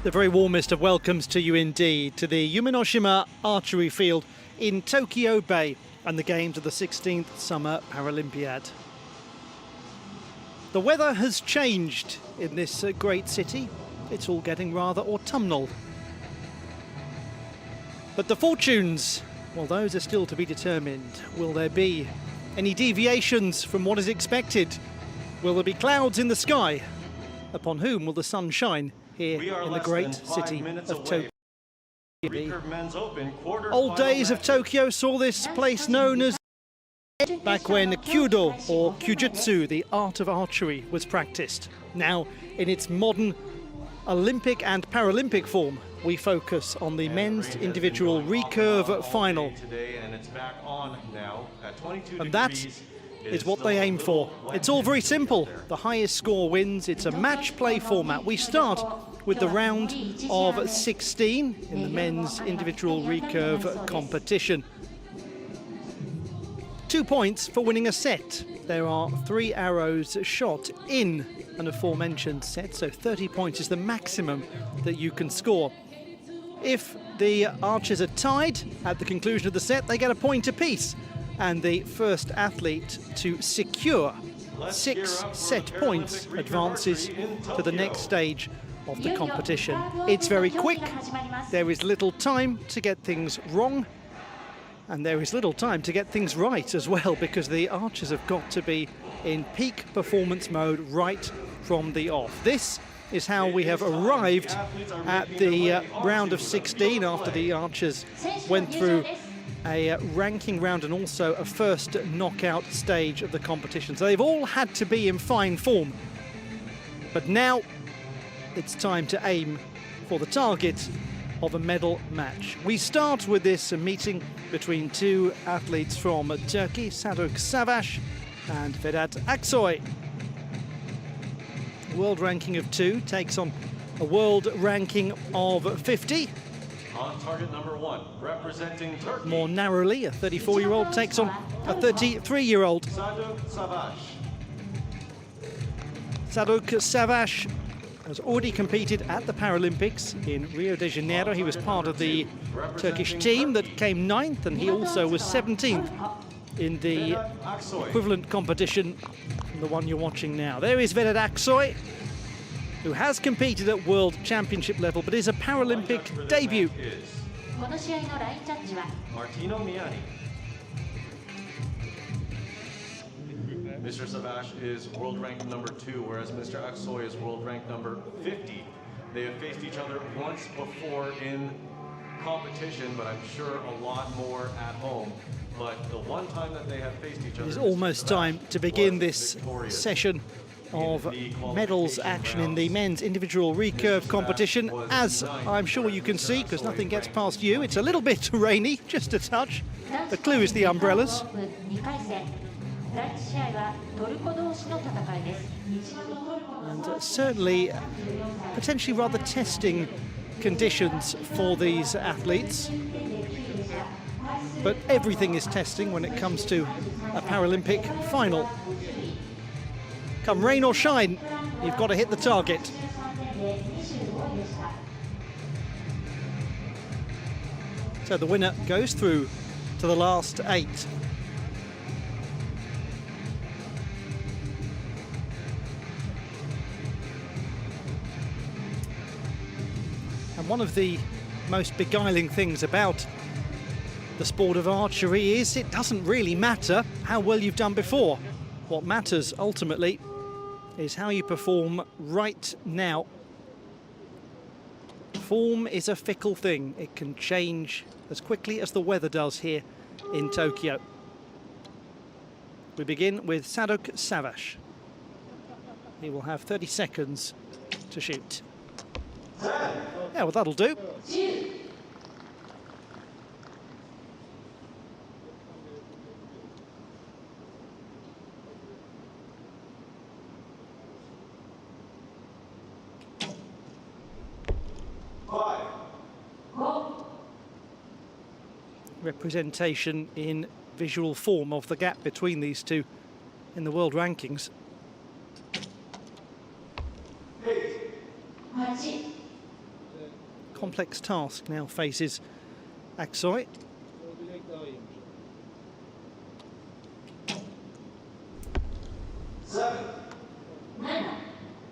The very warmest of welcomes to you indeed to the Yumenoshima Archery Field in Tokyo Bay and the games of the 16th Summer Paralympiad. The weather has changed in this great city. It's all getting rather autumnal. But the fortunes, well, those are still to be determined. Will there be any deviations from what is expected? Will there be clouds in the sky? Upon whom will the sun shine here in the great city of Tokyo? Old days of Tokyo saw this place known as back when Kyudo or Kyujutsu, the art of archery, was practiced. Now, in its modern Olympic and Paralympic form, we focus on the men's individual recurve final. And that is what they aim for. It's all very simple. The highest score wins. It's a match play format. We start with the round of 16 in the men's individual recurve competition. 2 points for winning a set. There are 3 arrows shot in an aforementioned set, so 30 points is the maximum that you can score. If the archers are tied at the conclusion of the set, they get a point apiece. And the first athlete to secure 6 set points advances to the next stage of the competition. It's very quick. There is little time to get things wrong. And there is little time to get things right as well, because the archers have got to be in peak performance mode right from the off. This is how we have arrived at the round of 16 after the archers went through a ranking round and also a first knockout stage of the competition. So they've all had to be in fine form. But now it's time to aim for the target of a medal match. We start with this meeting between 2 athletes from Turkey, Sadok Savaş and Vedat Aksoy. World ranking of 2 takes on a world ranking of 50. On target number 1, representing Turkey. More narrowly, a 34-year-old takes on a 33-year-old. Sadok Savaş. Sadok Savaş has already competed at the Paralympics in Rio de Janeiro. He was part of the Turkish team that came 9th, and he also was 17th in the equivalent competition from the one you're watching now. There is Vedat Aksoy, who has competed at World Championship level, but is a Paralympic debut. Mr. Savaş is world rank number 2, whereas Mr. Aksoy is world rank number 50. They have faced each other once before in competition, but I'm sure a lot more at home. But the one time that they have faced each other, It's almost time to begin this session of medals action in the men's individual recurve competition. As I'm sure you can see, because nothing gets past you, it's a little bit rainy, just a touch. The clue is the umbrellas. And certainly potentially rather testing conditions for these athletes. But everything is testing when it comes to a Paralympic final. Come rain or shine, you've got to hit the target. So the winner goes through to the last 8. And one of the most beguiling things about the sport of archery is it doesn't really matter how well you've done before. What matters ultimately is how you perform right now. Form is a fickle thing. It can change as quickly as the weather does here in Tokyo. We begin with Sadok Savaş. He will have 30 seconds to shoot. Yeah, well, that'll do. Representation in visual form of the gap between these two in the world rankings. 8, complex task now faces Aksoy.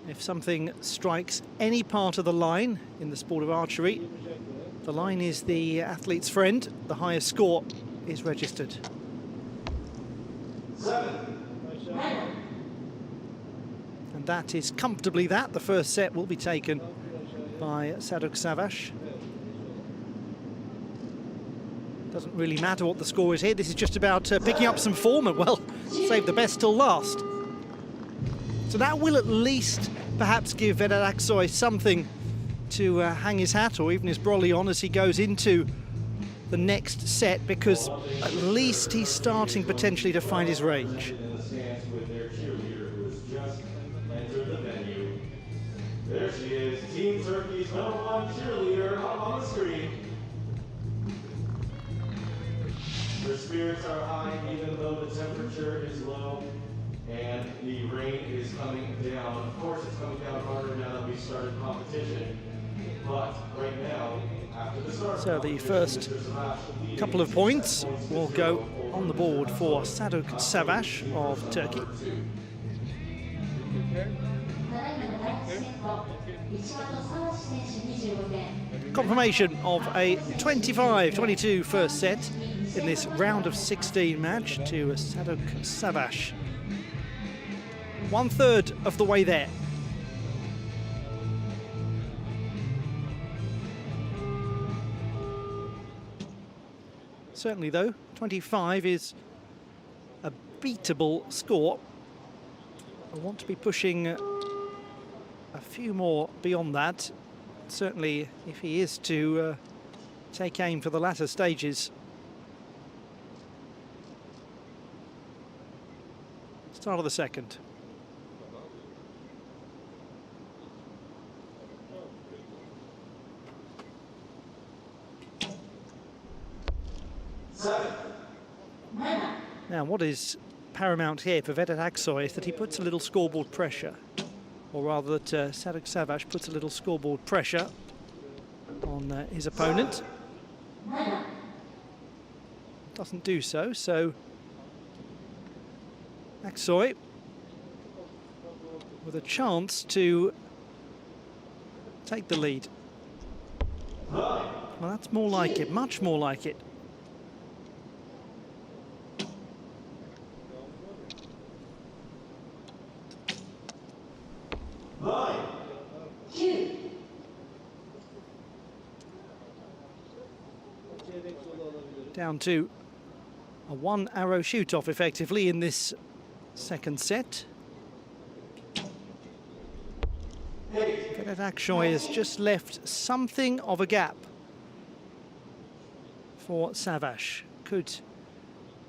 If something strikes any part of the line in the sport of archery, the line is the athlete's friend. The highest score is registered. And that is comfortably that. The first set will be taken by Sadok Savash. Doesn't really matter what the score is here. This is just about picking up some form and, well, save the best till last. So that will at least perhaps give Vedat Aksoy something to hang his hat or even his brolly on as he goes into the next set, because at least he's starting potentially to find his range. There she is, Team Turkey's #1 cheerleader up on the screen. Their spirits are high even though the temperature is low and the rain is coming down. Of course it's coming down harder now that we started competition, but right now, after the start, so the first couple of points will go on the board for Sadok Savash of Turkey. Confirmation of a 25-22 first set in this round of 16 match to Sadok Savash. 1/3 of the way there. Certainly though, 25 is a beatable score. I want to be pushing a few more beyond that. Certainly if he is to take aim for the latter stages. Start of the second. Now, what is paramount here for Vedat Aksoy is that he puts a little scoreboard pressure, or rather that Sadok Savash puts a little scoreboard pressure on his opponent. Doesn't do so, so Aksoy with a chance to take the lead. Well, that's more like it, much more like it. Down to a 1-arrow shoot-off effectively in this second set. Vedat Aksoy has just left something of a gap for Savash. Could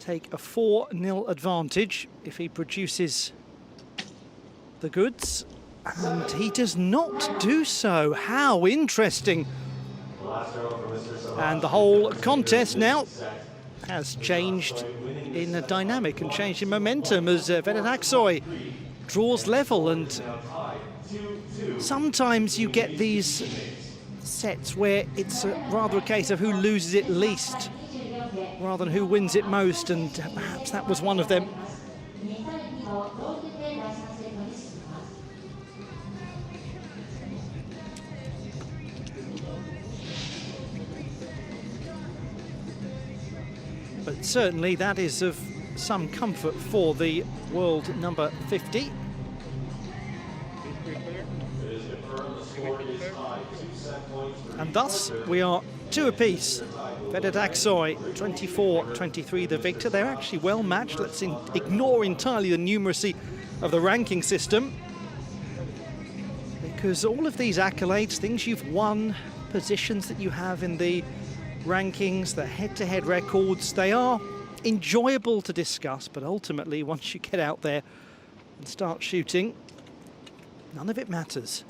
take a 4-0 advantage if he produces the goods, and he does not do so. How interesting. And the whole contest now has changed in a dynamic and changed in momentum as Vedat Aksoy draws level. And sometimes you get these sets where it's rather a case of who loses it least rather than who wins it most, and perhaps that was one of them. But certainly that is of some comfort for the world number 50. And thus we are 2 apiece. Vedat Aksoy 24-23 the victor. They're actually well matched. Let's ignore entirely the numeracy of the ranking system, because all of these accolades, things you've won, positions that you have in the rankings, the head-to-head records, they are enjoyable to discuss, but ultimately once you get out there and start shooting, none of it matters.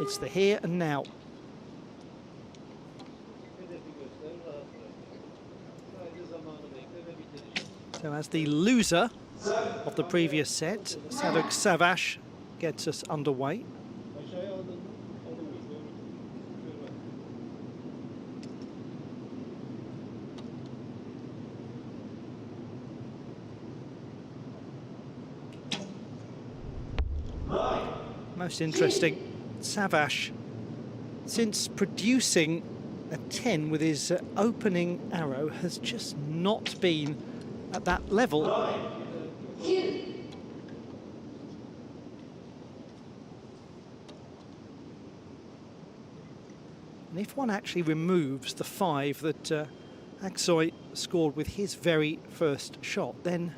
It's the here and now. So as the loser of the previous set, Sadok Savash gets us underway. Most interesting, Savage, since producing a 10 with his opening arrow, has just not been at that level. And if one actually removes the 5 that Aksoy scored with his very first shot, then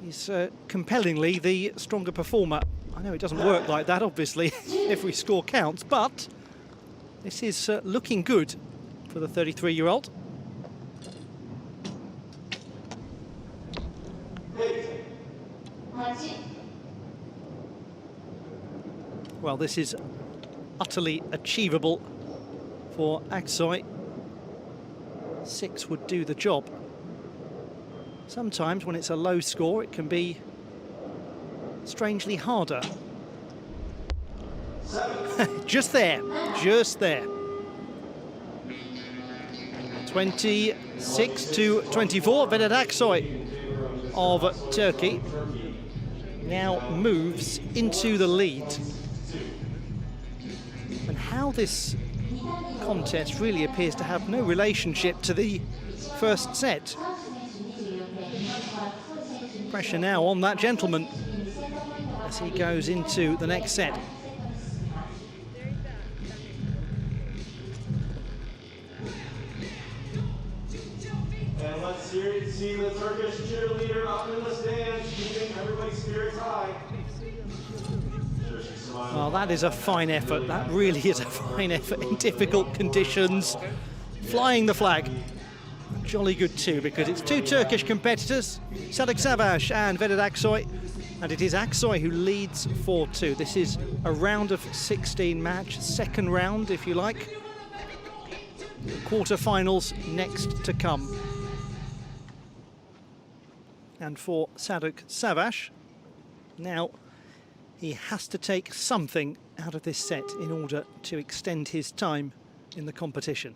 he's compellingly the stronger performer. I know it doesn't work like that, obviously, every score counts, but this is looking good for the 33-year-old. Well, this is utterly achievable for Aksoy. 6 would do the job. Sometimes when it's a low score, it can be strangely harder. Just there, just there. 26-24, Vedat Aksoy of Turkey now moves into the lead. And how this contest really appears to have no relationship to the first set. Pressure now on that gentleman as he goes into the next set. And let's see the Turkish cheerleader up in the stands, keeping everybody's spirits high. Well, that is a fine effort. That really is a fine effort in difficult conditions. Flying the flag. Jolly good too, because it's 2 Turkish competitors, Sadok Savage and Vedat Aksoy, and it is Aksoy who leads 4-2. This is a round of 16 match, second round if you like. The quarterfinals next to come. And for Sadok Savage, now he has to take something out of this set in order to extend his time in the competition.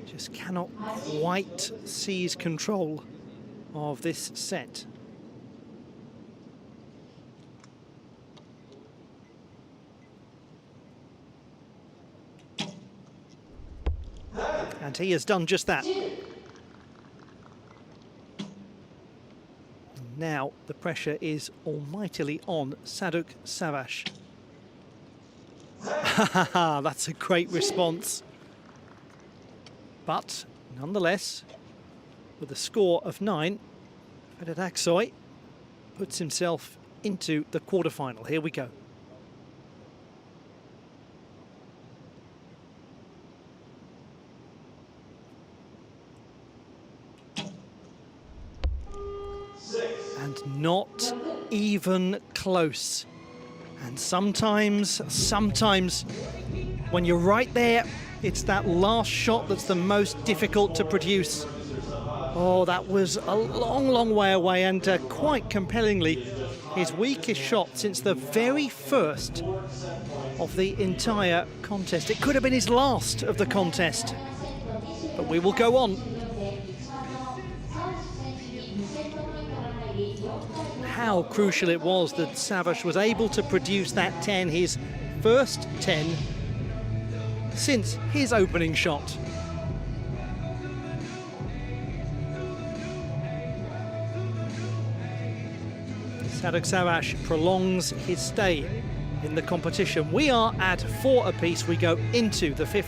Just cannot quite seize control of this set. And he has done just that. Now the pressure is almightily on Sadok Savage. That's a great response. But nonetheless, with a score of 9, Vedat Aksoy puts himself into the quarterfinal. Here we go. And not even close. And sometimes when you're right there, it's that last shot that's the most difficult to produce. Oh, that was a long, long way away, and quite compellingly, his weakest shot since the very first of the entire contest. It could have been his last of the contest, but we will go on. How crucial it was that Savage was able to produce that 10, his first 10 since his opening shot. Sadok Savage prolongs his stay in the competition. We are at 4 apiece. We go into the 5th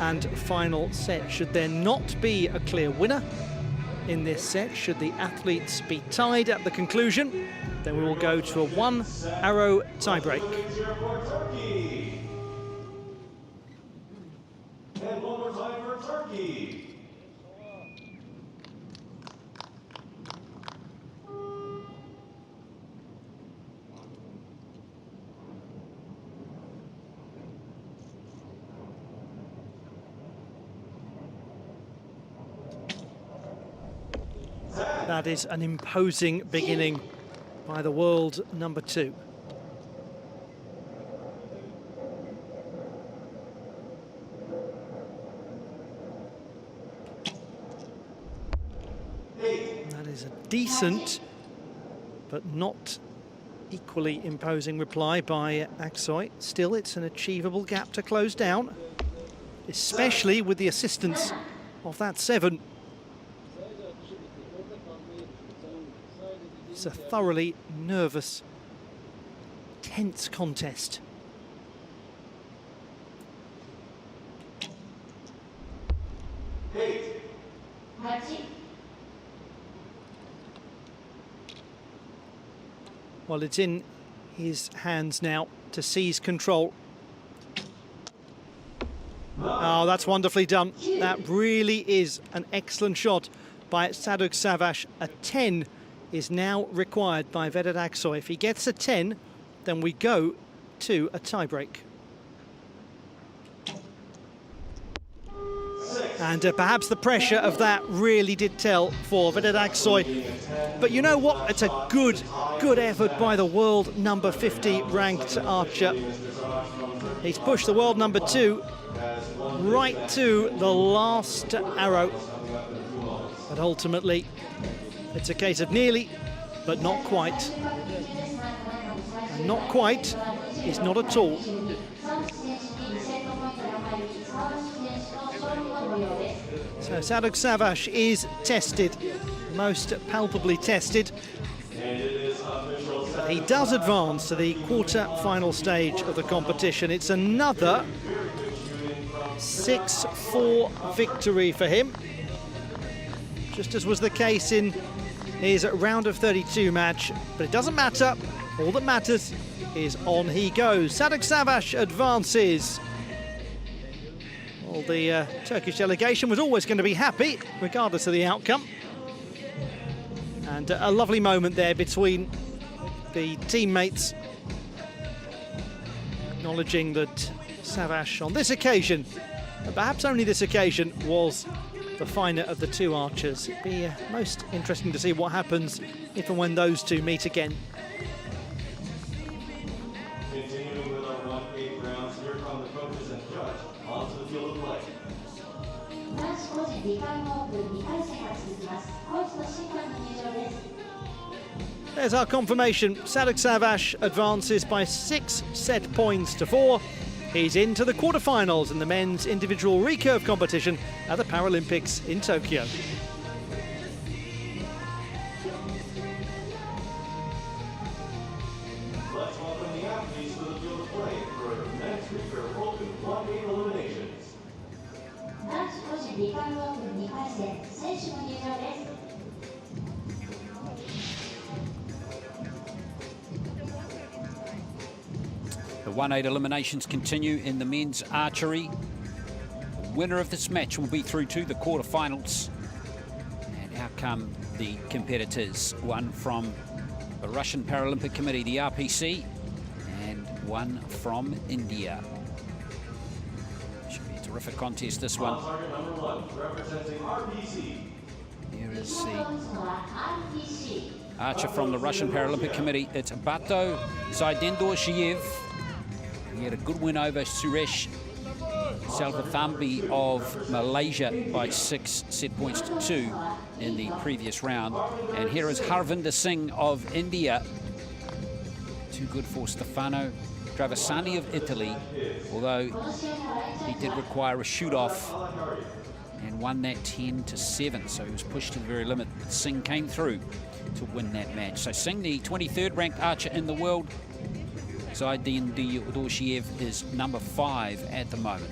and final set. Should there not be a clear winner in this set, should the athletes be tied at the conclusion, then we will go to a 1-arrow tiebreak. And one more time for Turkey. That is an imposing beginning by the world number 2. That is a decent, but not equally imposing reply by Aksoy. Still, it's an achievable gap to close down, especially with the assistance of that 7. It's a thoroughly nervous, tense contest. Well, it's in his hands now to seize control. Oh, that's wonderfully done. That really is an excellent shot by Sadok Savash. A 10 is now required by Vedat Aksoy. If he gets a 10, then we go to a tiebreak. And perhaps the pressure of that really did tell for Vedat Aksoy. But you know what? It's a good effort by the world number 50 ranked archer. He's pushed the world number 2 right to the last arrow. But ultimately, it's a case of nearly, but not quite. And not quite is not at all. So Sadok Savash is tested, most palpably tested. But he does advance to the quarter-final stage of the competition. It's another 6-4 victory for him, just as was the case in his round of 32 match. But it doesn't matter. All that matters is on he goes. Sadok Savash advances. Well, the Turkish delegation was always going to be happy, regardless of the outcome. And a lovely moment there between the teammates, acknowledging that Savash, on this occasion, and perhaps only this occasion, was the finer of the 2 archers. It'd be most interesting to see what happens if and when those 2 meet again. Continuing with our 1/8 rounds, here come the coaches and judge onto the field of play. There's our confirmation. Sadok Savash advances by 6 set points to 4. He's into the quarterfinals in the men's individual recurve competition at the Paralympics in Tokyo. Let's welcome the athletes to the field of play for the men's recurve open 1/8 eliminations. The 1/8 eliminations continue in the men's archery. The winner of this match will be through to the quarterfinals. And out come the competitors, one from the Russian Paralympic Committee, the RPC, and one from India. Should be a terrific contest, this one. Target number 1, representing RPC. Here is the archer from the Russian Paralympic Committee. It's Bato Zaidendorshev. He had a good win over Suresh Salvathambi of Malaysia by 6 set points to 2 in the previous round. And here is Harvinder Singh of India. Too good for Stefano Travasani of Italy, although he did require a shoot-off and won that 10-7, so he was pushed to the very limit. Singh came through to win that match. So Singh, the 23rd ranked archer in the world. Zaidendorshev is number 5 at the moment.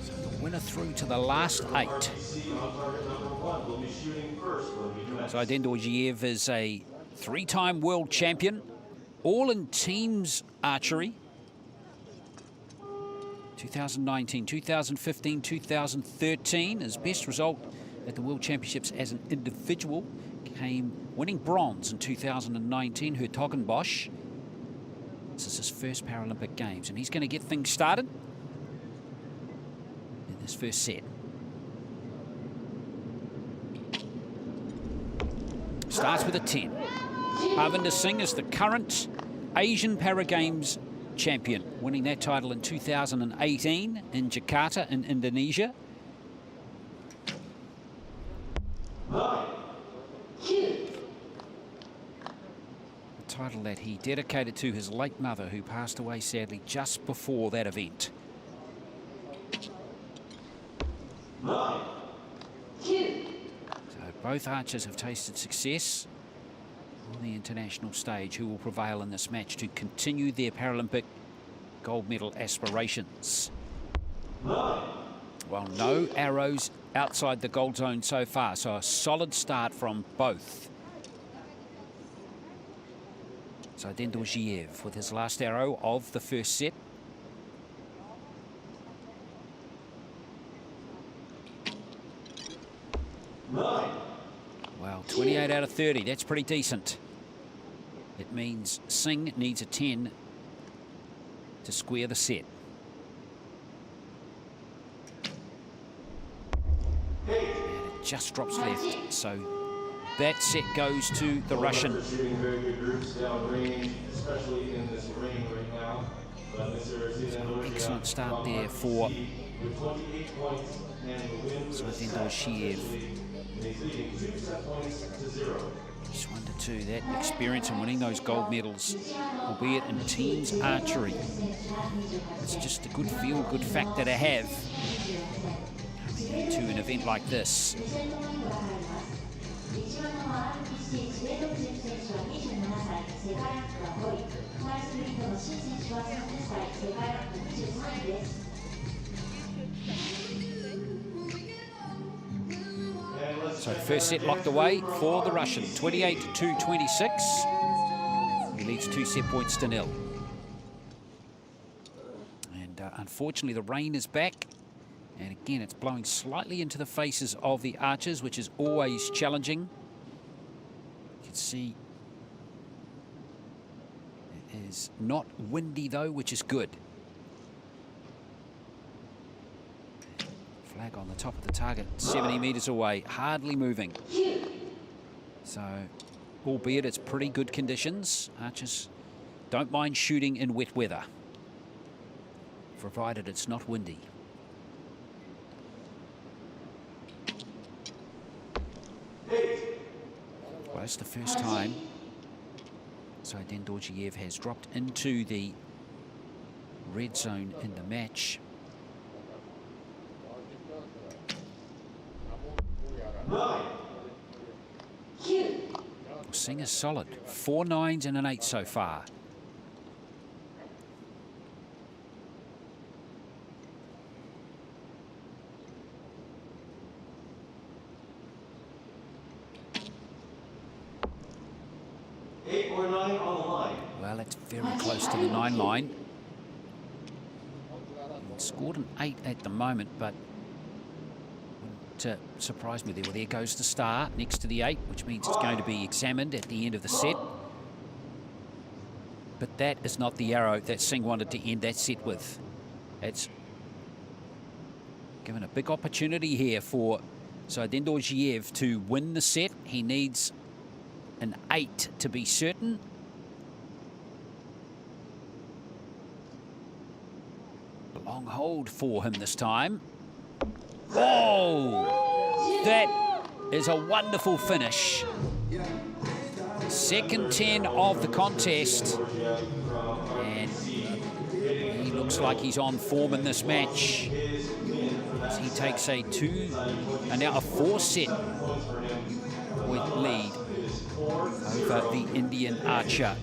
So the winner through to the last 8. Zaidendorshev is a 3-time world champion, all in teams archery. 2019, 2015, 2013. His best result at the World Championships as an individual came winning bronze in 2019, Hertogenbosch. This is his first Paralympic Games, and he's going to get things started in this first set. starts with a 10. Harvinder Singh is the current Asian Para Games champion, winning that title in 2018 in Jakarta in Indonesia. A title that he dedicated to his late mother, who passed away sadly just before that event. 9-2. So both archers have tasted success on the international stage. Who will prevail in this match to continue their Paralympic gold medal aspirations? 9. Well, no arrows outside the gold zone so far, so a solid start from both. Zaidendor Zhiev with his last arrow of the first set. Well, 28 out of 30, that's pretty decent. It means Singh needs a 10 to square the set. And it just drops left, so that set goes to the Russian. Excellent start there for Zaidendor Zhiev. Just 1-2, that experience in winning those gold medals, albeit in teams archery. It's just a good feel, good factor to have to an event like this. So first set locked away for the Russian, 28-26. He leads 2 set points to 0. And unfortunately the rain is back. And again, it's blowing slightly into the faces of the archers, which is always challenging. You can see it is not windy though, which is good. Flag on the top of the target, 70 metres away, hardly moving. So, albeit it's pretty good conditions, archers don't mind shooting in wet weather, provided it's not windy. Well, it's the first time Zaidendor Zhiev has dropped into the red zone in the match. Singh is solid. 4 9s and an 8 so far. Well, it's very close to the 9 line. Scored an 8 at the moment, but wouldn't surprise me there. Well, there goes the star next to the 8, which means it's going to be examined at the end of the set. But that is not the arrow that Singh wanted to end that set with. It's given a big opportunity here for Zaidendor Zhiev to win the set. He needs an 8 to be certain. Long hold for him this time. Oh, that is a wonderful finish. Second 10 of the contest. And he looks like he's on form in this match. As he takes a 4 set point lead over the Indian archer.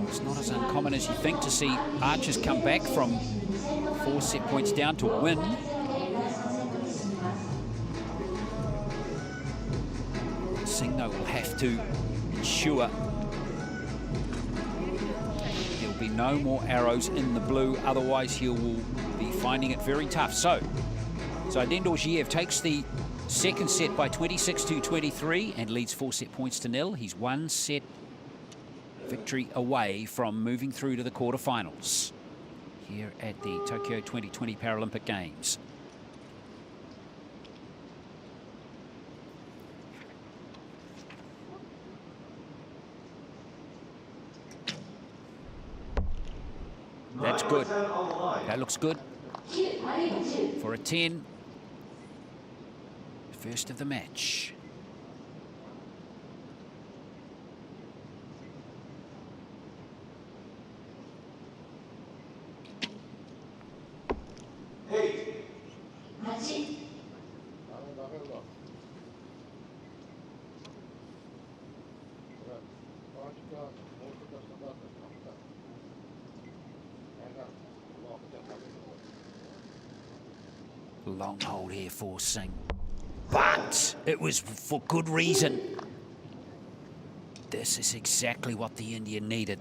It's not as uncommon as you think to see archers come back from 4 set points down to win. Singh, though, will have to ensure there'll be no more arrows in the blue, otherwise he will be finding it very tough. So Zaidendor Zhiev takes the second set by 26-23 and leads 4 set points to 0. He's 1 set victory away from moving through to the quarterfinals. here at the Tokyo 2020 Paralympic Games. That's good. That looks good for a 10. First of the match. Long hold here for Singh, but it was for good reason. This is exactly what the Indian needed.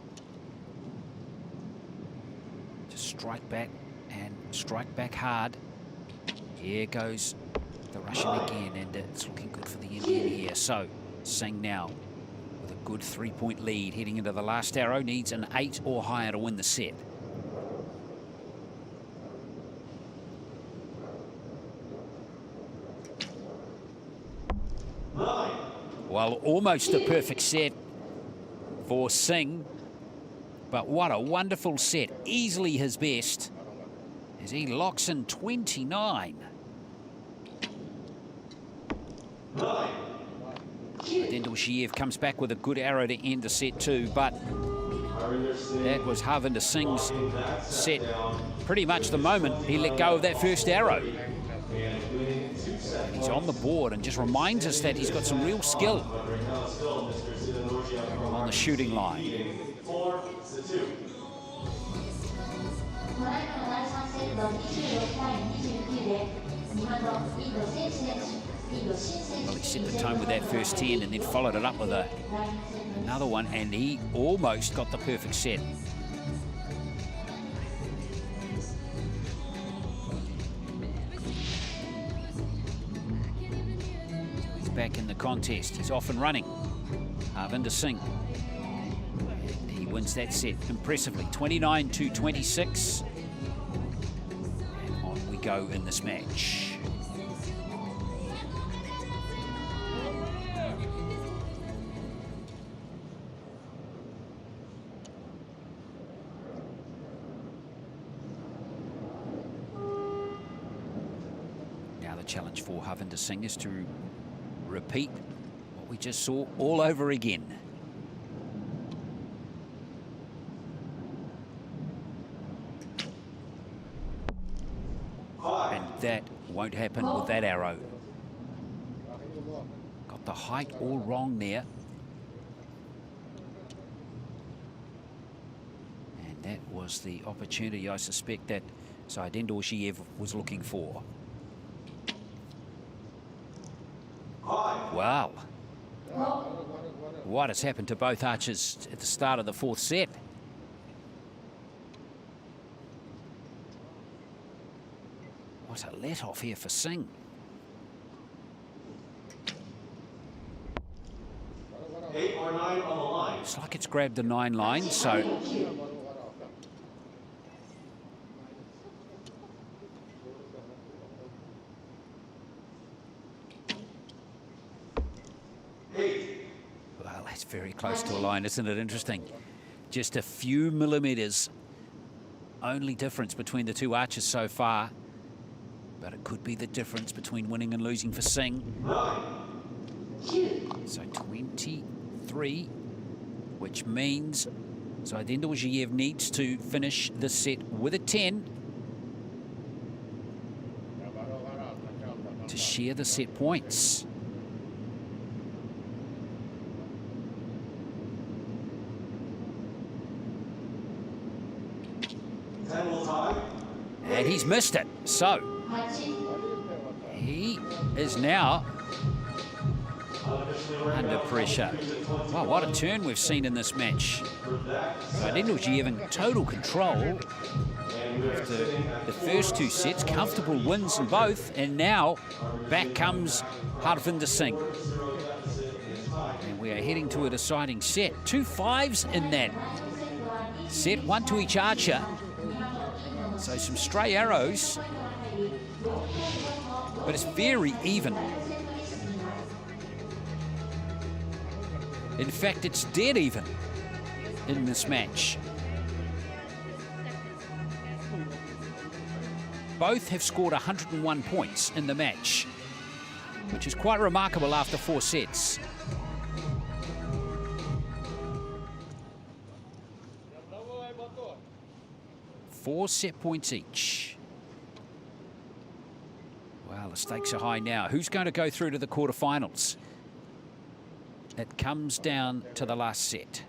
To strike back and strike back hard. Here goes the Russian again, and it's looking good for the Indian here. So Singh now with a good 3-point lead heading into the last arrow, needs an 8 or higher to win the set. Well, almost a perfect set for Singh, but what a wonderful set. Easily his best as he locks in 29. Dendulshiev comes back with a good arrow to end the set too, but that was Harvinder Singh's set pretty much the moment he let go of that first arrow. He's on the board and just reminds us that he's got some real skill on the shooting line. Well, he set the tone with that first 10 and then followed it up with another one, and he almost got the perfect set. Back in the contest, he's off and running. Harvinder Singh, and he wins that set impressively, 29-26. And on we go in this match. Now the challenge for Harvinder Singh is to repeat what we just saw all over again. And that won't happen with that arrow. Got the height all wrong there. And that was the opportunity, I suspect, that Dendulshiev was looking for. Wow. What has happened to both archers at the start of the fourth set? What a let-off here for Singh. Eight or 9 on the line. Looks like it's grabbed the 9 line, so... Well, that's very close to a line, isn't it? Interesting. Just a few millimetres only difference between the two archers so far, but it could be the difference between winning and losing for Singh. So 23, which means Dendulshiev needs to finish the set with a 10 to share the set points. And he's missed it, so he is now under pressure. Wow, what a turn we've seen in this match. Dendulshiev in total control after the first 2 sets, comfortable wins in both, and now back comes Harvinder Singh. And we are heading to a deciding set. 2 5s in that set, 1 to each archer. So some stray arrows, but it's very even. In fact, it's dead even in this match. Both have scored 101 points in the match, which is quite remarkable after 4 sets. Four set points each. Well, the stakes are high now. Who's going to go through to the quarterfinals? It comes down to the last set.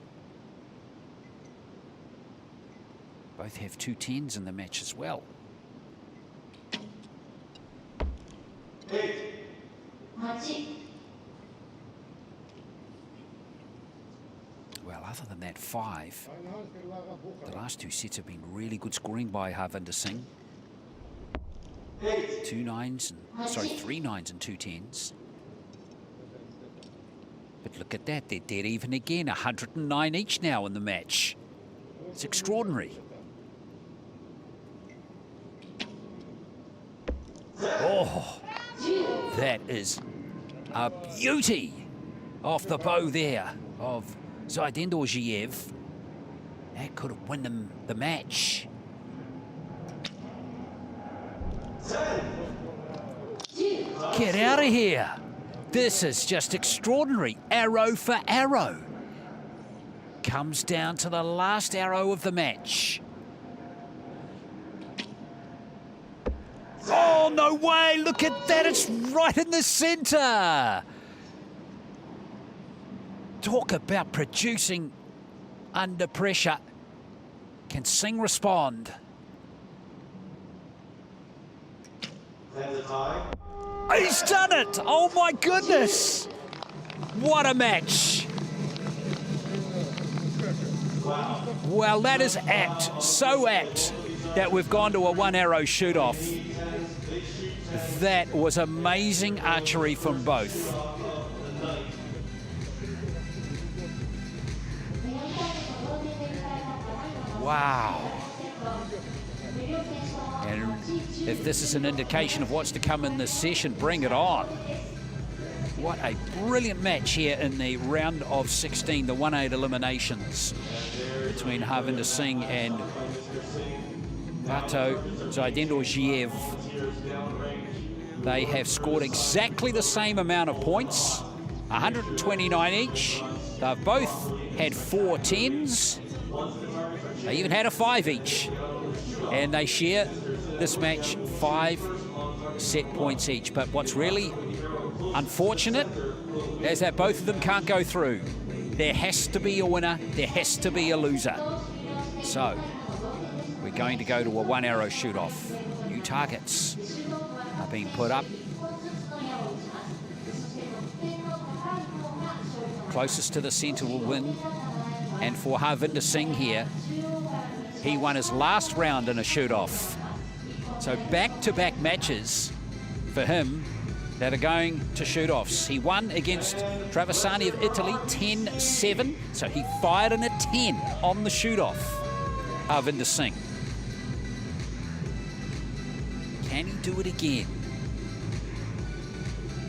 Both have 2 10s in the match as well. Well, other than that 5, the last 2 sets have been really good scoring by Harvinder Singh. 3 9s and 2 10s. But look at that, they're dead even again, 109 each now in the match. It's extraordinary. Oh, that is a beauty off the bow there of Zaidendor Zhiev. That could have won them the match. Get out of here. This is just extraordinary. Arrow for arrow. Comes down to the last arrow of the match. Oh, no way. Look at that. It's right in the center. Talk about producing under pressure. Can Singh respond? He's done it! Oh my goodness! What a match! Well, that is apt, so apt that we've gone to a 1-arrow shoot-off. That was amazing archery from both. Wow. And if this is an indication of what's to come in this session, bring it on. What a brilliant match here in the round of 16, the 1-8 eliminations between Harvinder Singh and Bato Zaidendor Zhiev. They have scored exactly the same amount of points, 129 each. They've both had 4 10s. They even had a 5 each. And they share this match 5 set points each. But what's really unfortunate is that both of them can't go through. There has to be a winner, there has to be a loser. So we're going to go to a 1-arrow shoot-off. New targets are being put up. Closest to the centre will win. And for Harvinder Singh here, he won his last round in a shoot-off. So back-to-back matches for him that are going to shoot-offs. He won against Traversani of Italy 10-7, so he fired in a 10 on the shoot-off, Harvinder Singh. Can he do it again?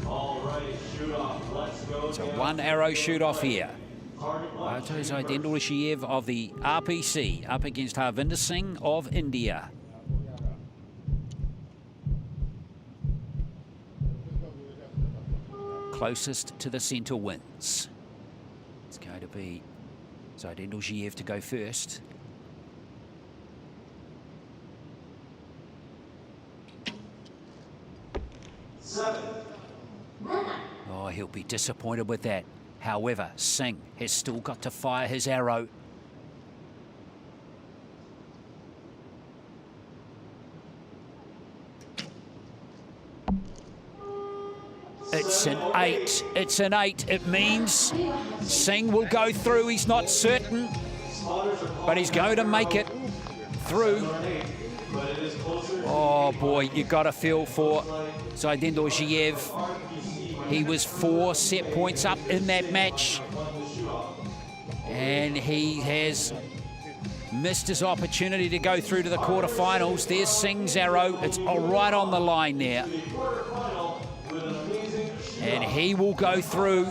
All right, shoot-off, let's go. It's a 1-arrow shoot-off here. Bato Zaidendor Zhiev of the RPC up against Harvinder Singh of India. Closest to the centre wins. It's going to be Zaidendor Zhiev to go first. Oh, he'll be disappointed with that. However, Singh has still got to fire his arrow. It's an 8. It's an 8. It means Singh will go through. He's not certain, but he's going to make it through. Oh boy, you got to feel for Zaidendor Zhiev. He was 4 set points up in that match, and he has missed his opportunity to go through to the quarterfinals. There's Singh's arrow. It's right on the line there. And he will go through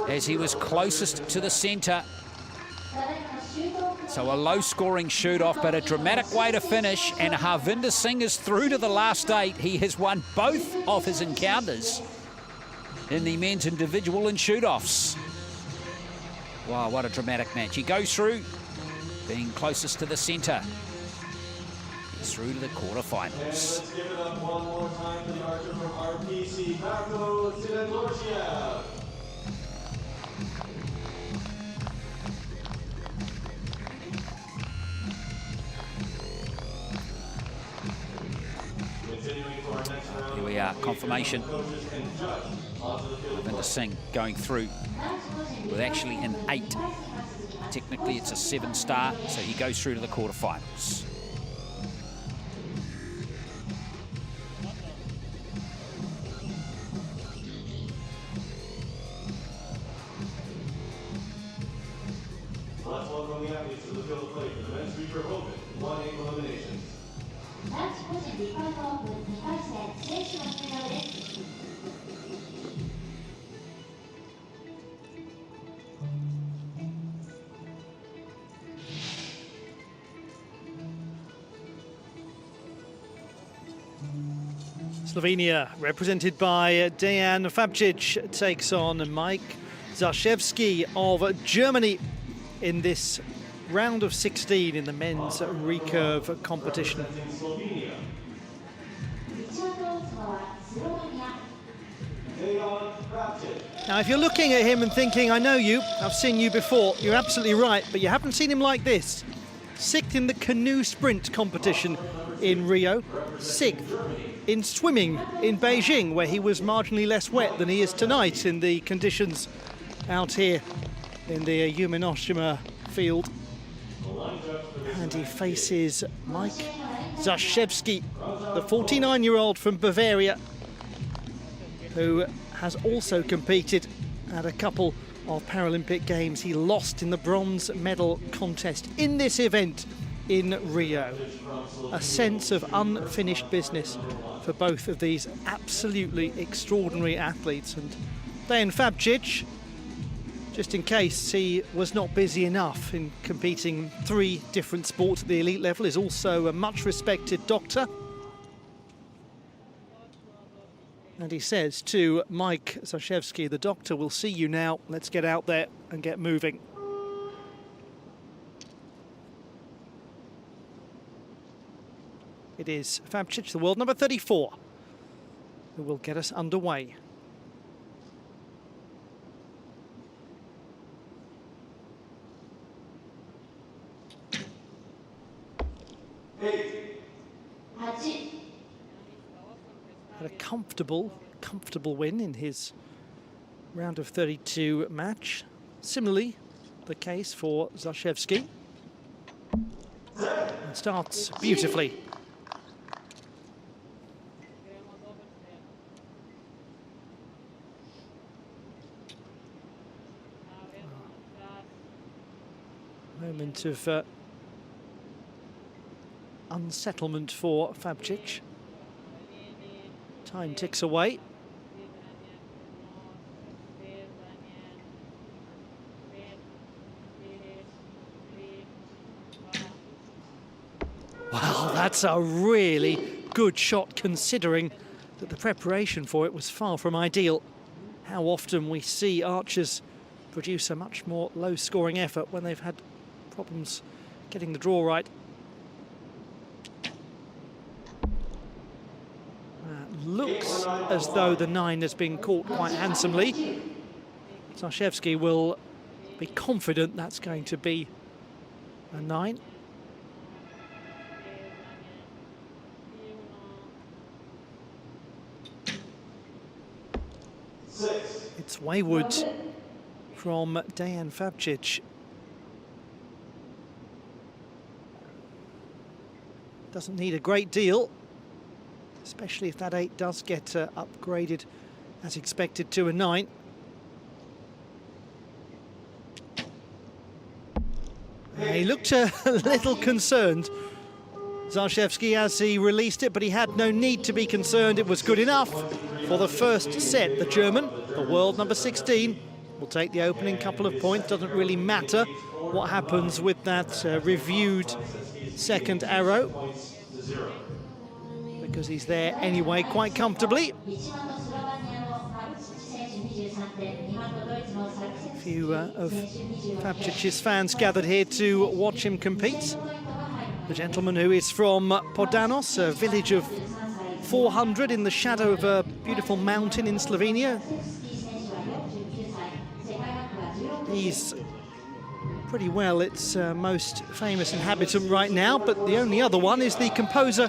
as he was closest to the centre. So a low-scoring shoot-off, but a dramatic way to finish. And Harvinder Singh is through to the last 8. He has won both of his encounters in the men's individual and shoot-offs. Wow, what a dramatic match. He goes through, being closest to the centre. He's through to the quarterfinals. Let's give it up one more time to the archer from RPC, Marco Silentorcia. Here we are, confirmation. Harvinder Singh going through with actually an 8. Technically it's a 7-star, so he goes through to the quarterfinals. Let's welcome the athletes to the field of play for the men's Recurve Open, 1-8 eliminations. 男子個人リカーブオープン2回戦選手の発表です。 Slovenia, represented by Dejan Fabcic, takes on Mike Zaszewski of Germany in this round of 16 in the men's recurve competition. Now, if you're looking at him and thinking, I know you, I've seen you before, you're absolutely right, but you haven't seen him like this. 6th in the canoe sprint competition in Rio, 6th in swimming in Beijing, where he was marginally less wet than he is tonight in the conditions out here in the Yumenoshima field. And he faces Mike Zaszewski, the 49-year-old from Bavaria, who has also competed at a couple of Paralympic Games. He lost in the bronze medal contest in this event in Rio. A sense of unfinished business for both of these absolutely extraordinary athletes. And Dejan Fabcic, just in case he was not busy enough in competing 3 different sports at the elite level, is also a much respected doctor. And he says to Mike Zaszewski, the doctor will see you now, let's get out there and get moving. It is Fabcic, the world number 34, who will get us underway. Had a comfortable win in his round of 32 match. Similarly, the case for Zaszewski. And starts beautifully. Moment of unsettlement for Fabcic. Time ticks away. Wow, that's a really good shot, considering that the preparation for it was far from ideal. How often we see archers produce a much more low-scoring effort when they've had problems getting the draw right. Looks as though the 9 has been caught quite handsomely. Zaszewski will be confident that's going to be a 9. It's wayward from Dejan Fabcic. Doesn't need a great deal, especially if that 8 does get upgraded as expected to a 9. He looked a little concerned, Zalszewski, as he released it, but he had no need to be concerned. It was good enough for the first set. The German, the world number 16, will take the opening couple of points. Doesn't really matter what happens with that reviewed second arrow, because he's there anyway quite comfortably. A few of Fabčic's fans gathered here to watch him compete. The gentleman who is from Podanos, a village of 400 in the shadow of a beautiful mountain in Slovenia. He's pretty well its most famous inhabitant right now, but the only other one is the composer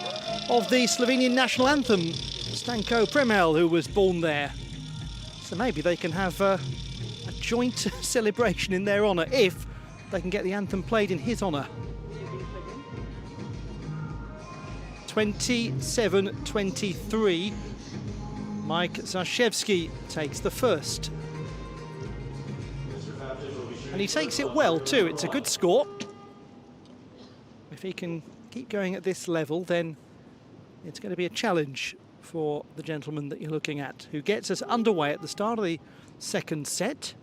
of the Slovenian national anthem, Stanko Premel, who was born there. So maybe they can have a joint celebration in their honour if they can get the anthem played in his honour. 27-23. Mike Zalszewski takes the first. And he takes it well too. It's a good score. If he can keep going at this level, then it's going to be a challenge for the gentleman that you're looking at, who gets us underway at the start of the second set.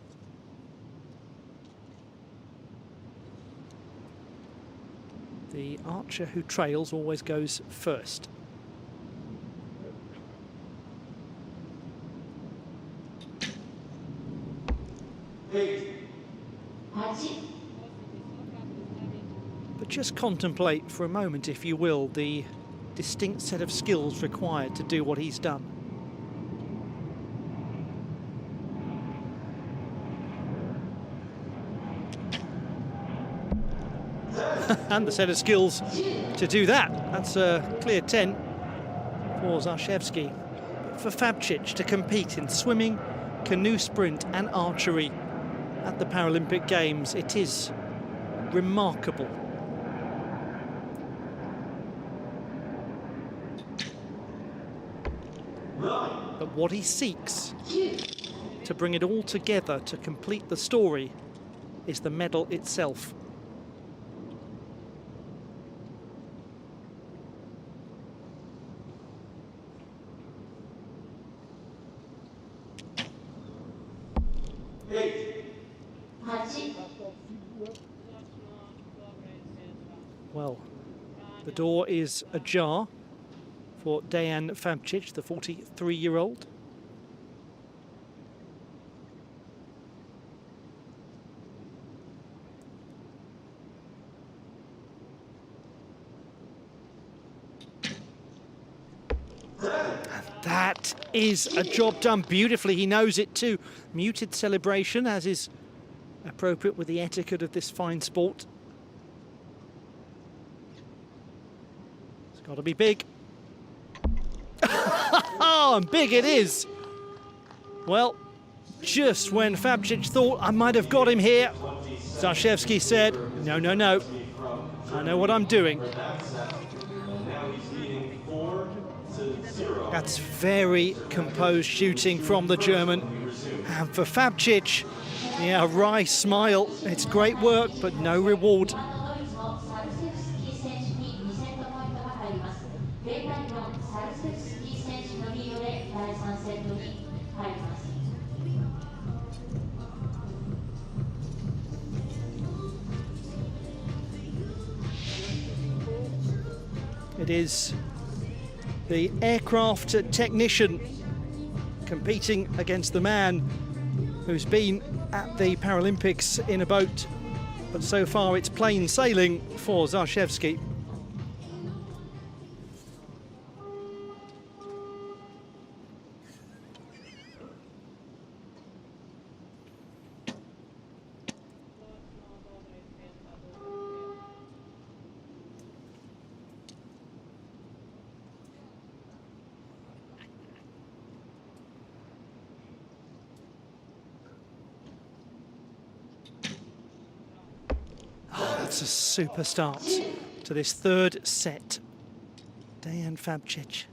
The archer who trails always goes first. But just contemplate for a moment, if you will, the distinct set of skills required to do what he's done. And the set of skills to do that. That's a clear 10 for Zalszewski. For Fabčić to compete in swimming, canoe sprint and archery at the Paralympic Games, it is remarkable. But what he seeks to bring it all together to complete the story is the medal itself. Well, the door is ajar for Dejan Fabčić, the 43-year-old. That is a job done beautifully. He knows it too. Muted celebration, as is appropriate with the etiquette of this fine sport. It's got to be big. Oh, and big it is. Well, just when Fabčić thought I might have got him here, Zalszewski said, no, no, no. I know what I'm doing. That's very composed shooting from the German. And for Fabčić, yeah, a wry smile. It's great work, but no reward. It is the aircraft technician competing against the man who's been at the Paralympics in a boat, but so far it's plain sailing for Zalszewski. That's a super start to this third set. Dejan Fabčić.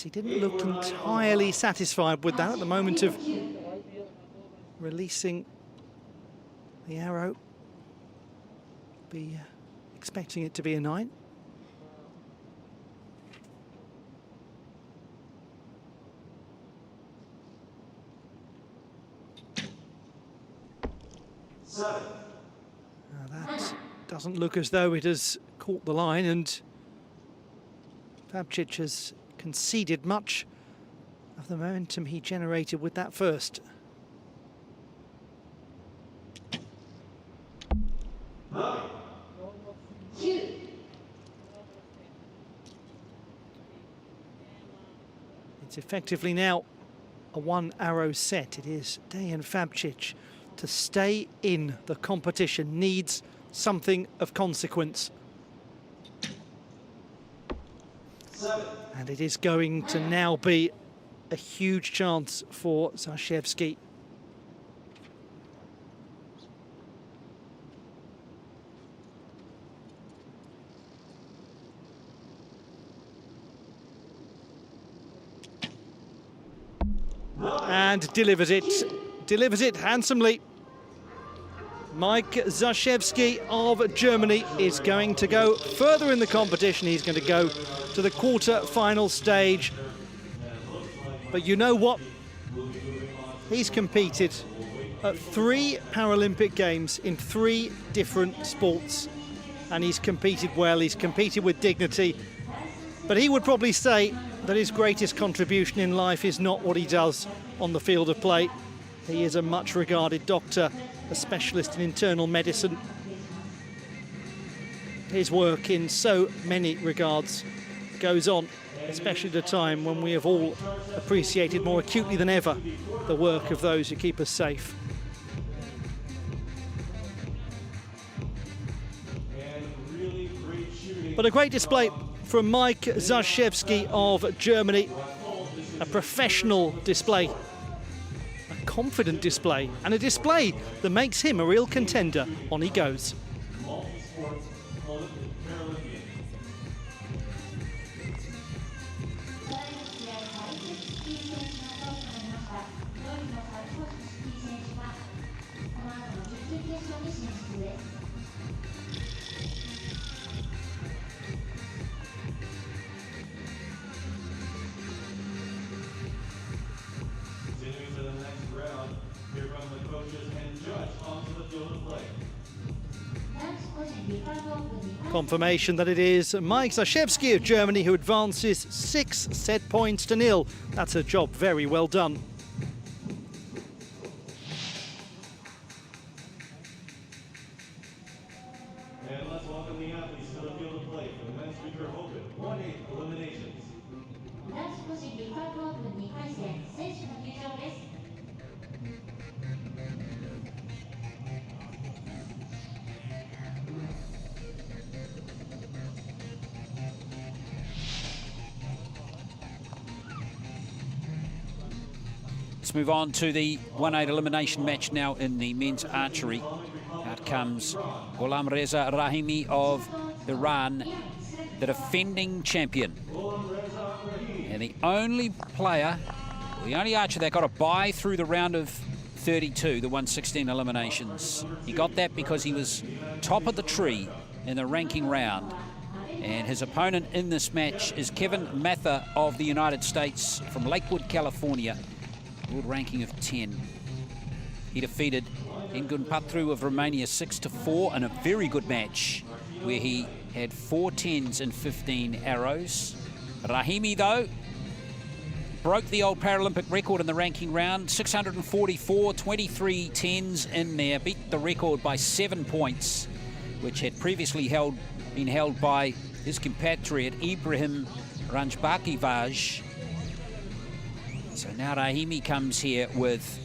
He didn't look entirely satisfied with that at the moment of releasing the arrow. Be expecting it to be a 9. Now that doesn't look as though it has caught the line, and Fabcic has conceded much of the momentum he generated with that first. It's effectively now a 1-arrow set. It is Dejan Fabcic to stay in the competition, needs something of consequence. And it is going to now be a huge chance for Zashevsky. And delivers it handsomely. Mike Zashevsky of Germany is going to go further in the competition. He's going to go to the quarter-final stage. But you know what? He's competed at 3 Paralympic Games in 3 different sports. And he's competed well, he's competed with dignity. But he would probably say that his greatest contribution in life is not what he does on the field of play. He is a much-regarded doctor, a specialist in internal medicine. His work in so many regards goes on, especially at a time when we have all appreciated more acutely than ever the work of those who keep us safe. But a great display from Mike Zashevsky of Germany. A professional display, a confident display, and a display that makes him a real contender. On he goes. Confirmation that it is Mike Zashevsky of Germany who advances 6 set points to 0. That's a job very well done. And let's welcome the athletes to the field of play for the men's Recurve Open 1/8 eliminations. 男子個人リカーブオープン2回戦選手の入場です。 Let's move on to the 1/8 elimination match now in the men's archery. Out comes Ghulam Reza Rahimi of Iran, the defending champion. And the only player, the only archer that got a bye through the round of 32, the 1/16 eliminations. He got that because he was top of the tree in the ranking round. And his opponent in this match is Kevin Mather of the United States from Lakewood, California. World ranking of 10. He defeated Engun Patru of Romania 6-4 in a very good match where he had 4 10s and 15 arrows. Rahimi, though, broke the old Paralympic record in the ranking round, 644, 23 10s in there, beat the record by 7 points, which had previously been held by his compatriot Ibrahim Ranjbakivaj. So now Rahimi comes here with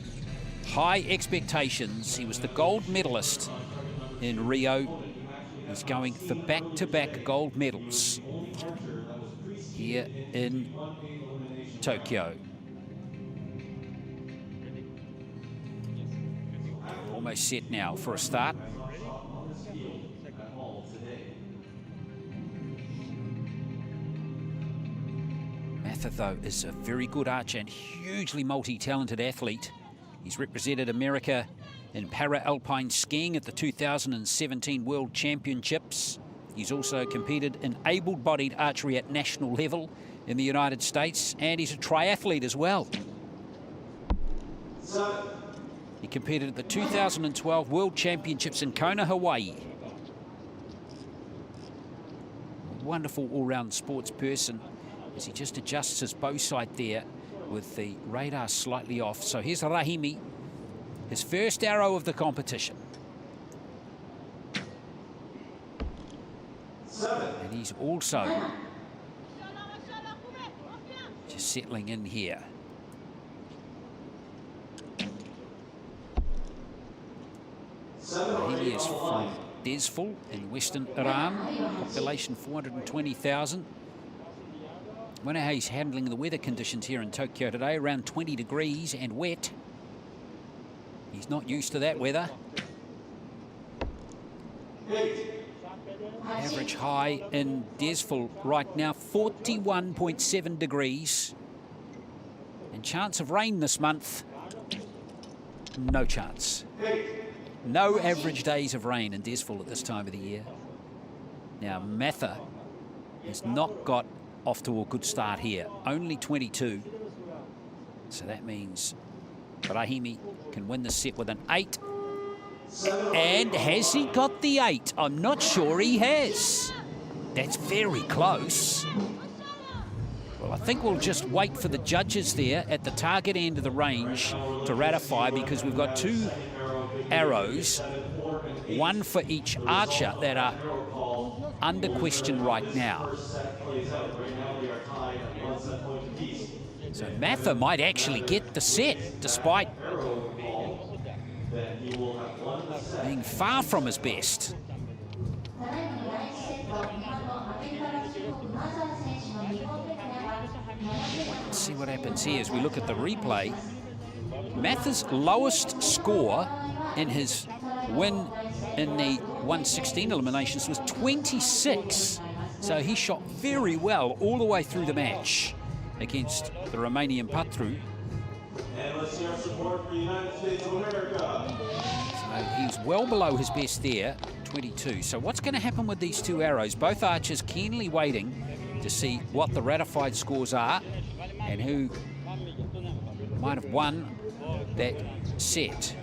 high expectations. He was the gold medalist in Rio. He's going for back-to-back gold medals here in Tokyo. Almost set now for a start. Mather, though, is a very good archer and hugely multi-talented athlete. He's represented America in para-alpine skiing at the 2017 World Championships. He's also competed in able-bodied archery at national level in the United States, and he's a triathlete as well. He competed at the 2012 World Championships in Kona, Hawaii. Wonderful all-round sports person as he just adjusts his bow sight there with the radar slightly off. So here's Rahimi, his first arrow of the competition. And he's also just settling in here. Rahimi is from Desful in western Iran, population 420,000. Wonder how he's handling the weather conditions here in Tokyo today, around 20 degrees and wet. He's not used to that weather. Average high in Desful right now, 41.7 degrees. And chance of rain this month, no chance. No average days of rain in Desful at this time of the year. Now, Mather has not got off to a good start here. Only 22. So that means Rahimi can win the set with an 8. And has he got the 8? I'm not sure he has. That's very close. Well, I think we'll just wait for the judges there at the target end of the range to ratify, because we've got 2 arrows, one for each archer, that are under question right now. So Mather might actually get the set, despite being far from his best. Let's see what happens here as we look at the replay. Mather's lowest score in his win in the 116 eliminations was 26. So he shot very well all the way through the match against the Romanian Patru. And let's see our support for the United States of America. So he's well below his best there, 22. So what's going to happen with these 2 arrows? Both archers keenly waiting to see what the ratified scores are and who might have won that set.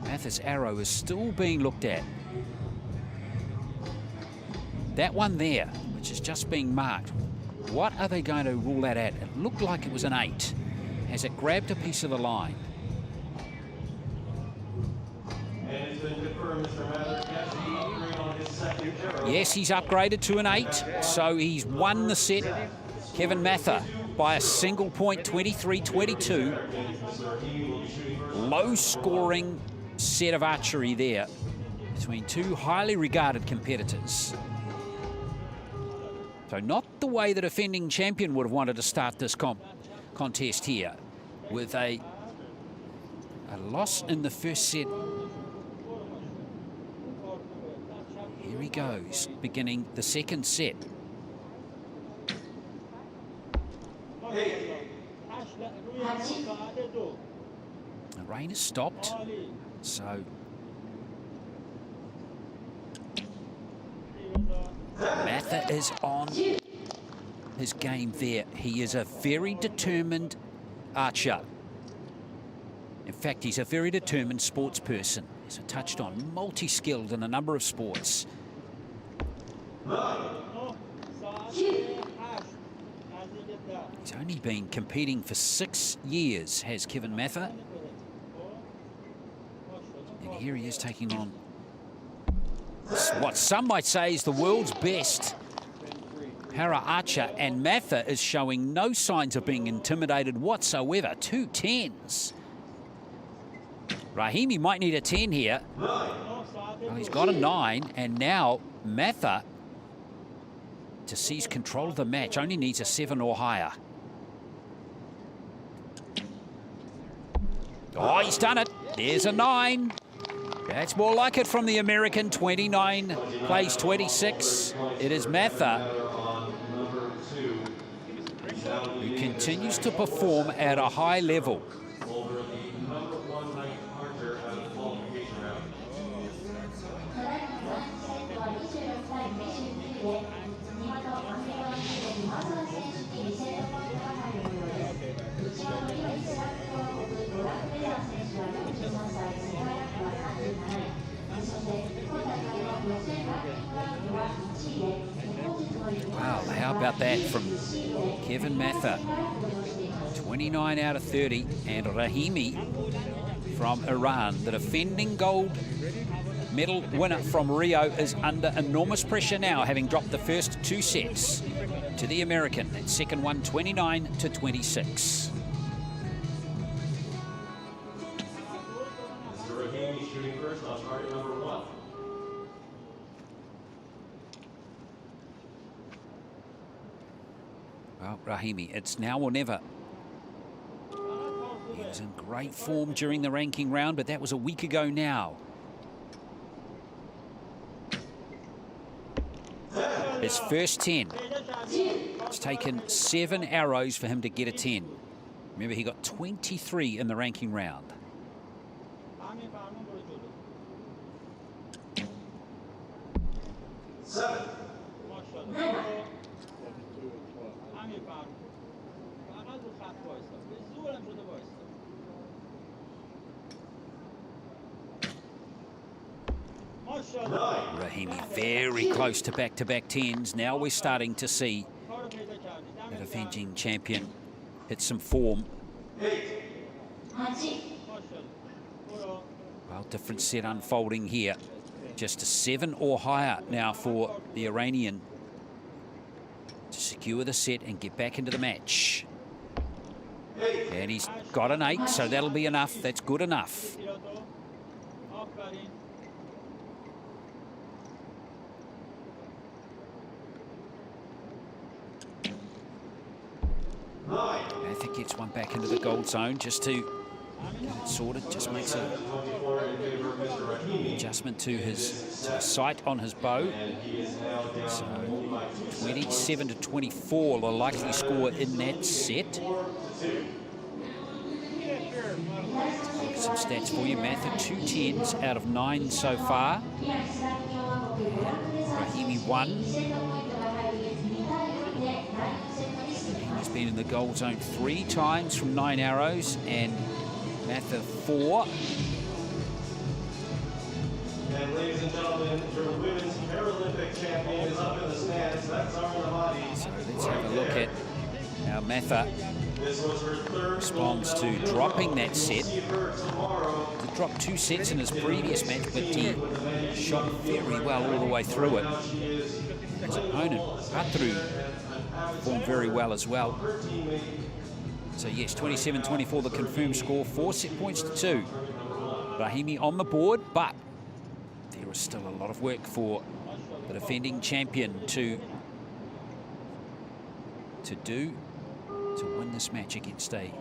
Mather's arrow is still being looked at. That one there, which is just being marked, what are they going to rule that at? It looked like it was an 8. Has it grabbed a piece of the line? And it's been confirmed, Mr. Mather, yes, he upgraded on his second arrow. Yes, he's upgraded to an 8, so he's won the set. Kevin Mather by a single point, 23-22. Low-scoring set of archery there between 2 highly regarded competitors. So not the way the defending champion would have wanted to start this contest here, with a loss in the first set. Here he goes, beginning the second set. The rain has stopped, so Mather is on his game there. He is a very determined archer. In fact, he's a very determined sports person. As I touched on, multi-skilled in a number of sports. He's only been competing for 6 years, has Kevin Mather. And here he is taking on what some might say is the world's best para-archer, and Mather is showing no signs of being intimidated whatsoever. 2 10s. Rahimi might need a 10 here. Well, he's got a 9, and now Mather, to seize control of the match, only needs a 7 or higher. Oh, he's done it. There's a 9. That's more like it from the American. 29 plays 26. It is Mather who continues to perform at a high level. Over the number 1 ranked archer at the qualification round. ただいま第2セットは26対29で見事アメリカのまずは選手に2セットポイントが入る模様です。内側の緑スラックを置くドラッグレーダー選手は43歳、世界ランクは37位。そして今大会の予選ランキングラウンドは1位で日本人という Wow, how about that from Kevin Mather? 29 out of 30, and Rahimi from Iran, the defending gold medal winner from Rio, is under enormous pressure now, having dropped the first 2 sets to the American. That second one, 29 to 26. Mr. Rahimi shooting first on target number 1. Well, Rahimi, it's now or never. He was in great form during the ranking round, but that was a week ago now. His first 10. It's taken 7 arrows for him to get a 10. Remember, he got 23 in the ranking round. Rahimi very close to back-to-back 10s. Now we're starting to see the defending champion hit some form. Well, different set unfolding here. Just a 7 or higher now for the Iranian to secure the set and get back into the match. And he's got an 8, so that'll be enough. That's good enough. Mather gets one back into the gold zone just to get it sorted. Just makes an adjustment to his sight on his bow. So 27 to 24, the likely score in that set. Look at some stats for you. Mather 2 10s out of 9 so far. Rahimi 1. He's been in the gold zone 3 times from 9 arrows, and Mather 4. And ladies and gentlemen, your women's Paralympic champion is up in the stands. That's Archery. So let's have a look at how Mather This was her third responds to dropping that set. See her tomorrow. He dropped 2 sets in his previous match, but he shot very well all the way through it. His opponent, Patru, performed very well as well. So yes, 27-24, the confirmed score, 4 set points to 2. Rahimi on the board, but there is still a lot of work for the defending champion to do to win this match against a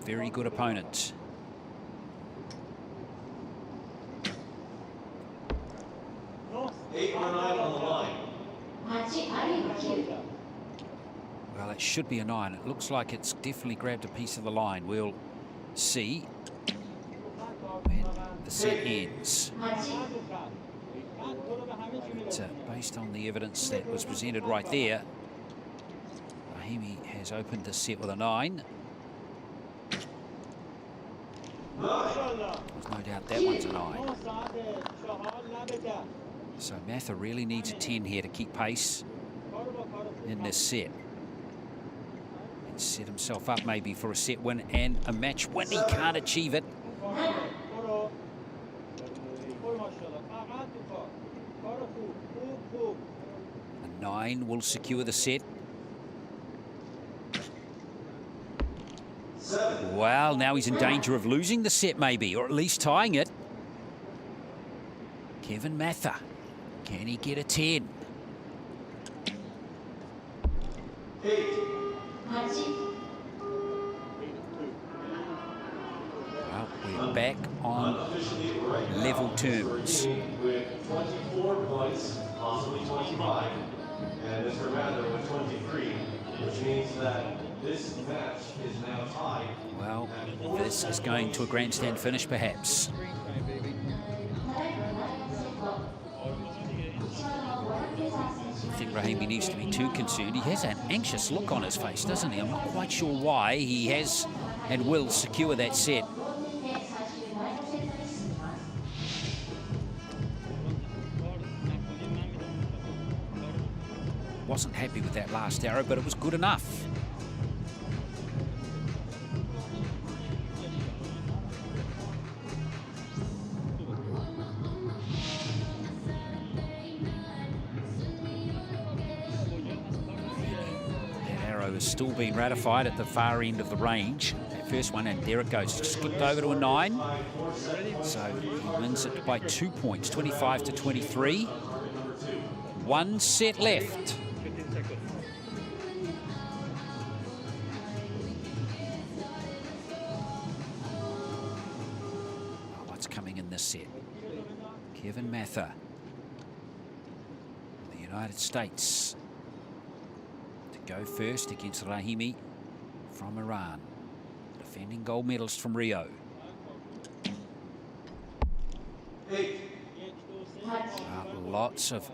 very good opponent. Eight or 9 on the line. Well, it should be a 9. It looks like it's definitely grabbed a piece of the line. We'll see when the set ends. But, based on the evidence that was presented right there, Rahimi has opened the set with a 9. There's no doubt that one's a 9. So Mather really needs a 10 here to keep pace in this set. And set himself up maybe for a set win and a match win. He can't achieve it. A 9 will secure the set. Well, now he's in danger of losing the set maybe, or at least tying it. Kevin Mather, can he get a 10? Well, we're back on level terms. With 24 points, possibly 25, and Mr. Mather with 23, which means that this match is now tied. Well, this is going to a grandstand finish, perhaps. I think Rahimi needs to be too concerned. He has an anxious look on his face, doesn't he? I'm not quite sure why. He has and will secure that set. Wasn't happy with that last arrow, but it was good enough. Has still been ratified at the far end of the range. That first one, and there it goes. Just flipped over to a 9. So he wins it by 2 points, 25 to 23. 1 set left. What's coming in this set? Kevin Mather, the United States, go first against Rahimi from Iran, defending gold medalist from Rio. Lots of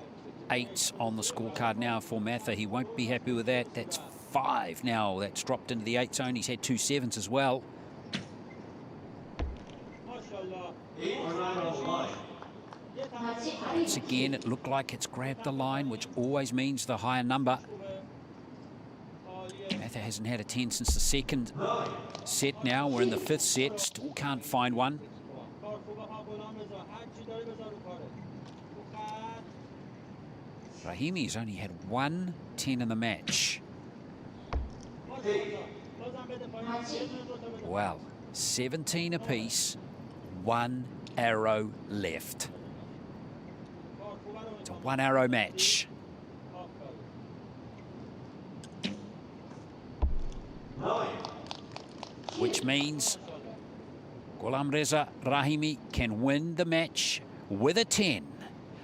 8s on the scorecard now for Mather. He won't be happy with that. That's 5 now. That's dropped into the 8 zone. He's had 2 7s as well. Once again, it looked like it's grabbed the line, which always means the higher number. Mather hasn't had a 10 since the second set now. We're in the 5th set. Still can't find one. Rahimi's only had 1 10 in the match. Well, 17 apiece, 1 arrow left. It's a 1 arrow match. Which means Ghulamreza Rahimi can win the match with a 10.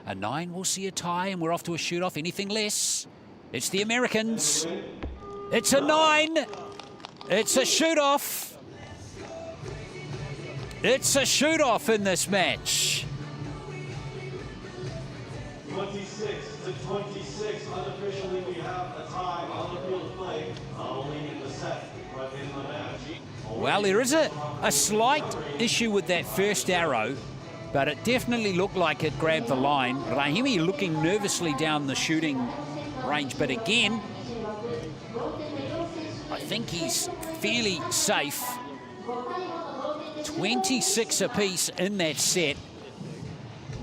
A 9 will see a tie, and we're off to a shoot-off. Anything less, it's the Americans. It's a 9. It's a shoot-off. It's a shoot-off in this match. 26 to 26. Unofficially, we have a tie on the field of play, not only in the set, but in the match. Well, there is a slight issue with that first arrow, but it definitely looked like it grabbed the line. Rahimi looking nervously down the shooting range, but again, I think he's fairly safe. 26 apiece in that set.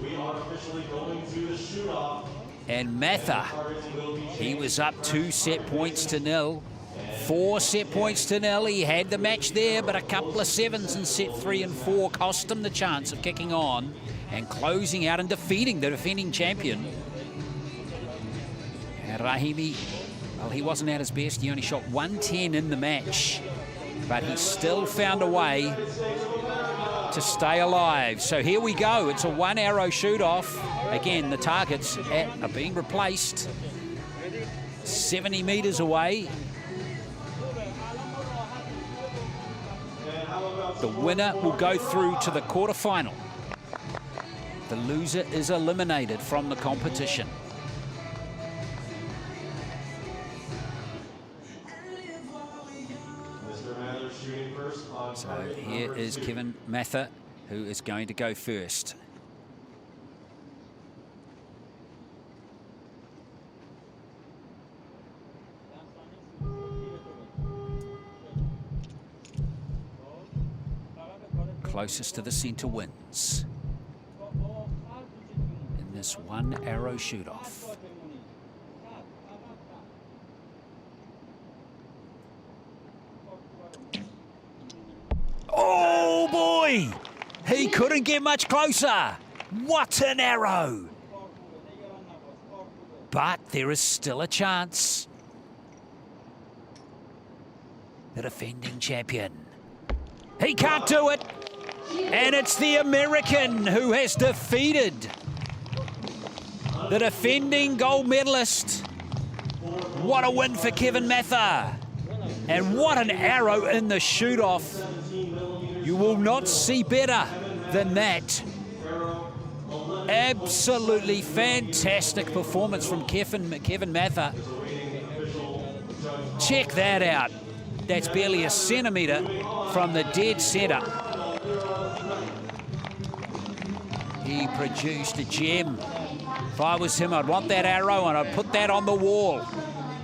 We are officially going to the shoot-off. And Mather, he was up 2 set points to 0. 4 set points to 0. He had the match there, but a couple of 7s in set 3 and 4 cost him the chance of kicking on and closing out and defeating the defending champion. And Rahimi, well, he wasn't at his best. He only shot 110 in the match, but he still found a way to stay alive. So here we go. It's a 1 arrow shoot-off. Again, the targets are being replaced 70 meters away. The winner will go through to the quarterfinal. The loser is eliminated from the competition. So here is Kevin Mather, who is going to go first. Closest to the center wins in this 1 arrow shoot-off. Oh boy! He couldn't get much closer. What an arrow! But there is still a chance. The defending champion. He can't do it. And it's the American who has defeated the defending gold medalist. What a win for Kevin Mather. And what an arrow in the shoot-off. You will not see better than that. Absolutely fantastic performance from Kevin Mather. Check that out. That's barely a centimetre from the dead centre. He produced a gem. If I was him, I'd want that arrow and I'd put that on the wall.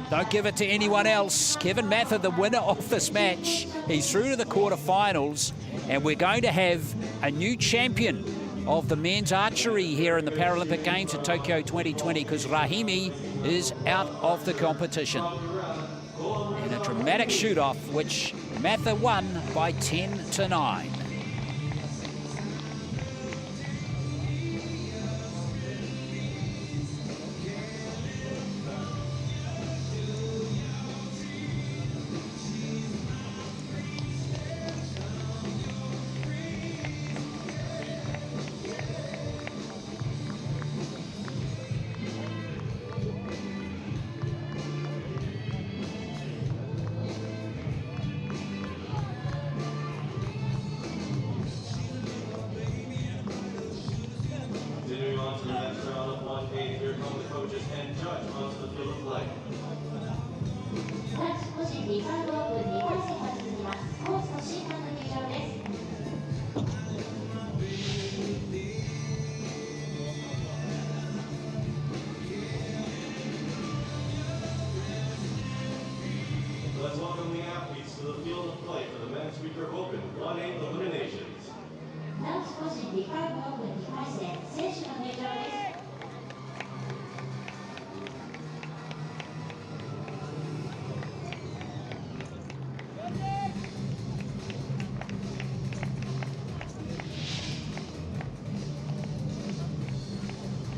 Don't give it to anyone else. Kevin Mather, the winner of this match. He's through to the quarterfinals, and we're going to have a new champion of the men's archery here in the Paralympic Games at Tokyo 2020, because Rahimi is out of the competition. In a dramatic shoot-off, which Mather won by 10-9. Continuing on to the next round of 1-8, here come the coaches and judge onto the field of play. 男子個人リカーブオープン2回戦が続きます。コースの審判の入場です。 Let's welcome the athletes to the field of play for the men's Recurve Open 1-8 eliminations. 男子個人リカーブオープン2回戦、選手の入場です。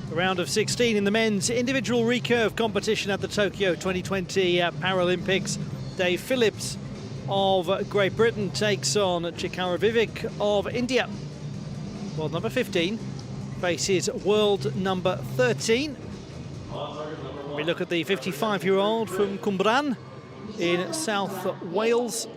The round of 16 in the men's individual recurve competition at the Tokyo 2020 Paralympics. Dave Phillips of Great Britain takes on Chikara Vivek of India. World number 15 faces world number 13. We look at the 55-year-old from Cwmbran in South Wales.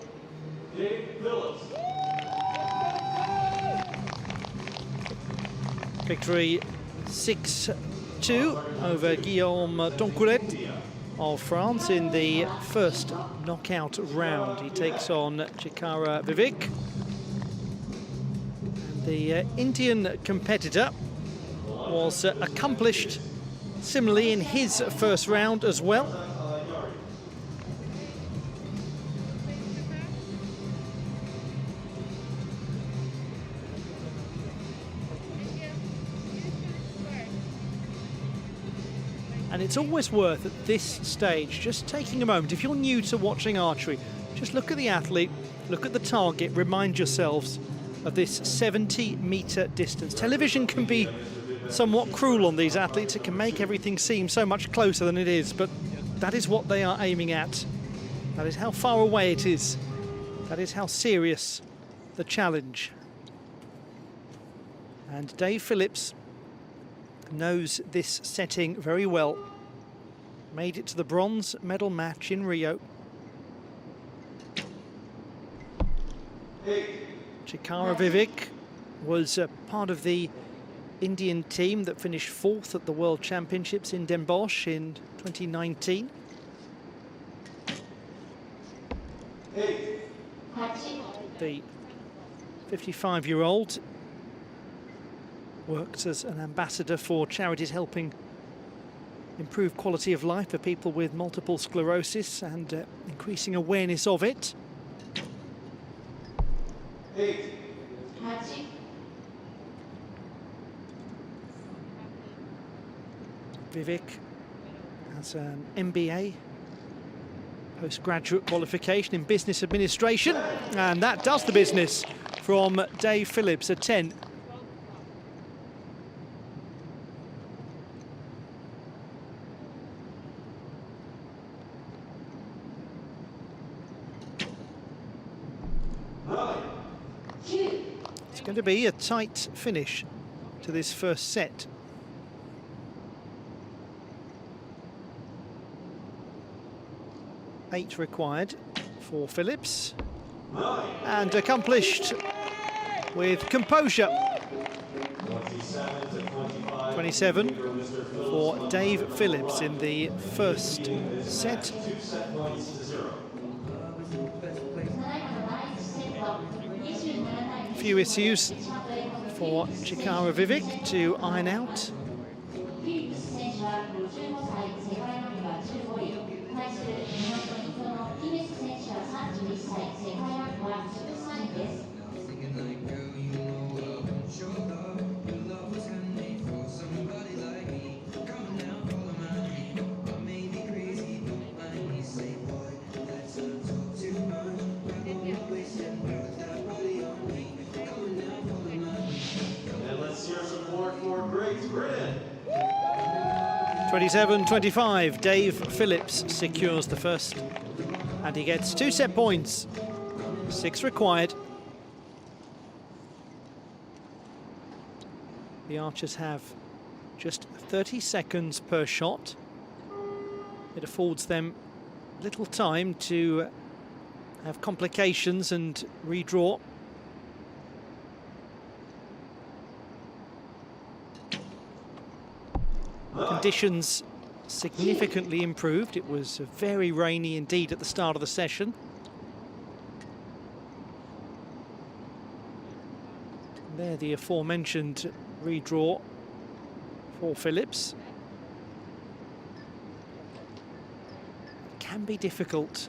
Victory 6-2 over Guillaume Toncoulette of France in the first knockout round. He takes on Chikara Vivek. The Indian competitor was accomplished similarly in his first round as well. And it's always worth at this stage just taking a moment. If you're new to watching archery, just look at the athlete, look at the target, remind yourselves of this 70-meter distance. Television can be somewhat cruel on these athletes. It can make everything seem so much closer than it is, but that is what they are aiming at. That is how far away it is. That is how serious the challenge. And Dave Phillips knows this setting very well. Made it to the bronze medal match in Rio. Chikara Vivek was part of the Indian team that finished 4th at the World Championships in Den Bosch in 2019. The 55-year-old works as an ambassador for charities helping improve quality of life for people with multiple sclerosis and increasing awareness of it. Vivek has an MBA, postgraduate qualification in business administration, and that does the business from Dave Phillips, a 10. going to be a tight finish to this first set. Eight required for Phillips, and accomplished with composure. 27 for Dave Phillips in the first set. A few issues for Chikara Vivek to iron out. And let's hear support for Great Britain. 27-25, Dave Phillips secures the first, and he gets 2 set points, 6 required. The archers have just 30 seconds per shot. It affords them little time to have complications and redraw. Conditions significantly improved. It was very rainy indeed at the start of the session. There, the aforementioned redraw for Phillips. It can be difficult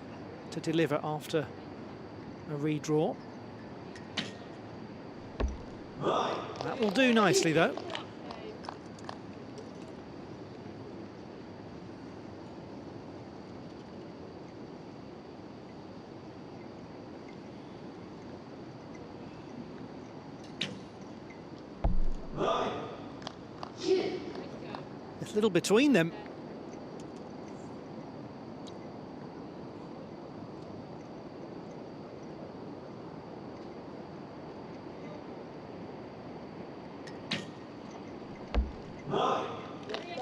to deliver after a redraw. That will do nicely though. It's a little between them.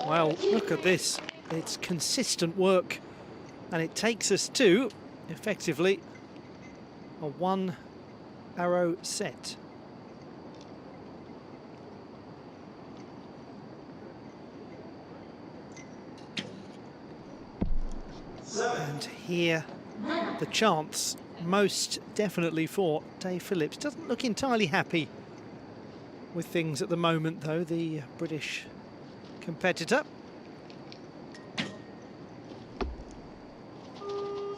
Well, look at this. It's consistent work, and it takes us to, effectively, a 1-arrow set. And here, the chance most definitely for Dave Phillips. Doesn't look entirely happy with things at the moment, though, the British competitor.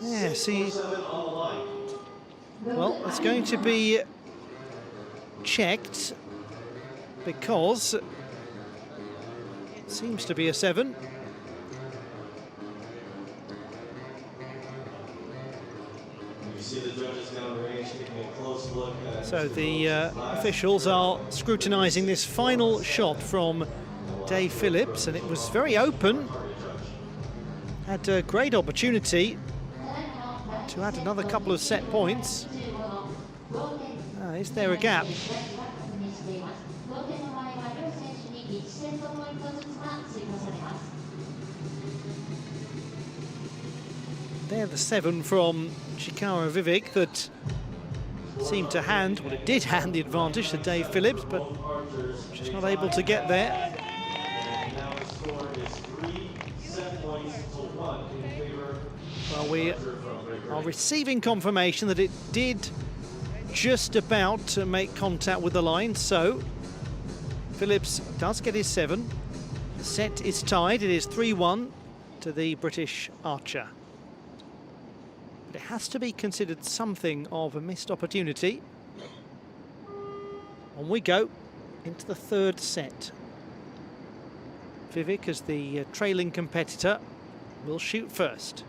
Yeah, see, well, it's going to be checked because it seems to be a 7. So the officials are scrutinising this final shot from Dave Phillips, and it was very open. Had a great opportunity to add another couple of set points. Is there a gap? There, the 7 from Chikara Vivek that seemed to hand, well, it did hand the advantage to Dave Phillips, but just not able to get there. Well, we are receiving confirmation that it did just about make contact with the line, so Phillips does get his 7. The set is tied. It is 3-1 to the British archer. But it has to be considered something of a missed opportunity. On we go into the third set. Vivek, as the trailing competitor, will shoot first.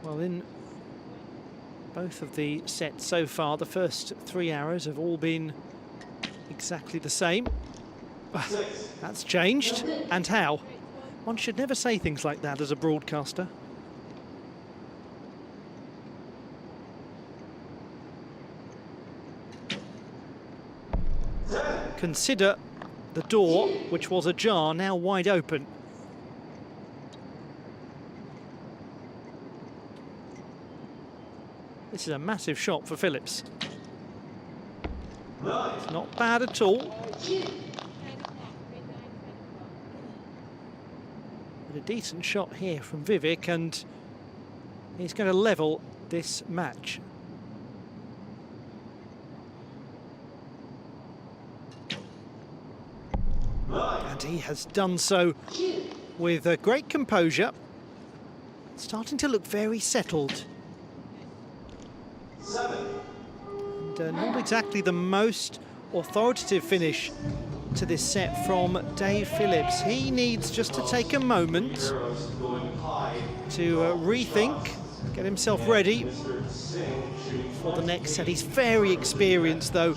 Well, in both of the sets so far, the first 3 arrows have all been exactly the same. That's changed, and how? One should never say things like that as a broadcaster. Consider the door, which was ajar, now wide open. This is a massive shot for Phillips. It's not bad at all. But a decent shot here from Vivek, and he's going to level this match. And he has done so with a great composure. Starting to look very settled. And not exactly the most authoritative finish to this set from Dave Phillips. He needs just to take a moment to rethink, get himself ready for the next set. He's very experienced though,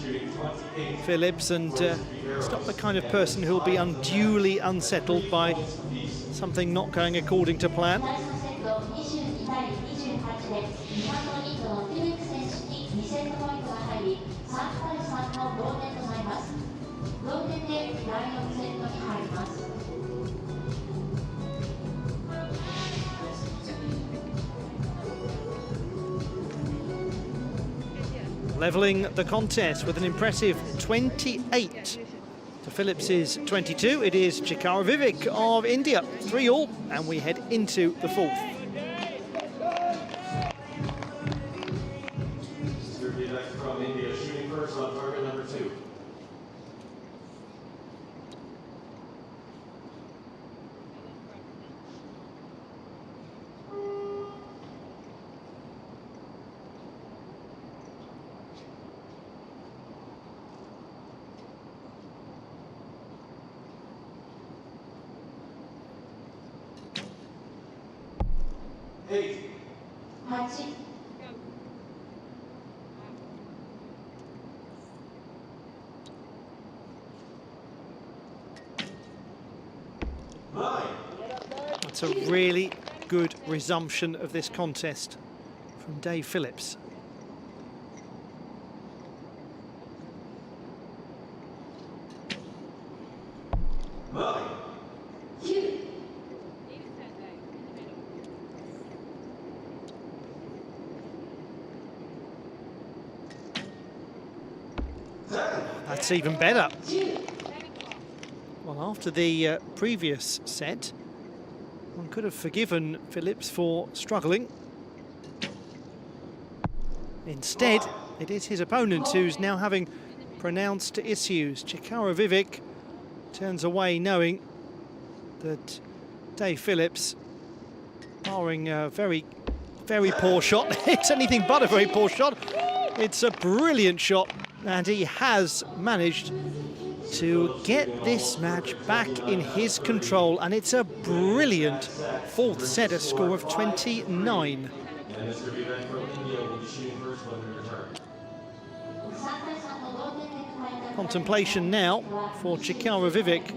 Phillips, and he's not the kind of person who'll be unduly unsettled by something not going according to plan. Levelling the contest with an impressive 28 to Phillips's 22. It is Chikara Vivek of India, 3-all, and we head into the fourth. From India, shooting first on target number 2. That's a really good resumption of this contest from Dave Phillips. That's even better. Well, after the previous set, one could have forgiven Phillips for struggling. Instead, it is his opponent who's now having pronounced issues. Chikara Vivek turns away knowing that Dave Phillips, barring a very, very poor shot, it's anything but a very poor shot, it's a brilliant shot, and he has managed to get this match back in his control, and it's a brilliant fourth set, a score of 29. Contemplation now for Chikara Vivek.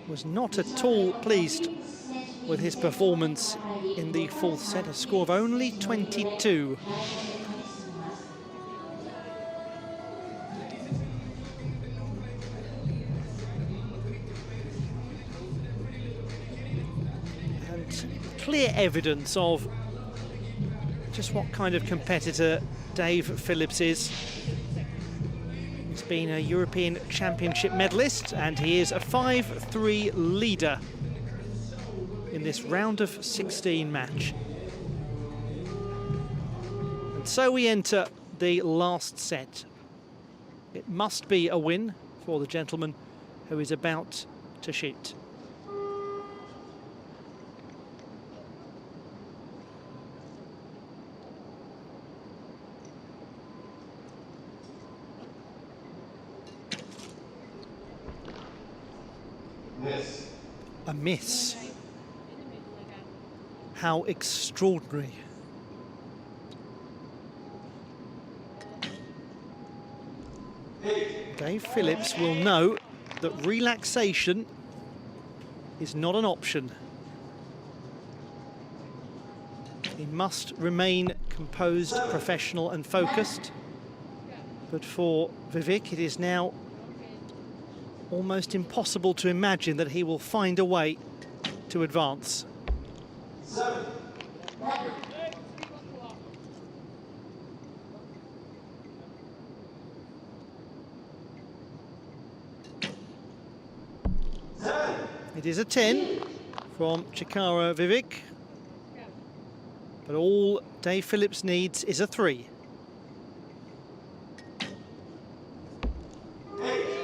Was not at all pleased with his performance in the fourth set, a score of only 22. Clear evidence of just what kind of competitor Dave Phillips is. He's been a European Championship medalist, and he is a 5-3 leader in this round of 16 match. And so we enter the last set. It must be a win for the gentleman who is about to shoot. A miss. How extraordinary. Dave Phillips will know that relaxation is not an option. He must remain composed, professional and focused. But for Vivek, it is now almost impossible to imagine that he will find a way to advance. 7. It is a 10 from Chikara Vivek. But all Dave Phillips needs is a 3.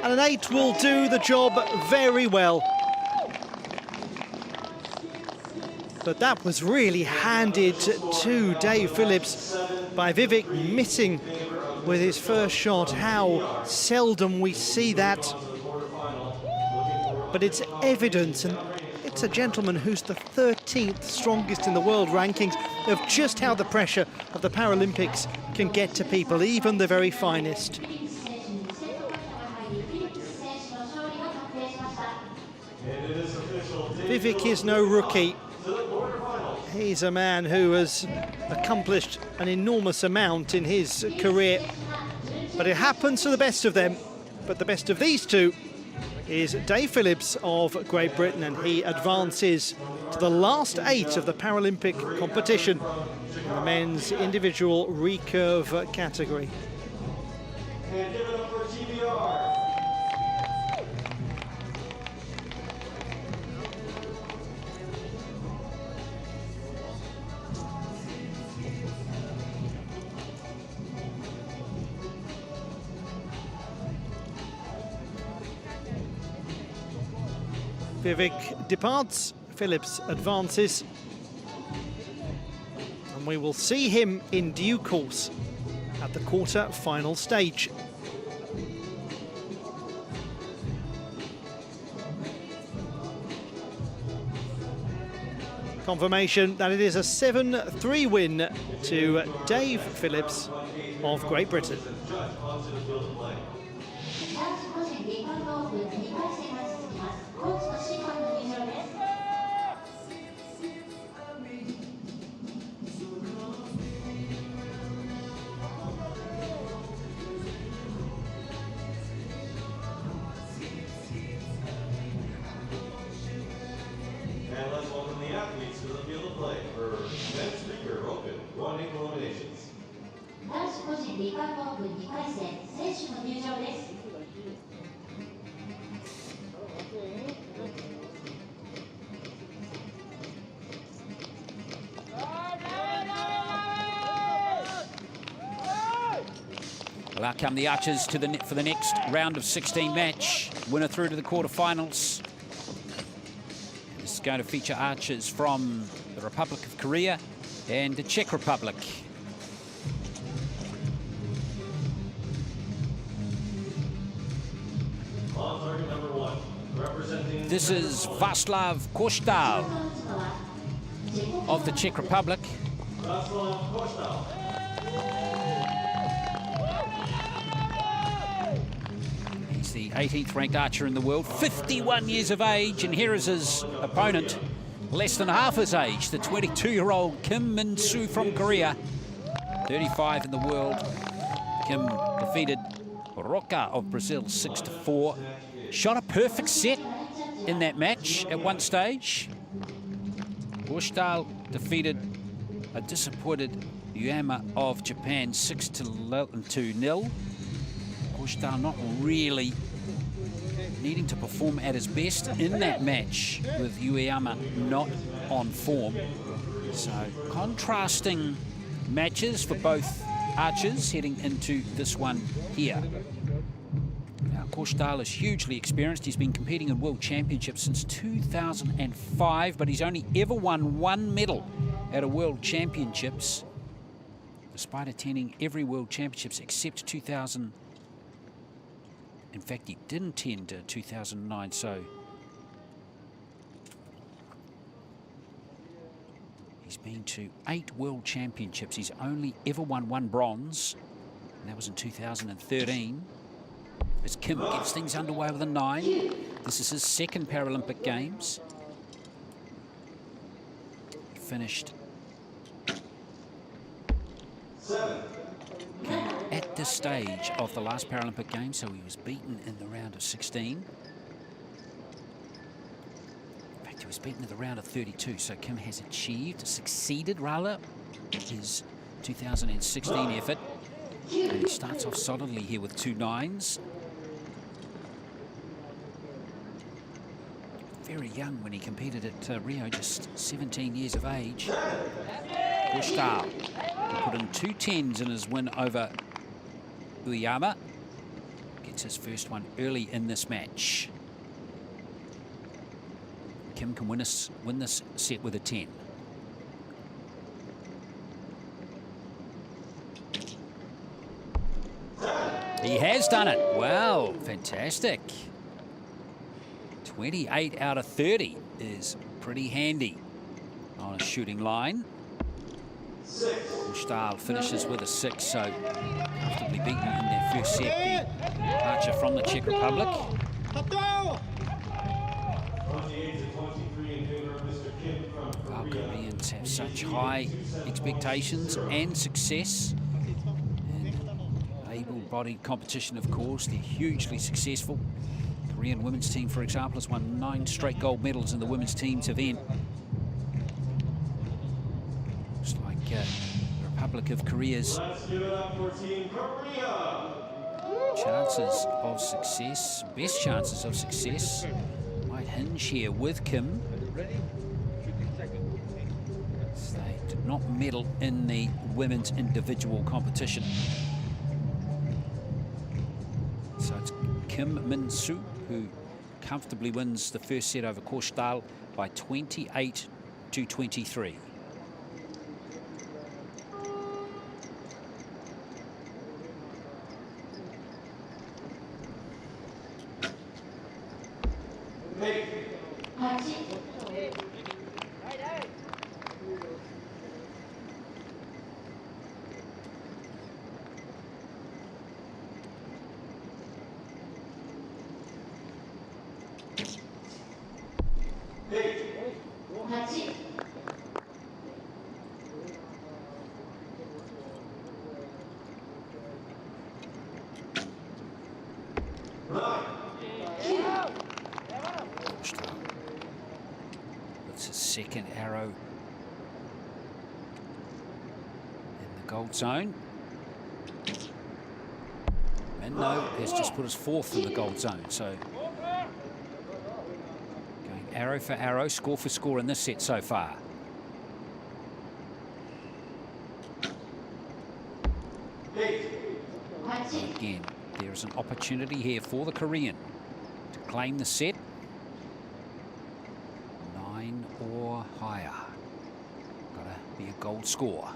And an 8 will do the job very well. But that was really handed to Dave Phillips by Vivek, missing with his first shot. How seldom we see that. But it's evidence, and it's a gentleman who's the 13th strongest in the world rankings, of just how the pressure of the Paralympics can get to people, even the very finest. Vivek is no rookie. He's a man who has accomplished an enormous amount in his career. But it happens to the best of them. But the best of these two is Dave Phillips of Great Britain, and he advances to the last 8 of the Paralympic competition in the men's individual recurve category. And give it up for TBR. Vivek departs, Phillips advances, and we will see him in due course at the quarter-final stage. Confirmation that it is a 7-3 win to Dave Phillips of Great Britain. And let's welcome the athletes to the field of play for men's Recurve Open 1-8 eliminations. 男子個人リカーブオープン2回戦選手の入場です。 Well, out come the Archers to for the next round of 16 match. Winner through to the quarterfinals. This is going to feature archers from the Republic of Korea and the Czech Republic. On target number 1, representing. This is Václav Koštal of the Czech Republic. Václav Koštal. He's the 18th ranked archer in the world, 51 years of age, and here is his opponent, less than half his age, the 22-year-old Kim Min-soo from Korea, 35 in the world. Kim defeated Roca of Brazil 6-4. Shot a perfect set in that match at one stage. Koštal defeated a disappointed Yama of Japan 6-0. Koštal not really needing to perform at his best in that match, with Uyama not on form. So contrasting matches for both archers heading into this one here. Now Koštal is hugely experienced. He's been competing in World Championships since 2005, but he's only ever won 1 medal at a World Championships, despite attending every World Championships except 2000. In fact, he didn't attend 2009, so he's been to 8 World Championships. He's only ever won 1 bronze, and that was in 2013. As Kim gets things underway with a 9. This is his second Paralympic Games. finished at this stage of the last Paralympic Games, so he was beaten in the round of 16. In fact, he was beaten in the round of 32, so Kim has succeeded rather, his 2016 effort. And he starts off solidly here with 2 9s. Very young when he competed at Rio, just 17 years of age. Korstal put in 2 10s in his win over Uyama. Gets his first one early in this match. Kim can win this set with a 10. He has done it. Wow, fantastic. 28 out of 30 is pretty handy on a shooting line. Korstal finishes with a 6, so comfortably beaten in their first set. The departure from the Czech Republic. Our Koreans have such high expectations and success. Able-bodied competition, of course. They're hugely successful. Korean women's team, for example, has won 9 straight gold medals in the women's teams event. Looks like the Republic of Korea's chances of success, best chances of success, might hinge here with Kim. They did not medal in the women's individual competition. So it's Kim Min-soo who comfortably wins the first set over Korstal by 28 to 23. That's his second arrow in the gold zone. Minno has just put his 4th in the gold zone, so going arrow for arrow, score for score in this set so far. And again, there is an opportunity here for the Korean to claim the set. 9 or higher. Gotta be a gold score.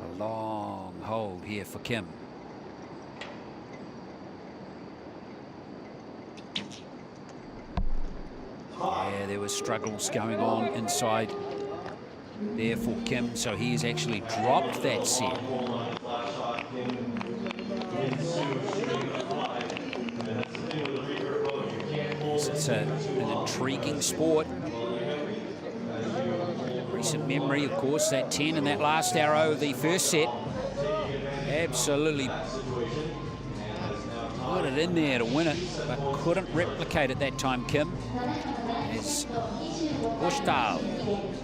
A long hold here for Kim. Yeah, there were struggles going on inside there for Kim, so he has actually dropped that set. It's an intriguing sport. Recent memory, of course, that 10 in that last arrow of the first set. Absolutely put it in there to win it, but couldn't replicate it that time, Kim. As Korstal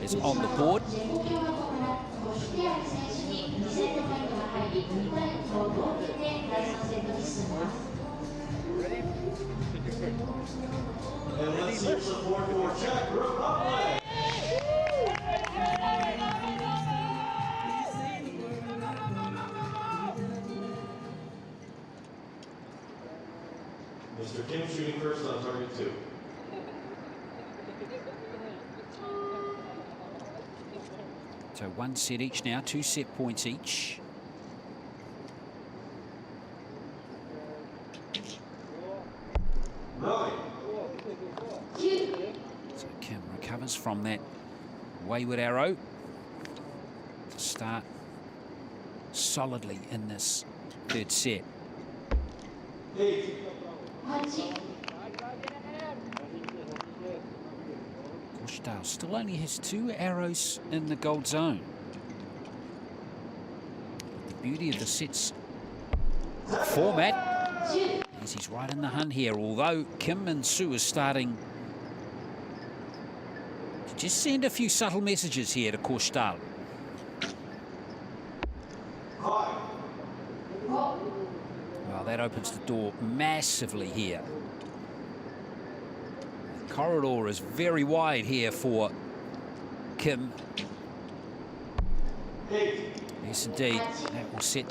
is on the board. And let's hear support for Czech Republic. Mr. Kim shooting first on target 2. So 1 set each now, 2 set points each. So Kim recovers from that wayward arrow to start solidly in this 3rd set. Kushtal still only has 2 arrows in the gold zone. The beauty of the sets format is he's right in the hunt here, although Kim Min-soo is starting to just send a few subtle messages here to Kushtal. Well, that opens the door massively here. The corridor is very wide here for Kim. Yes, indeed. That will set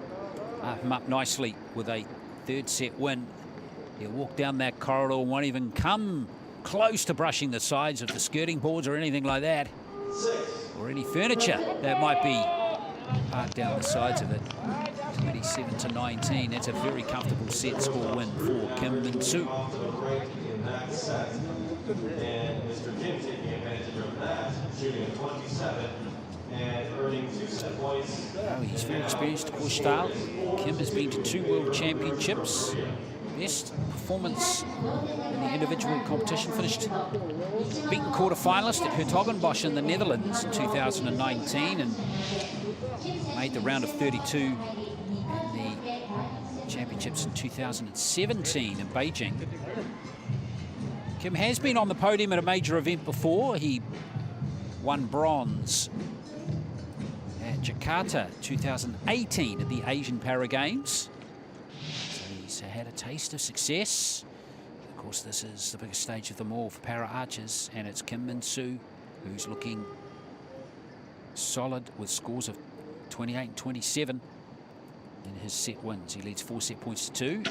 him up nicely with a 3rd set win. He'll walk down that corridor, won't even come close to brushing the sides of the skirting boards or anything like that, or any furniture that might be parked down the sides of it. 27-19. That's a very comfortable set score win for Kim Min-soo. And Mr. Kim taking advantage of that, shooting a 27 and earning 2 set points. Oh, he's very experienced, Kushtal. Kim has been to 2 World Championships. Best performance in the individual competition, finished beaten quarter-finalist at Hertogenbosch in the Netherlands in 2019 and made the round of 32 in the championships in 2017 in Beijing. Kim has been on the podium at a major event before. He won bronze at Jakarta 2018 at the Asian Paralympic Games. So he's had a taste of success. Of course, this is the biggest stage of them all for para archers, and it's Kim Min-soo who's looking solid with scores of 28 and 27 in his set wins. He leads 4 set points to 2.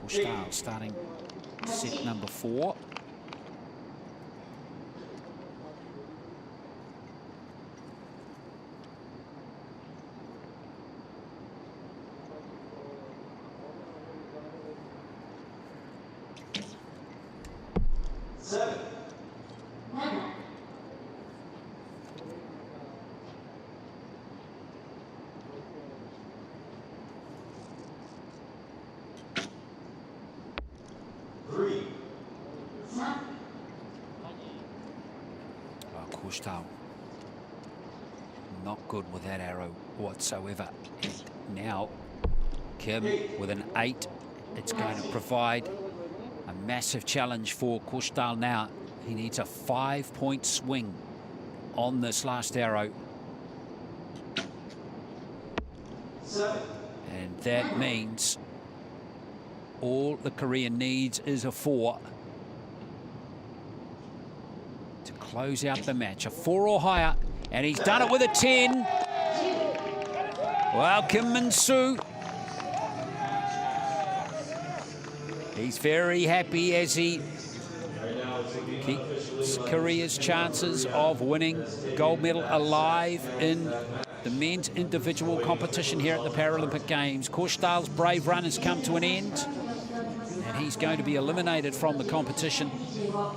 Kushtal starting set number 4. Kushtal not good with that arrow whatsoever. And now Kim with an 8. It's going to provide a massive challenge for Kushtal now. He needs a 5-point swing on this last arrow. And that means all the Korean needs is a 4 to close out the match. A 4 or higher, and he's done it with a 10. Well, Kim Min-soo, he's very happy as he keeps Korea's chances of winning gold medal alive in the men's individual competition here at the Paralympic Games. Kushtal's brave run has come to an end, and he's going to be eliminated from the competition. But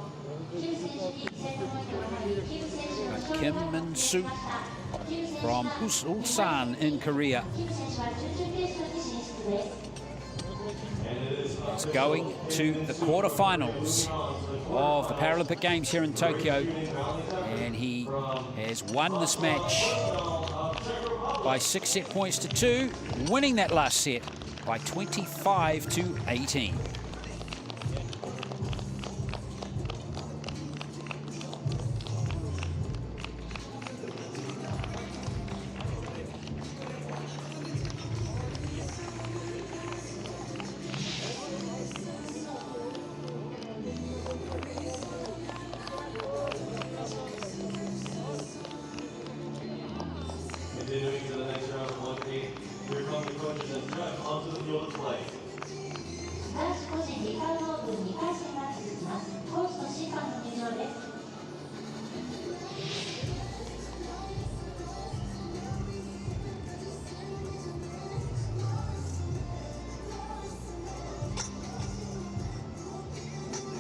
Kim Min-soo from Ulsan in Korea is going to the quarterfinals of the Paralympic Games here in Tokyo, and he has won this match by 6 set points to 2, winning that last set by 25-18. Continuing to the next round of 1-8, here come the coaches and judge onto the field of play. 男子個人リカルドオープン2回戦が続きます。コーチと審判の入場です。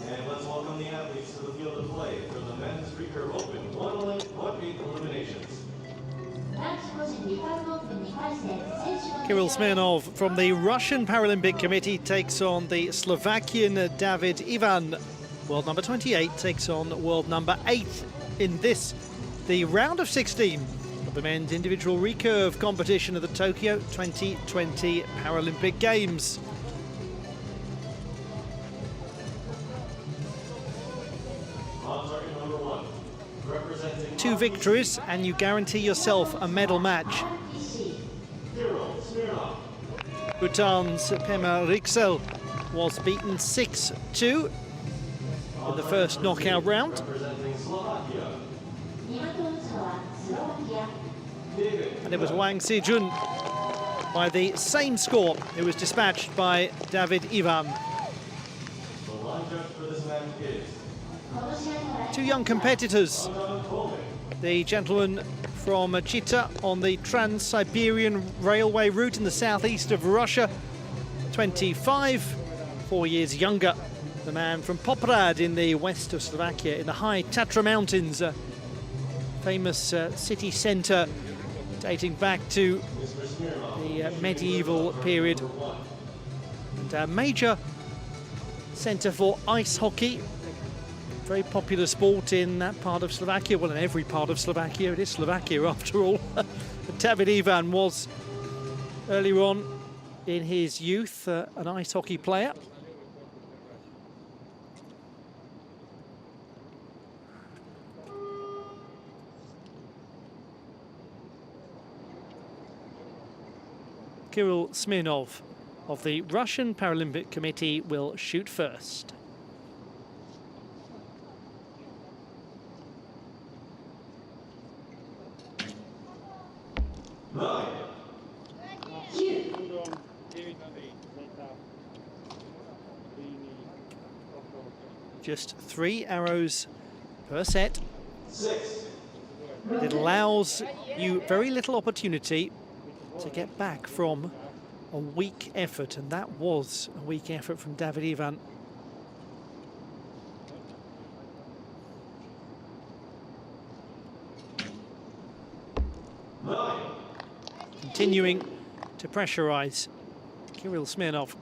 And let's welcome the athletes to the field of play for the men's Recurve Open 1-8 eliminations. Kirill Smirnov from the Russian Paralympic Committee takes on the Slovakian David Ivan. World number 28 takes on world number 8 in this, the round of 16 of the men's individual recurve competition of the Tokyo 2020 Paralympic Games. Two victories and you guarantee yourself a medal match. Bhutan's Pema Rixel was beaten 6-2 in the first knockout round. And it was Wang Sijun by the same score who was dispatched by David Ivan. Two young competitors. The gentleman from Chita on the Trans-Siberian Railway route in the southeast of Russia, 25, 4 years younger. The man from Poprad in the west of Slovakia, in the high Tatra Mountains, a famous city centre dating back to the medieval period. And a major centre for ice hockey. Very popular sport in that part of Slovakia, well, in every part of Slovakia. It is Slovakia after all. David Ivan was earlier on in his youth an ice hockey player. Kirill Smirnov of the Russian Paralympic Committee will shoot first. Just 3 arrows per set. It allows you very little opportunity to get back from a weak effort, and that was a weak effort from David Ivan. Continuing to pressurize Kirill Smirnov.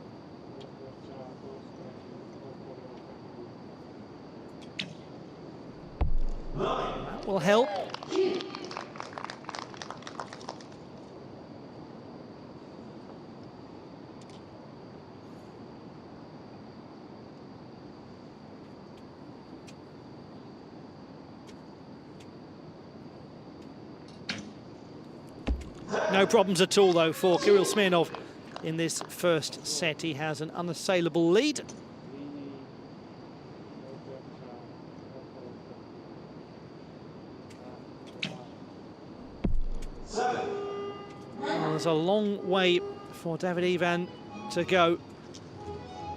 That will help. No problems at all, though, for Kirill Smirnov in this first set. He has an unassailable lead. Well, there's a long way for David Ivan to go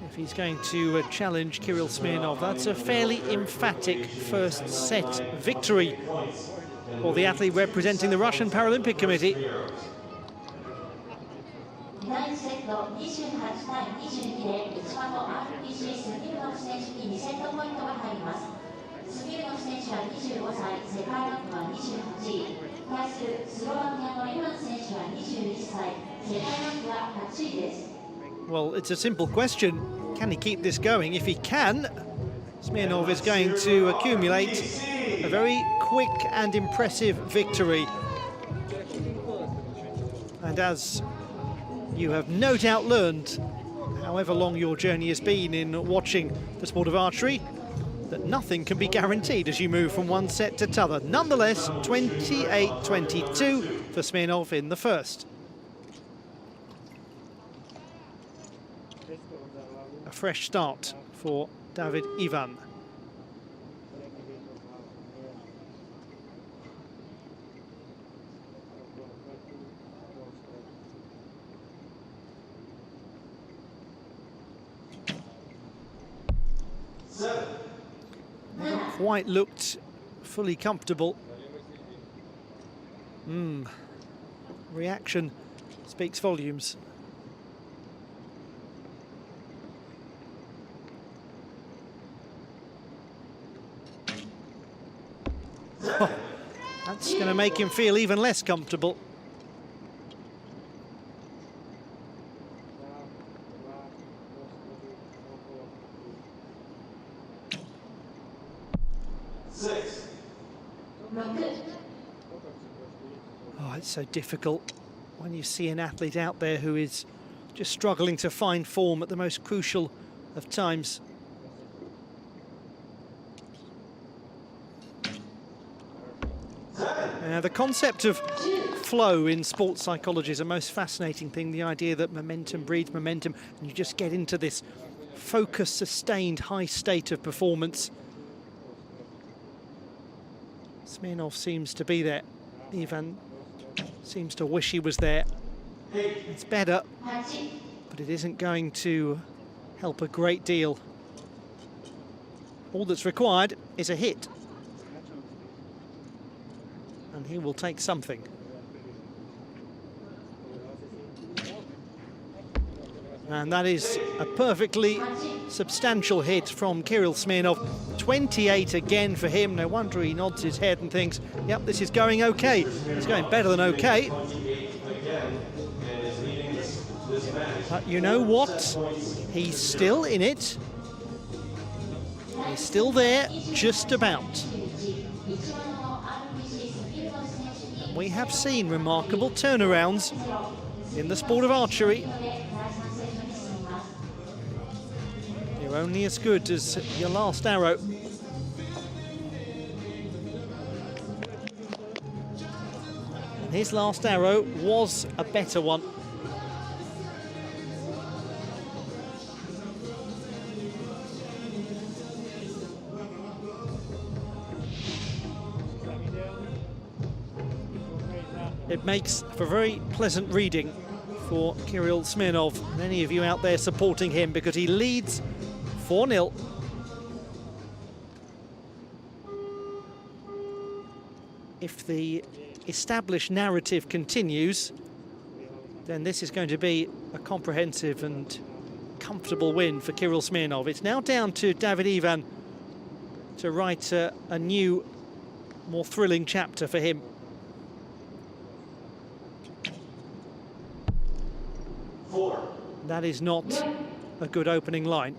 if he's going to challenge Kirill Smirnov. That's a fairly emphatic first set victory for the athlete representing the Russian Paralympic Committee. Well, it's a simple question. Can he keep this going? If he can, Smirnov is going to accumulate a very quick and impressive victory. And as you have no doubt learned, however long your journey has been in watching the sport of archery, that nothing can be guaranteed as you move from one set to t'other. Nonetheless, 28-22 for Smirnov in the first. A fresh start for David Ivan. Never quite looked fully comfortable. Reaction speaks volumes. That's going to make him feel even less comfortable. 6. Oh, it's so difficult when you see an athlete out there who is just struggling to find form at the most crucial of times. The concept of flow in sports psychology is a most fascinating thing, the idea that momentum breeds momentum, and you just get into this focused, sustained, high state of performance. Smirnov seems to be there. Ivan seems to wish he was there. It's better, but it isn't going to help a great deal. All that's required is a hit. And he will take something. And that is a perfectly substantial hit from Kirill Smirnov. 28 again for him. No wonder he nods his head and thinks, yep, this is going okay. It's going better than okay. But you know what? He's still in it. He's still there, just about. And we have seen remarkable turnarounds in the sport of archery. You're only as good as your last arrow. And his last arrow was a better one. It makes for very pleasant reading for Kirill Smirnov and any of you out there supporting him, because he leads 4-0. If the established narrative continues, then this is going to be a comprehensive and comfortable win for Kirill Smirnov. It's now down to David Ivan to write a new, more thrilling chapter for him. That is not a good opening line.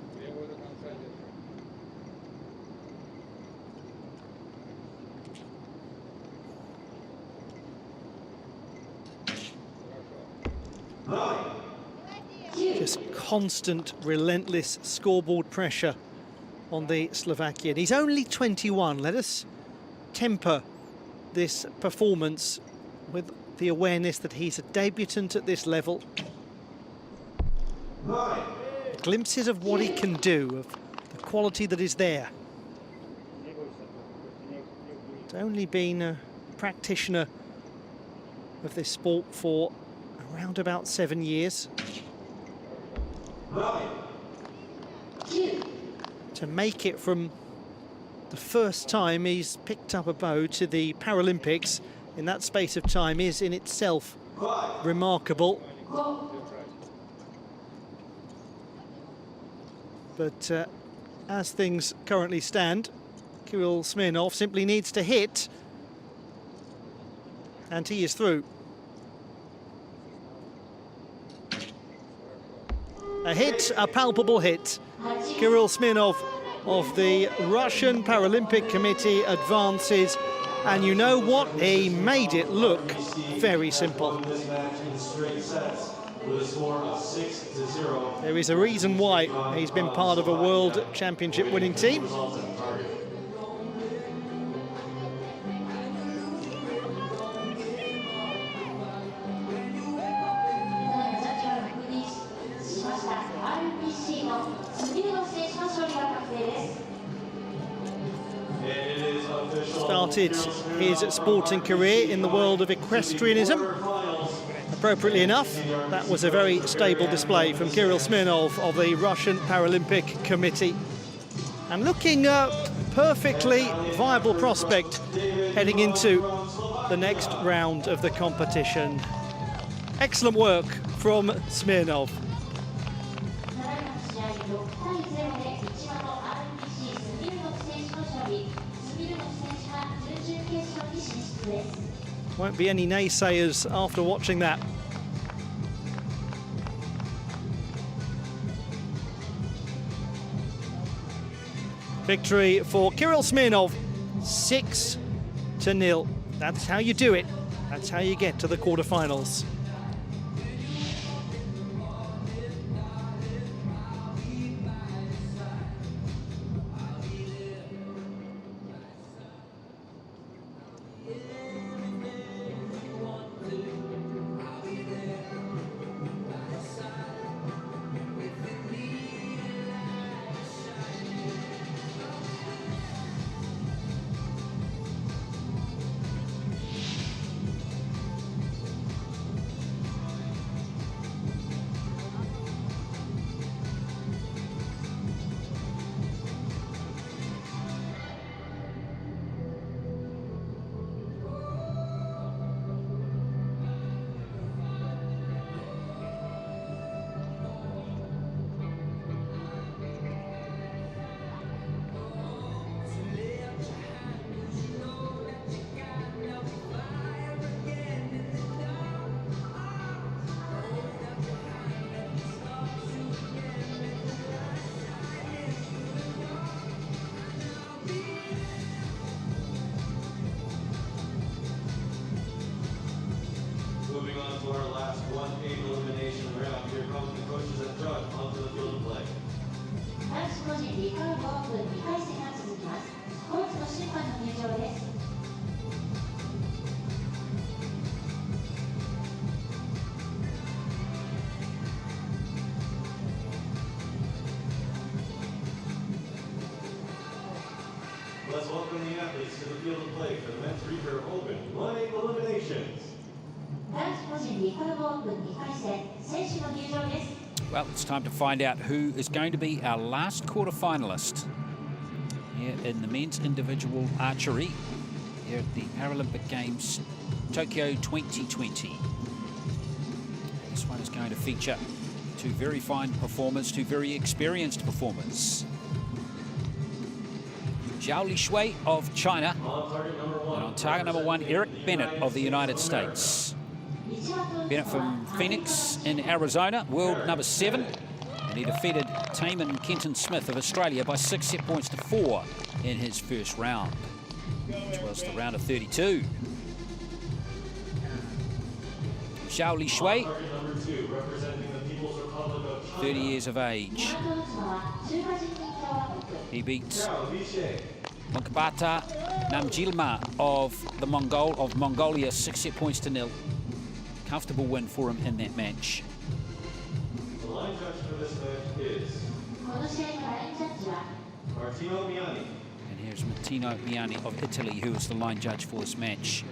Just constant, relentless scoreboard pressure on the Slovakian. He's only 21. Let us temper this performance with the awareness that he's a debutant at this level. Glimpses of what he can do, of the quality that is there. He's only been a practitioner of this sport for around about 7 years. To make it from the first time he's picked up a bow to the Paralympics in that space of time is in itself remarkable. But as things currently stand, Kirill Smirnov simply needs to hit, and he is through. A hit, a palpable hit. Kirill Smirnov of the Russian Paralympic Committee advances, and you know what? He made it look very simple. There is a reason why he's been part of a World Championship winning team. Started his sporting career in the world of equestrianism. Appropriately enough, that was a very stable display from Kirill Smirnov of the Russian Paralympic Committee. And looking perfectly viable prospect heading into the next round of the competition. Excellent work from Smirnov. Won't be any naysayers after watching that. Victory for Kirill Smirnov 6-0. That's how you do it. That's how you get to the quarterfinals. Moving on to our last 1-8 elimination round. Here come the coaches and judge onto the field of play. 男子個人リカーブオープン2回戦が続きます。コーチの審判の入場です。Let's welcome the athletes to the field of play for the men's Recurve Open 1-8 eliminations. 男子個人リカーブオープン2回戦、選手の入場です。 Well, it's time to find out who is going to be our last quarter-finalist here in the men's individual archery here at the Paralympic Games Tokyo 2020. This one is going to feature two very fine performers, two very experienced performers. Zhao Lishui of China, and on target number 1, Eric Bennett of the United States. Bennett from Phoenix in Arizona, world number 7, and he defeated Taman Kenton Smith of Australia by 6 set points to 4 in his first round, which was the round of 32. Zhao Lishui, 30 years of age. He beat Mukbata Namjilma of Mongolia 6 set points to 0. Comfortable win for him in that match. The line judge for this match is Martino Miani. And here's Martino Miani of Italy, who is the line judge for this match.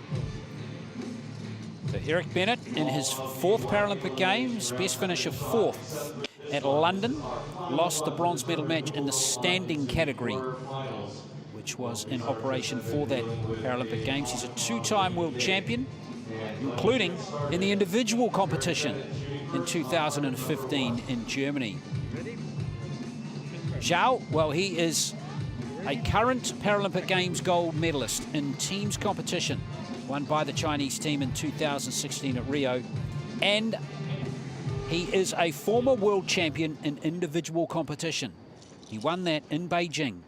So Eric Bennett in his 4th Paralympic Games, best finish of 4th at London, lost the bronze medal match in the standing category, which was in operation for that Paralympic Games. He's a 2-time world champion, including in the individual competition in 2015 in Germany. Zhao, well, he is a current Paralympic Games gold medalist in teams competition, won by the Chinese team in 2016 at Rio, and he is a former world champion in individual competition. He won that in Beijing.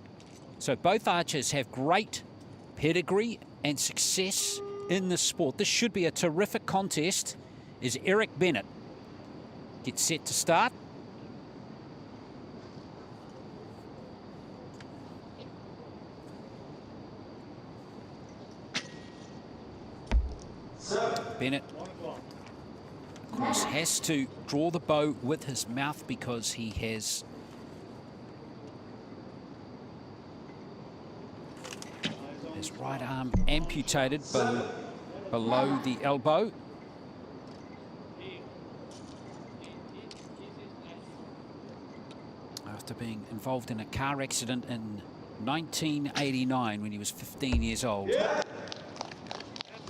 So both archers have great pedigree and success in the sport. This should be a terrific contest as Eric Bennett gets set to start. Bennett, of course, has to draw the bow with his mouth because he has his right arm amputated below the elbow. After being involved in a car accident in 1989 when he was 15 years old.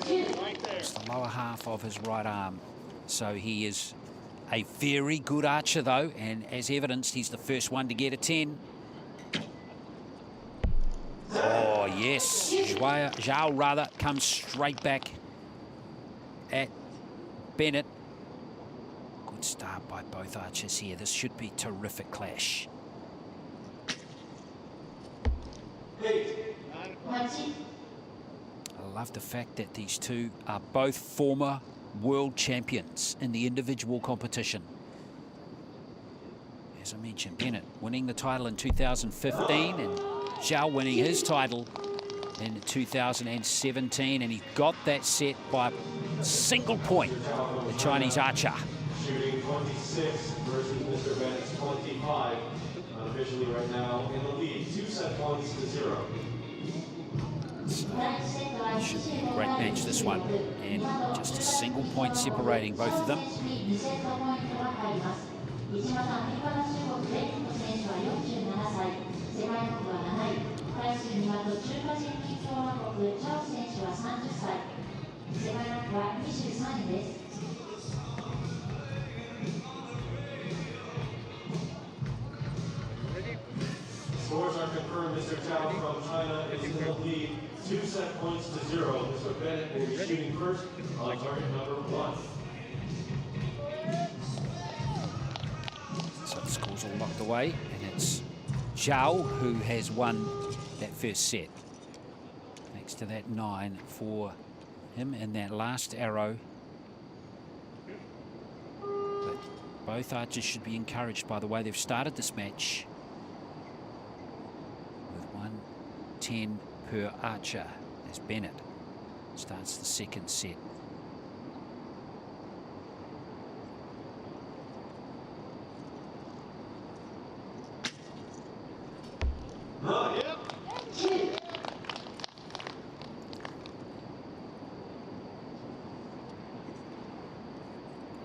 It's the lower half of his right arm. So he is a very good archer though, and as evidenced, he's the first one to get a 10. Oh yes, Zhao rather comes straight back at Bennett. Good start by both archers here. This should be a terrific clash. I love the fact that these two are both former world champions in the individual competition. As I mentioned, Bennett winning the title in 2015 and Zhao winning his title in 2017, and he got that set by a single point, the Chinese archer. Shooting 26 versus Mr. Bennett's 25. Unofficially right now in the lead, 2 set points to 0. Should be a great match, this one, and just a single point separating both of them. Scores are confirmed. Mr. Zhao from China is in the lead, 2 set points to 0. Mr. Bennett will be shooting first on target number 1. So the score's all locked away, and it's Zhao who has won that first set. Next to that 9 for him in that last arrow. But both archers should be encouraged by the way they've started this match, with 110 per archer as Bennett starts the second set.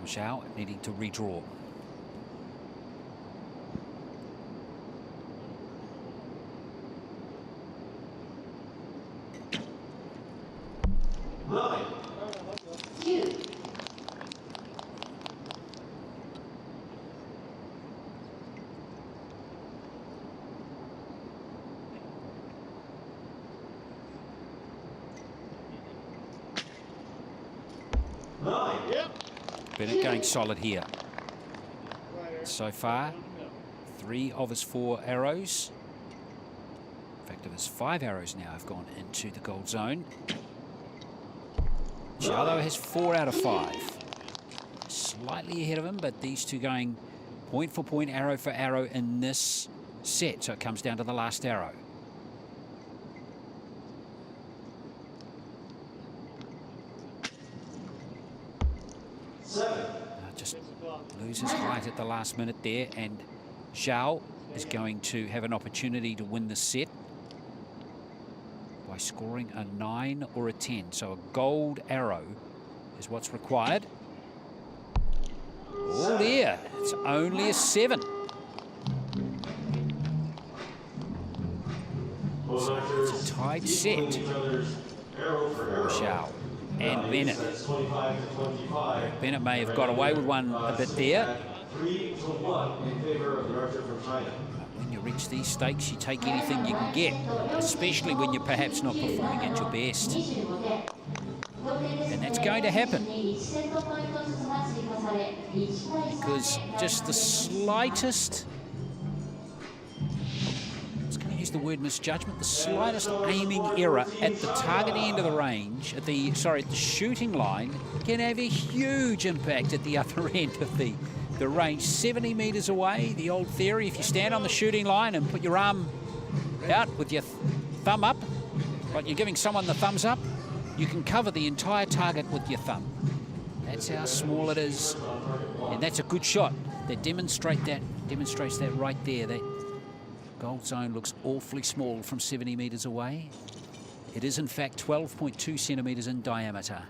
Zhao needing to redraw. Bennett going solid here. So far, 3 of his 4 arrows, in fact of his 5 arrows now, have gone into the gold zone. Zhao though has 4 out of 5. Slightly ahead of him, but these two going point for point, arrow for arrow in this set, so it comes down to the last arrow. Just loses height at the last minute there, and Zhao is going to have an opportunity to win this set by scoring a 9 or a 10. So a gold arrow is what's required. Oh dear, it's only a 7. So it's a tied set for Zhao and Bennett. Bennett may have got away with one a bit there. 3-1 in favor of the archer from China. When you reach these stakes, you take anything you can get, especially when you're perhaps not performing at your best. And that's going to happen, because just the slightest, the word misjudgment, the slightest aiming error at the target end of the range, at the shooting line, can have a huge impact at the other end of the range. 70 meters away, the old theory, if you stand on the shooting line and put your arm out with your thumb up, like you're giving someone the thumbs up, you can cover the entire target with your thumb. That's how small it is, and that's a good shot. That demonstrates that right there. That gold zone looks awfully small from 70 meters away. It is in fact 12.2 centimeters in diameter.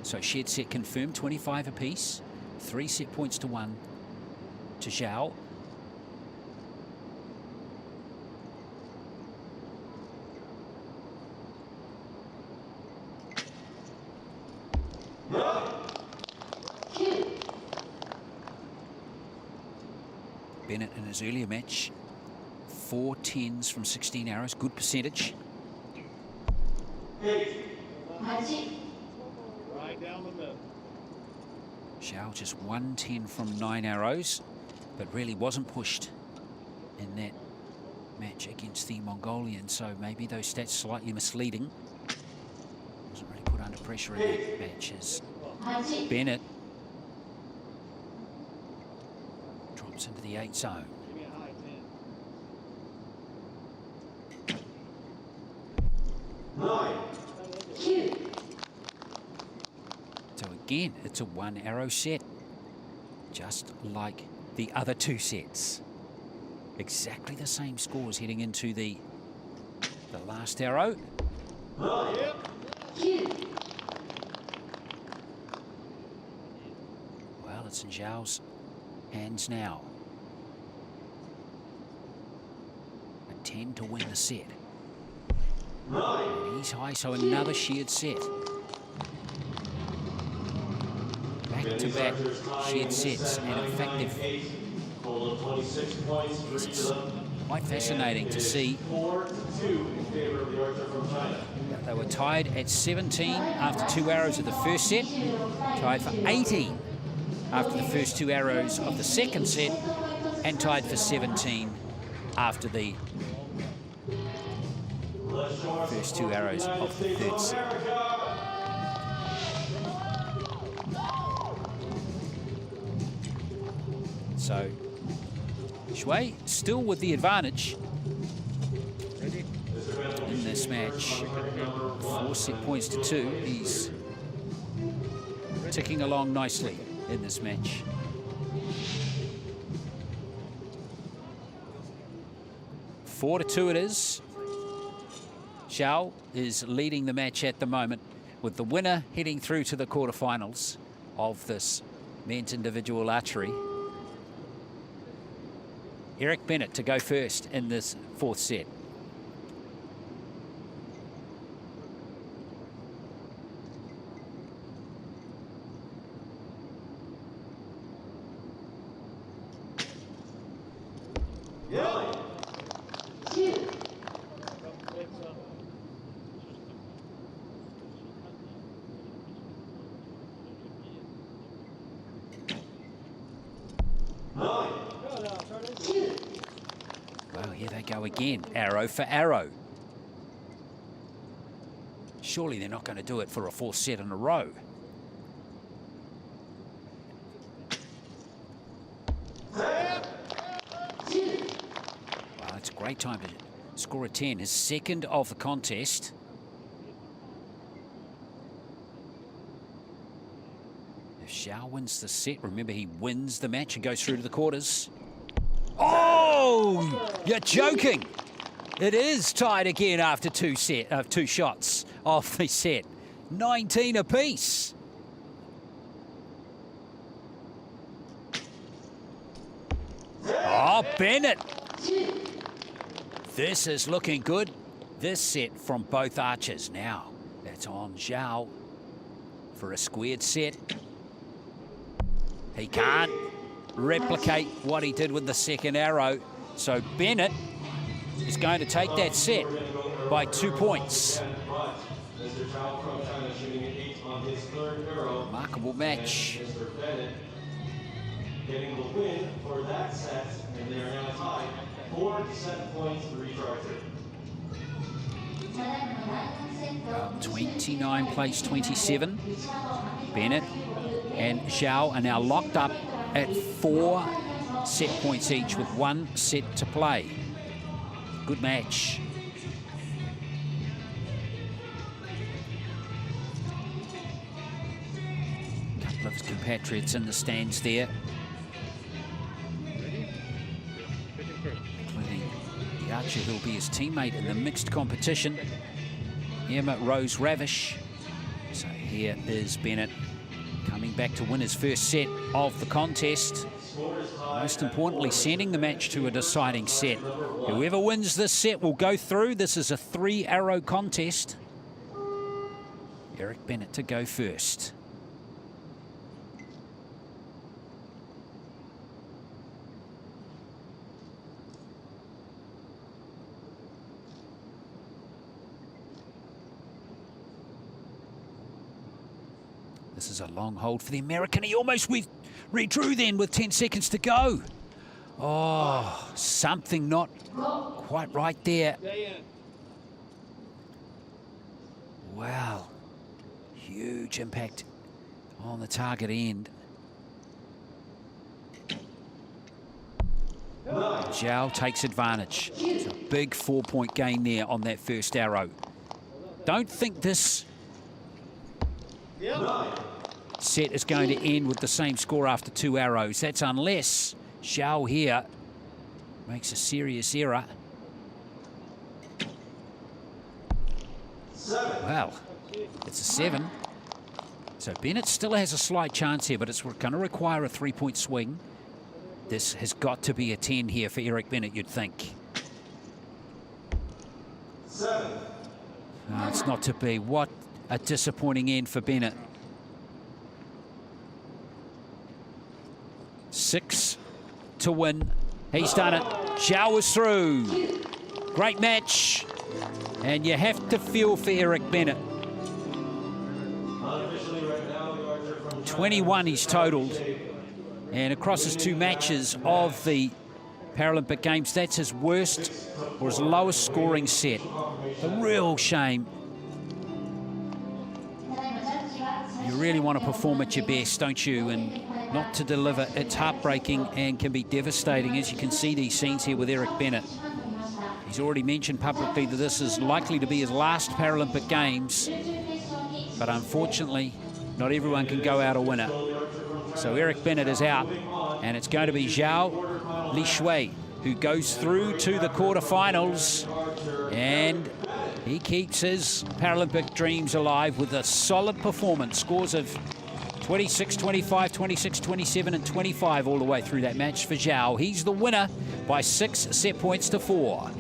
So shared set confirmed, 25 apiece, 3 set points to 1 to Zhao. Bennett in his earlier match, 4 10s from 16 arrows, good percentage. Zhao just 1 10 from 9 arrows, but really wasn't pushed in that match against the Mongolians, so maybe those stats slightly misleading. Wasn't really put under pressure in that match as Bennett drops into the 8 zone. So again, it's a 1-arrow set, just like the other 2 sets. Exactly the same scores heading into the last arrow. Well, it's in Zhao's hands now. A 10 to win the set. And he's high, so another shared set. Back-to-back shared sets, and in fact, it's quite fascinating to see. They were tied at 17 after 2 arrows of the first set, tied for 18 after the first 2 arrows of the second set, and tied for 17 after the first 2 arrows of the third set. So Shui still with the advantage in this match. 4 set points to 2. He's ticking along nicely in this match. Four to 2 it is. Zhao is leading the match at the moment, with the winner heading through to the quarterfinals of this men's individual archery. Eric Bennett to go first in this 4th set. Well, here they go again, arrow for arrow. Surely they're not going to do it for a 4th set in a row. Well, it's a great time to score a 10, his 2nd of the contest. If Zhao wins the set, remember he wins the match and goes through to the quarters. Oh, you're joking. It is tied again after 2 shots of the set. 19 apiece. Oh, Bennett. This is looking good. This set from both archers. Now, it's on Zhao for a squared set. He can't replicate what he did with the 2nd arrow. So Bennett is going to take that set by 2 points. Remarkable match. Getting the win for that set, and they are now tied 4 set points for each archer. 29 plays 27. Bennett and Zhao are now locked up at 4 set points each with 1 set to play. Good match. A couple of his compatriots in the stands there, including the archer who'll be his teammate in the mixed competition, Emma Rose Ravish. So here is Bennett coming back to win his 1st set of the contest. Most importantly, sending the match to a deciding set. Whoever wins this set will go through. This is a 3-arrow contest. Eric Bennett to go first. This is a long hold for the American. He almost redrew then with 10 seconds to go. Oh, something not quite right there. Wow. Huge impact on the target end. Zhao takes advantage. It's a big 4-point gain there on that first arrow. Don't think this set is going to end with the same score after 2 arrows. That's unless Zhao here makes a serious error. Well, it's a 7. So Bennett still has a slight chance here, but it's going to require a 3-point swing. This has got to be a 10 here for Eric Bennett, you'd think. 7. No, it's not to be. What a disappointing end for Bennett. 6 to win. He's done it. Zhao is through. Great match. And you have to feel for Eric Bennett. 21 he's totaled. And across his 2 matches of the Paralympic Games, that's his worst or his lowest scoring set. A real shame. You really want to perform at your best, don't you? And not to deliver. It's heartbreaking and can be devastating, as you can see these scenes here with Eric Bennett. He's already mentioned publicly that this is likely to be his last Paralympic Games, but unfortunately, not everyone can go out a winner. So Eric Bennett is out, and it's going to be Zhao Lishui who goes through to the quarterfinals, and he keeps his Paralympic dreams alive with a solid performance. Scores of 26, 25, 26, 27, and 25 all the way through that match for Zhao. He's the winner by 6 set points to 4.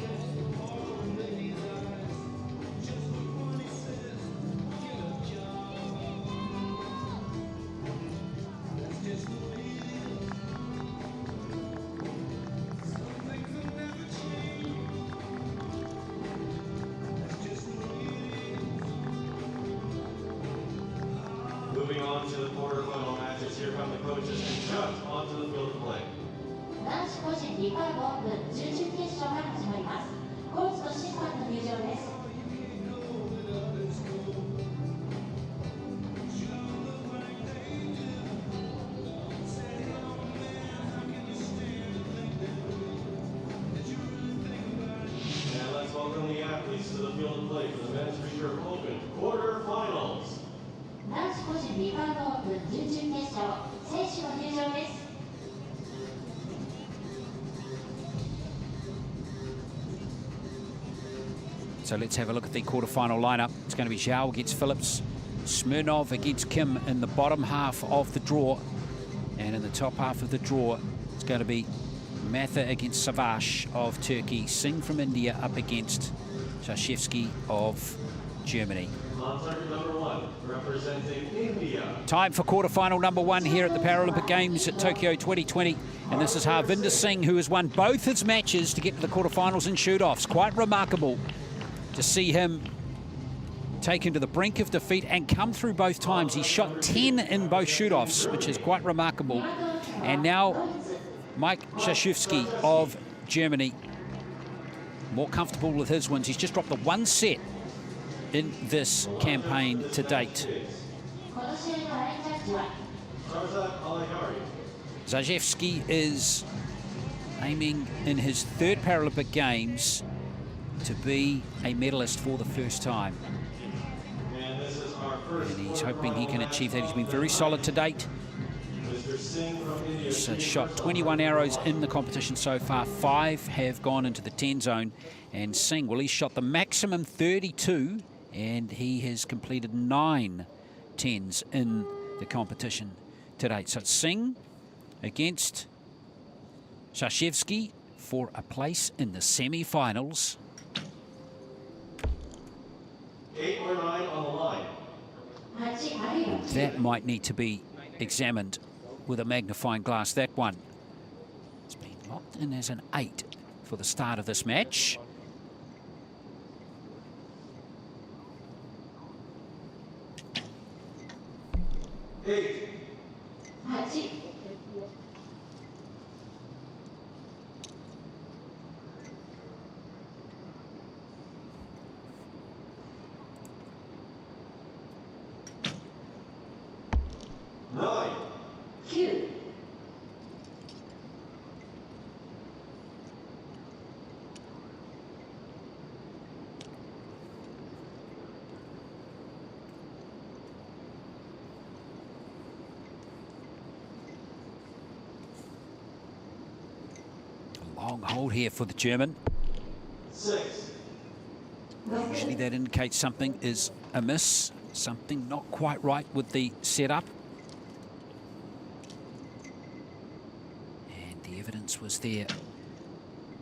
Moving on to the quarterfinal matches, here come the coaches to judge onto the field of play. 男子個人リカーブオープン準々決勝が始まります。コーチと審判の入場です。 And let's welcome the athletes to the field of play for the men's Recurve Open quarterfinals. 男子個人リカーブオープン準々決勝選手の入場です。 So let's have a look at the quarterfinal lineup. It's going to be Zhao against Phillips, Smirnov against Kim in the bottom half of the draw. And in the top half of the draw, it's going to be Matha against Savash of Turkey, Singh from India up against Shashevsky of Germany. On circuit number 1, representing India. Time for quarterfinal number 1 here at the Paralympic Games at Tokyo 2020. And this is Harvinder Singh, who has won both his matches to get to the quarterfinals and shoot-offs. Quite remarkable to see him taken to the brink of defeat and come through both times. He shot 10 in both shoot-offs, which is quite remarkable. And now Mike Shashevsky of Germany, more comfortable with his wins. He's just dropped the 1 set in this campaign to date. Zajewski is aiming in his 3rd Paralympic Games to be a medalist for the first time. And he's hoping he can achieve that. He's been very solid to date. He's shot 21 arrows in the competition so far. 5 have gone into the 10 zone. And Singh, well, he's shot the maximum 32, and he has completed 9 10s in the competition to date. So it's Singh against Shashevsky for a place in the semi-finals. 8 or 9 on the line. That might need to be examined with a magnifying glass. That one has been locked in as an 8 for the start of this match. 9. 9 Long hold here for the German. 6. Usually that indicates something is amiss, something not quite right with the setup. And the evidence was there.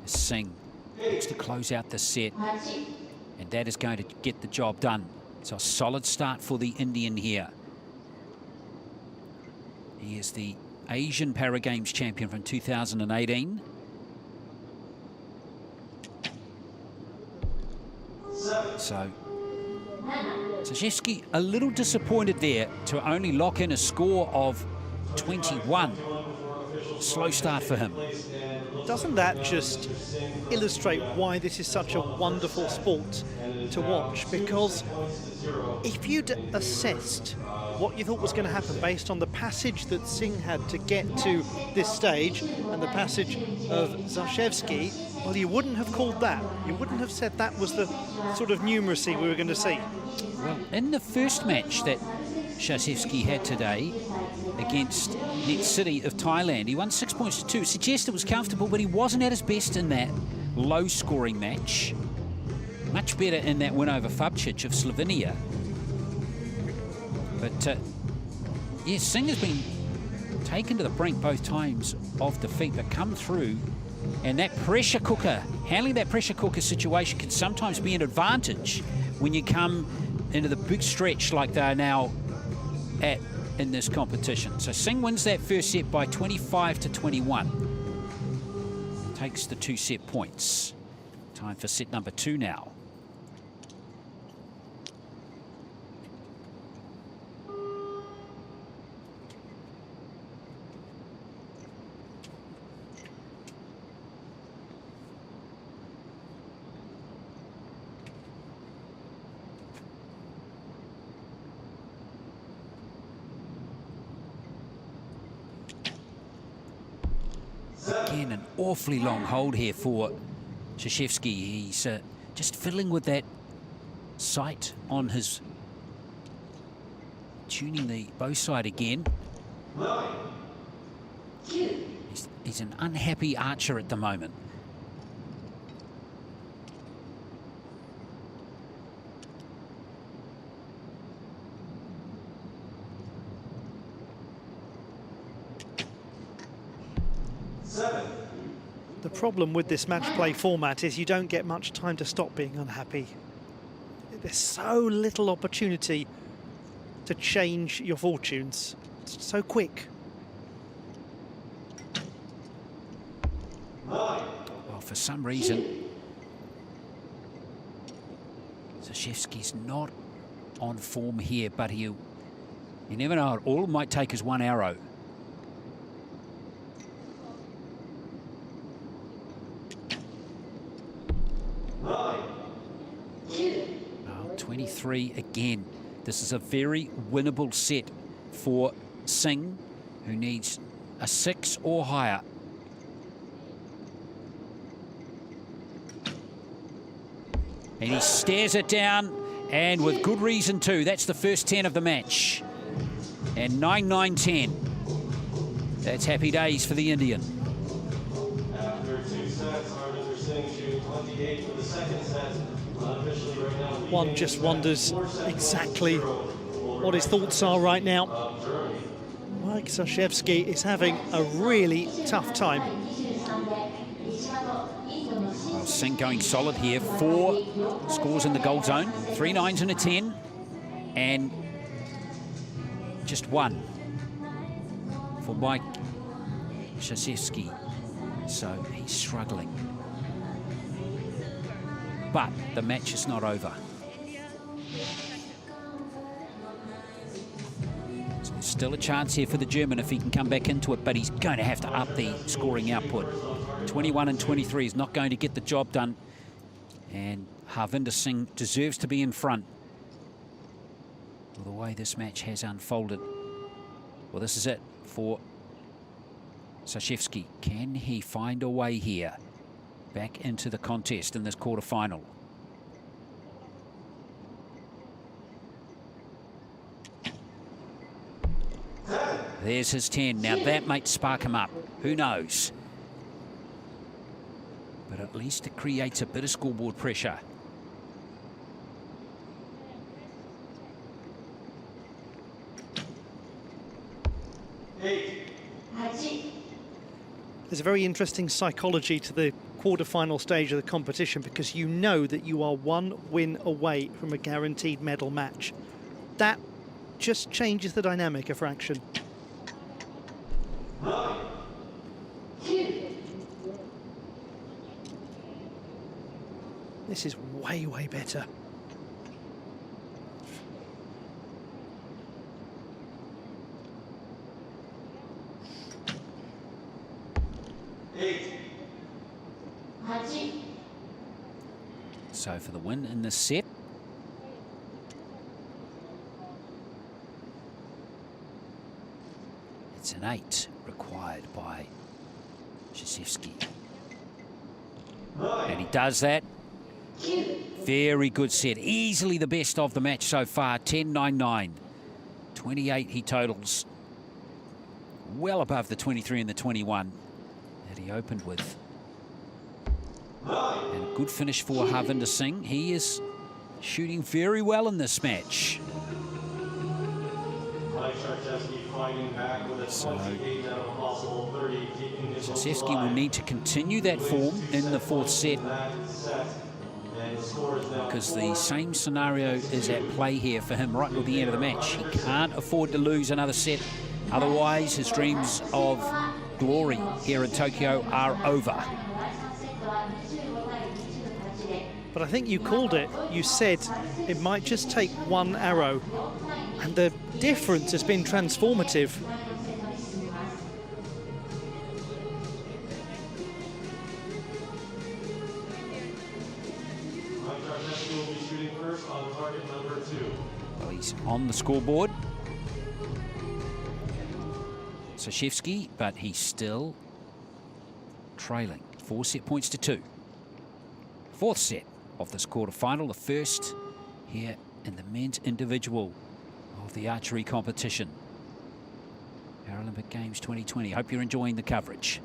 Singh looks to close out the set, and that is going to get the job done. So a solid start for the Indian here. He is the Asian Para Games champion from 2018. So Zashevsky a little disappointed there to only lock in a score of 21. Slow start for him. Doesn't that just illustrate why this is such a wonderful sport to watch? Because if you'd assessed what you thought was going to happen based on the passage that Singh had to get to this stage and the passage of Zashevsky, well, you wouldn't have called that. You wouldn't have said that was the sort of numeracy we were going to see. Well, in the first match that Zashevsky had today against Net City of Thailand, he won 6 points to 2. It suggests it was comfortable, but he wasn't at his best in that low-scoring match. Much better in that win over Fabcic of Slovenia. But, yes, Singh has been taken to the brink both times of defeat, but come through. And that pressure cooker, handling that pressure cooker situation can sometimes be an advantage when you come into the big stretch like they are now at in this competition. So Singh wins that first set by 25 to 21. Takes the 2 set points. Time for set number 2 now. Again, an awfully long hold here for Zashevsky. He's just fiddling with that sight on his, tuning the bow side again. He's an unhappy archer at the moment. The problem with this match play format is you don't get much time to stop being unhappy. There's so little opportunity to change your fortunes. It's so quick. Well, for some reason, Zashevsky's not on form here, but you never know. All it might take is one arrow. 23 again. This is a very winnable set for Singh, who needs a 6 or higher. And he stares it down, and with good reason too. That's the first 10 of the match. And 9-9-10. That's happy days for the Indian. After 2 sets, Mr. Singh shooting 28 for the second set. Unofficially right now, One just wonders exactly what his thoughts are right now. Mike Zashevsky is having a really tough time. Well, Singh going solid here. 4 scores in the gold zone, 3 9s and a 10, and just 1 for Mike Zashevsky. So he's struggling. But the match is not over. So there's still a chance here for the German if he can come back into it, but he's going to have to up the scoring output. 21 and 23 is not going to get the job done. And Harvinder Singh deserves to be in front with the way this match has unfolded. Well, this is it for Sashevsky. Can he find a way here back into the contest in this quarterfinal? There's his 10. Now that might spark him up. Who knows? But at least it creates a bit of scoreboard pressure. There's a very interesting psychology to the quarter-final stage of the competition because you know that you are one win away from a guaranteed medal match. That just changes the dynamic a fraction. This is way, way better. So for the win in this set, it's an 8 required by Sashevsky. And he does that. Very good set. Easily the best of the match so far. 10-9-9. 28 he totals. Well above the 23 and the 21 that he opened with. And a good finish for Harvinder Singh. He is shooting very well in this match. So Sashevsky will need to continue that form in the fourth set because the same scenario is at play here for him right at the end of the match. He can't afford to lose another set. Otherwise, his dreams of glory here in Tokyo are over. But I think you called it. You said it might just take one arrow. And the difference has been transformative. Well, he's on the scoreboard. Sashevsky, but he's still trailing 4 set points to 2. Fourth set of this quarterfinal, the first here in the men's individual of the archery competition. Paralympic Games 2020. Hope you're enjoying the coverage.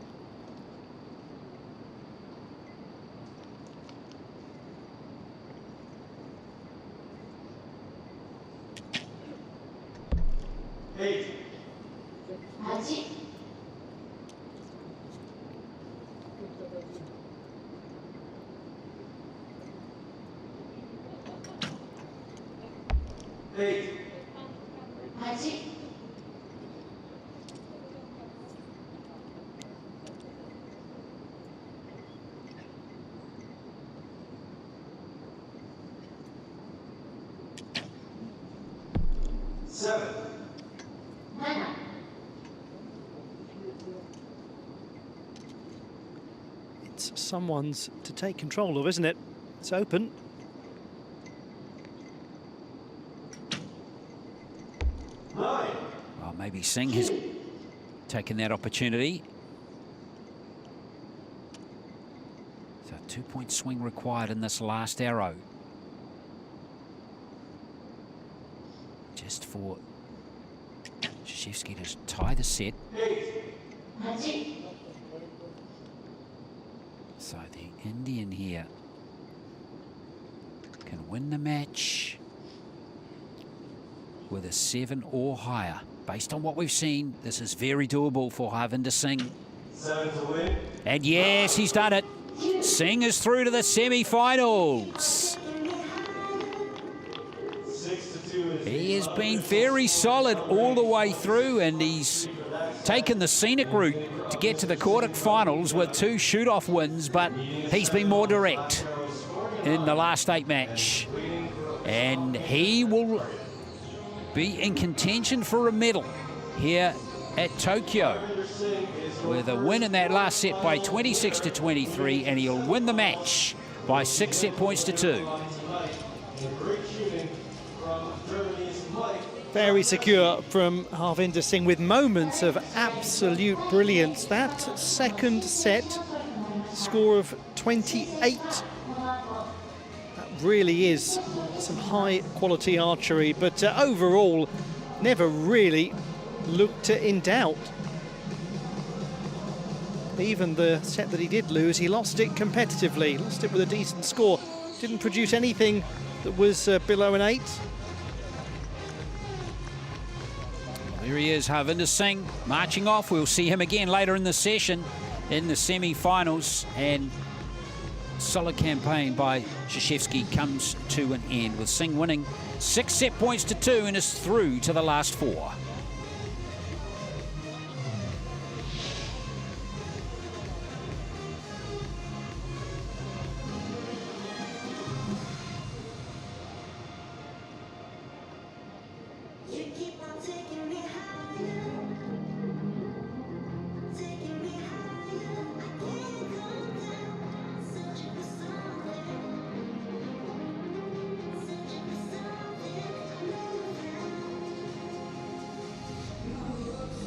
It's someone's to take control of, isn't it? It's open. Well, maybe Singh has taken that opportunity. So 2-point swing required in this last arrow. Just for Sashevsky to tie the set. So the Indian here can win the match with a 7 or higher. Based on what we've seen, this is very doable for Harvinder Singh. 7 to win. And yes, he's done it. Singh is through to the semi-finals. 6-2. He has been very solid all the way through, and he's taken the scenic route to get to the quarterfinals with 2 shoot-off wins, but he's been more direct in the last 8 match. And he will be in contention for a medal here at Tokyo with a win in that last set by 26-23, and he'll win the match by 6 set points to 2. Very secure from Harvinder Singh with moments of absolute brilliance. That second set, score of 28. That really is some high quality archery, but overall never really looked in doubt. Even the set that he did lose, he lost it competitively, lost it with a decent score. Didn't produce anything that was below an 8. Here he is, Harvinder Singh, marching off. We'll see him again later in the session in the semi-finals. And solid campaign by Krzyzewski comes to an end with Singh winning 6 set points to 2 and is through to the last 4.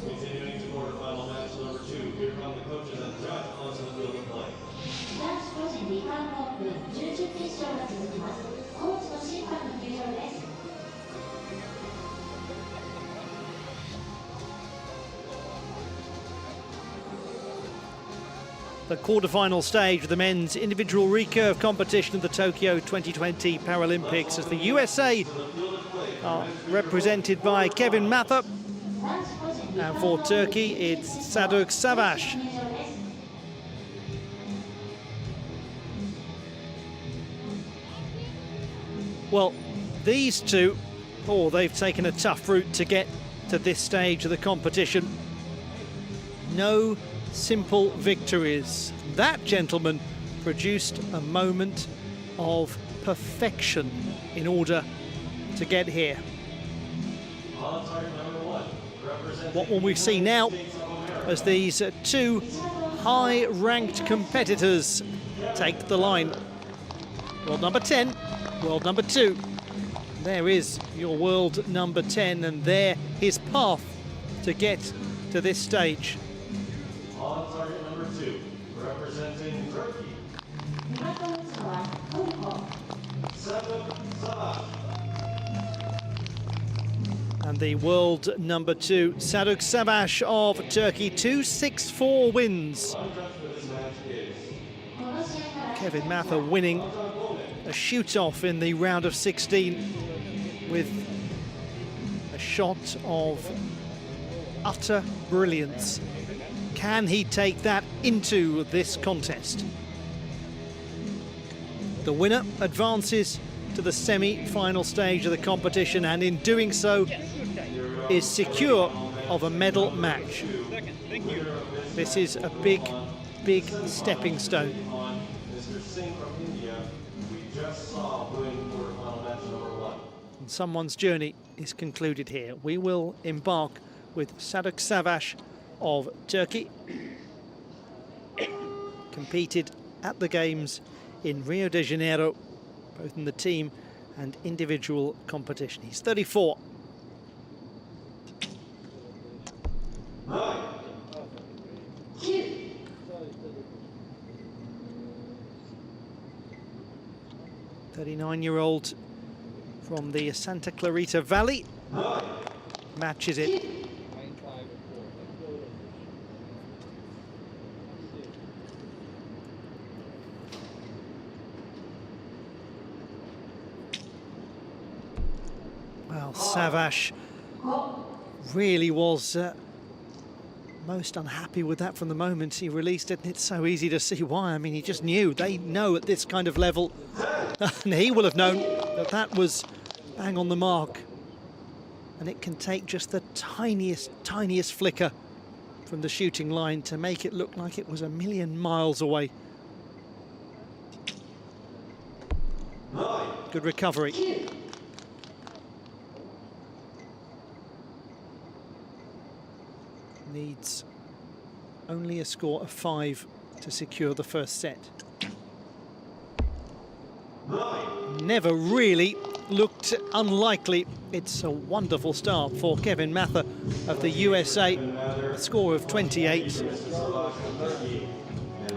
Continuing to quarterfinal match number 2. Here come the coaches and the judge onto the field of play. 男子個人リカーブオープン準々決勝が続きます。コーチの審判の入場です。 The quarter-final stage of the men's individual recurve competition of the Tokyo 2020 Paralympics, as the USA are represented by Kevin Mather, and for Turkey it's Sadok Savaş. Well, these two, they've taken a tough route to get to this stage of the competition. No simple victories. That gentleman produced a moment of perfection in order to get here. What will we see now as these two high-ranked competitors take the line? World number 10, world number 2. There is your world number 10, and there his path to get to this stage. On target number 2, representing Turkey, Sadok Savaş. And the world number 2, Sadok Savaş of Turkey, 264 wins. Kevin Mather winning a shoot-off in the round of 16 with a shot of utter brilliance. Can he take that into this contest? The winner advances to the semi-final stage of the competition, and in doing so is secure of a medal match. This is a big, big stepping stone. Mr. Singh from India, we just saw win quarterfinal match number 1. And someone's journey is concluded here. We will embark with Sadok Savaş of Turkey. Competed at the Games in Rio de Janeiro, both in the team and individual competition. He's 34. Nine. 39-year-old from the Santa Clarita Valley matches it. Well, Savaş really was most unhappy with that from the moment he released it, and it's so easy to see why. I mean, he just knew. They know at this kind of level, and he will have known that that was bang on the mark. And it can take just the tiniest flicker from the shooting line to make it look like it was a million miles away. Good recovery. Needs only a score of 5 to secure the first set. Never really looked unlikely. It's a wonderful start for Kevin Mather of the USA, a score of 28.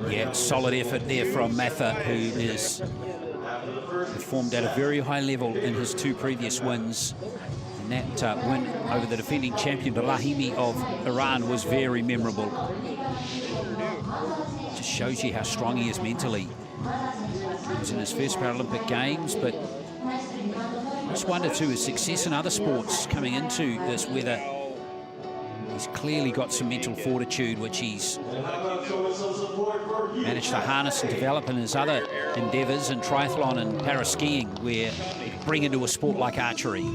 Yeah, solid effort there from Mather, who is performed at a very high level in his 2 previous wins. And that win over the defending champion, the Lahimi of Iran, was very memorable. Just shows you how strong he is mentally. He was in his first Paralympic Games, but I just wonder too, his success in other sports coming into this, whether he's clearly got some mental fortitude, which he's managed to harness and develop in his other endeavours in triathlon and paraskiing, where bring into a sport like archery.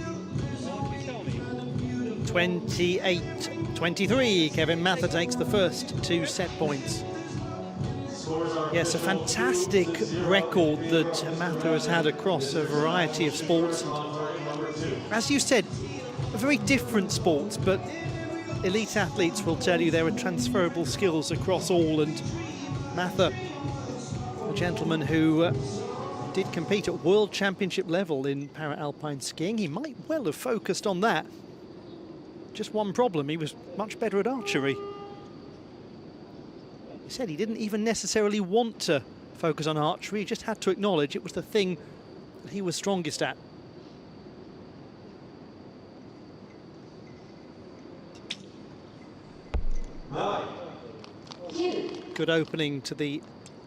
28-23, Kevin Mather takes the first 2 set points. Yes, a fantastic record that Mather has had across a variety of sports. And, as you said, very different sports, but elite athletes will tell you there are transferable skills across all, and Mather, a gentleman who did compete at World Championship level in para-alpine skiing. He might well have focused on that. Just one problem, he was much better at archery. He said he didn't even necessarily want to focus on archery, he just had to acknowledge it was the thing that he was strongest at. Good opening to the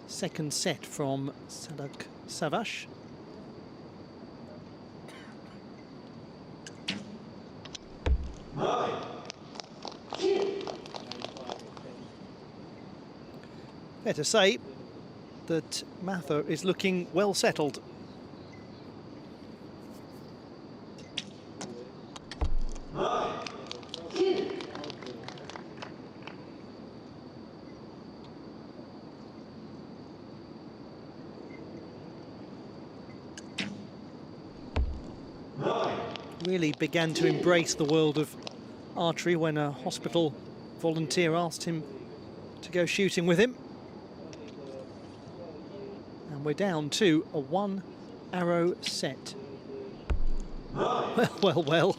second set from Sadak Savash. Fair to say that Mather is looking well settled. Really began to embrace the world of archery when a hospital volunteer asked him to go shooting with him. And we're down to a 1-arrow set. Well.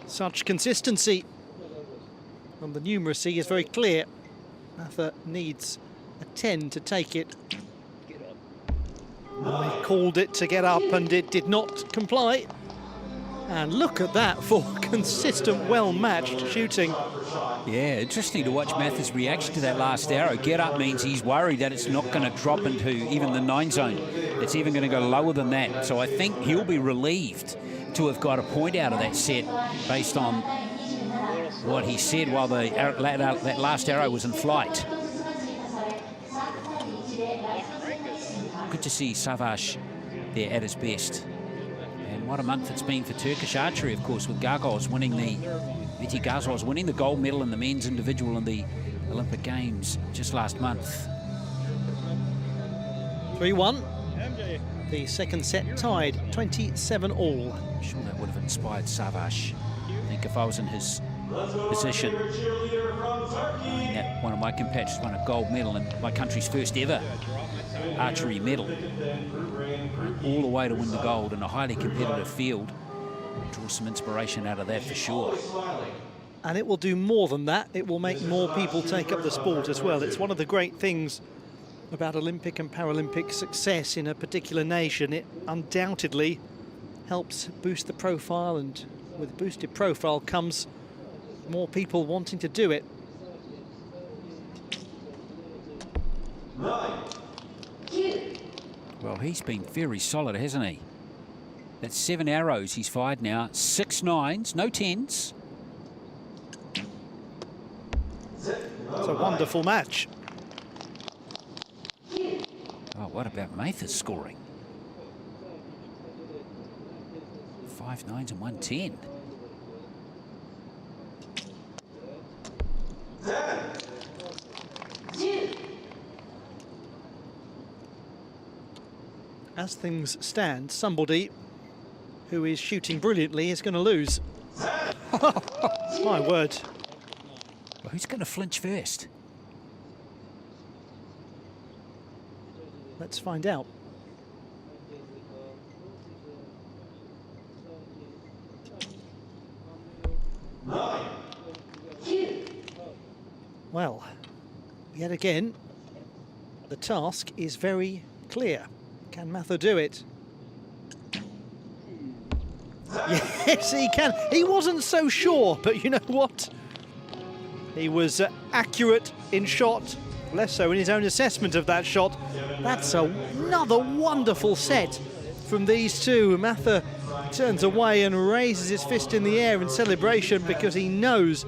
Such consistency. And the numeracy is very clear. Mather needs a 10 to take it. He called it to get up and it did not comply. And look at that for consistent, well-matched shooting. Yeah, interesting to watch Mather's reaction to that last arrow. Get up means he's worried that it's not going to drop into even the 9 zone. It's even going to go lower than that. So I think he'll be relieved to have got a point out of that set based on what he said while that last arrow was in flight. Good to see Savaş there at his best. And what a month it's been for Turkish archery, of course, with Gargoz winning Veti Gargoz winning the gold medal in the men's individual in the Olympic Games just last month. 3-1. The second set tied, 27-all. I'm sure that would have inspired Savaş. I think if I was in his position, knowing that one of my compatriots won a gold medal and my country's first ever archery medal, all the way to win the gold in a highly competitive field, draw some inspiration out of that for sure. And it will do more than that. It will make more people take up the sport as well. It's one of the great things about Olympic and Paralympic success in a particular nation. It undoubtedly helps boost the profile, and with boosted profile comes more people wanting to do it. Well, he's been very solid, hasn't he? That's 7 arrows he's fired now, 6 9s, no 10s. It's a wonderful match. Oh, what about Mather's scoring? 5 9s and 1 10. As things stand, somebody who is shooting brilliantly is going to lose. My word. Well, who's going to flinch first? Let's find out. Well, yet again, the task is very clear. Can Mather do it? Yes, he can. He wasn't so sure, but you know what? He was accurate in shot, less so in his own assessment of that shot. That's another wonderful set from these two. Mather turns away and raises his fist in the air in celebration because he knows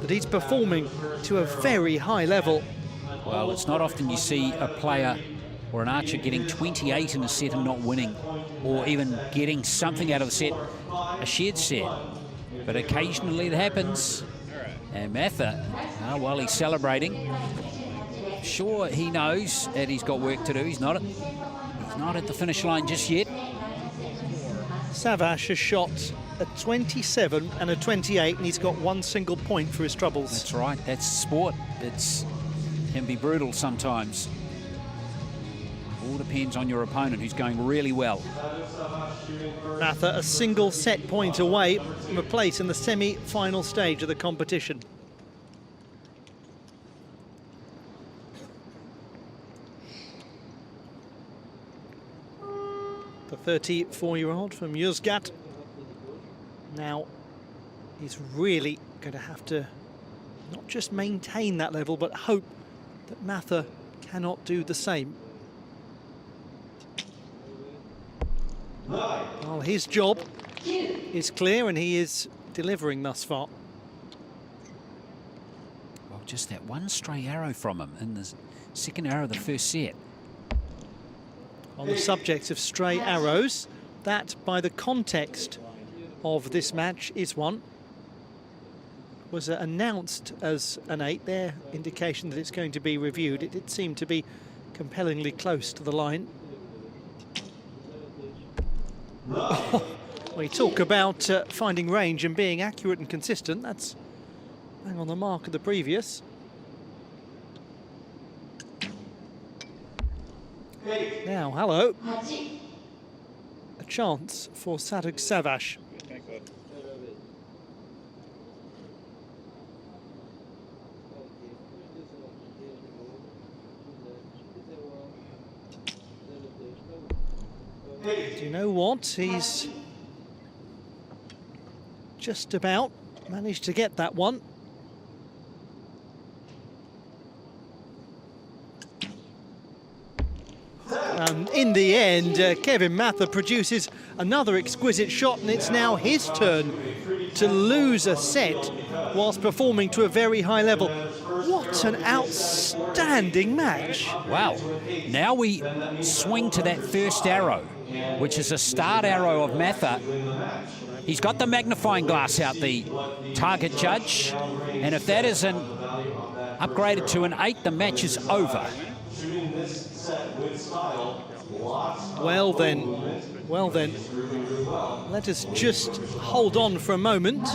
that he's performing to a very high level. Well, it's not often you see a player or an archer getting 28 in a set and not winning, or even getting something out of the set, a shared set. But occasionally it happens. And Mather, well, he's celebrating. Sure, he knows that he's got work to do. He's not at the finish line just yet. Savage has shot a 27 and a 28, and he's got one single point for his troubles. That's right, that's sport. Can be brutal sometimes. All depends on your opponent, who's going really well. Mather a single set point away from a place in the semi-final stage of the competition. The 34-year-old from Yozgat. Now, he's really going to have to not just maintain that level, but hope that Mather cannot do the same. Well, his job is clear, and he is delivering thus far. Well, just that one stray arrow from him in the second arrow of the first set. On the subject of stray arrows, that, by the context of this match, is one. Was announced as an 8, their indication that it's going to be reviewed. It did seem to be compellingly close to the line. We talk about finding range and being accurate and consistent. That's bang on the mark of the previous. Now, hello. A chance for Sadek Savage. Do you know what? He's just about managed to get that one. In the end, Kevin Mather produces another exquisite shot, and it's now his turn to lose a set whilst performing to a very high level. What an outstanding match. Wow. Now we swing to that first arrow, which is a start arrow of Mather. He's got the magnifying glass out, the target judge, and if that isn't upgraded to an 8, the match is over. Well then, let us just hold on for a moment.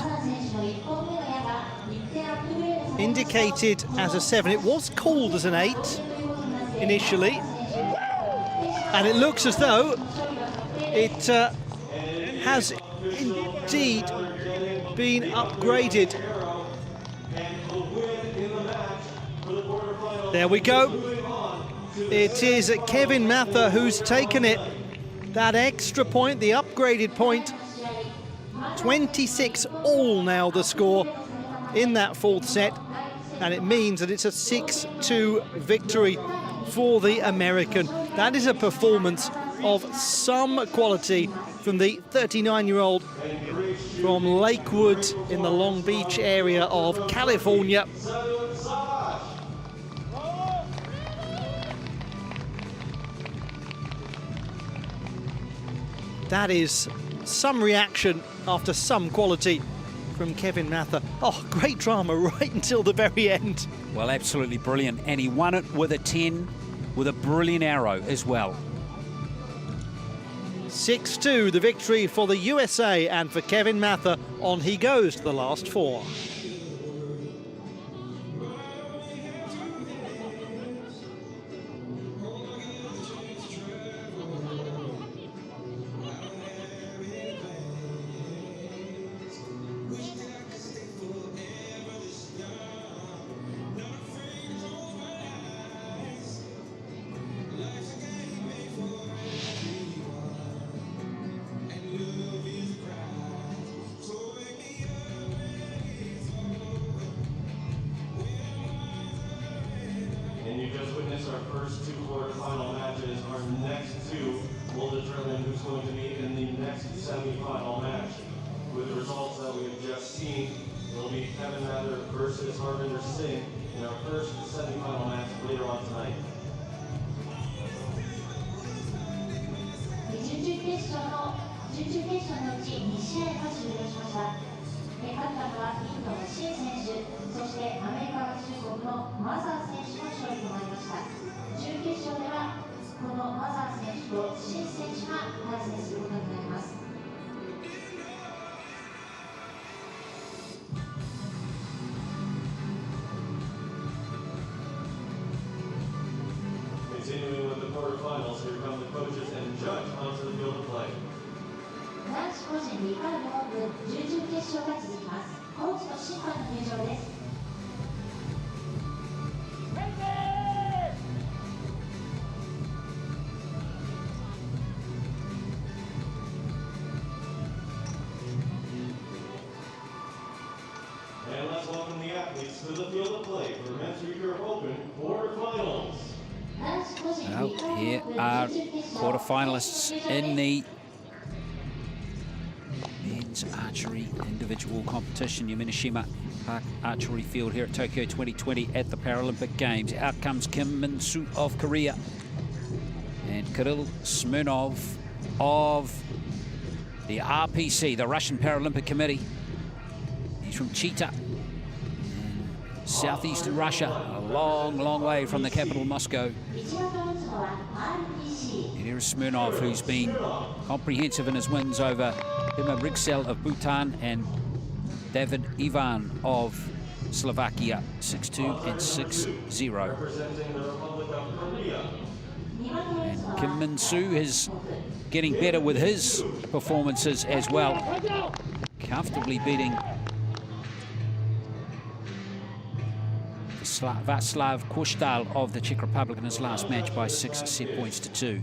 Indicated as a 7, it was called as an 8 initially, and it looks as though it has indeed been upgraded. There we go. It is Kevin Mather who's taken it. That extra point, the upgraded point. 26 all now the score in that fourth set, and it means that it's a 6-2 victory for the American. That is a performance of some quality from the 39-year-old from Lakewood in the Long Beach area of California. That is some reaction after some quality from Kevin Mather. Oh, great drama right until the very end. Well, absolutely brilliant. And he won it with a 10, with a brilliant arrow as well. 6-2, the victory for the USA, and for Kevin Mather, on he goes to the last 4. boxing in our first semifinal match later on tonight. 準々決勝のうち2試合が終了しました。勝ったのはインドのシン選手、そしてアメリカ合衆国のマザー選手の勝利となりました。準決勝ではこのマザー選手とシン選手が対戦することになります。Continuing with the quarterfinals, here come the coaches and judge onto the field of play. 男子個人リカルドオープン準々決勝が続きます。コーチと審判の入場です。And let's welcome the athletes to the field of play for men's Recurve Open quarterfinals. Well, here are quarterfinalists in the men's archery individual competition. Yamashima Park Archery Field here at Tokyo 2020 at the Paralympic Games. Out comes Kim Min-soo of Korea and Kirill Smirnov of the RPC, the Russian Paralympic Committee. He's from Chita, southeastern Russia, a long, long way from the capital, Moscow. And here is Smirnov, who's been comprehensive in his wins over Hima Brigsel of Bhutan and David Ivan of Slovakia, 6-2 and 6-0. And Kim Min-soo is getting better with his performances as well, comfortably beating Václav Koštal of the Czech Republic in his last match by 6 set points to 2.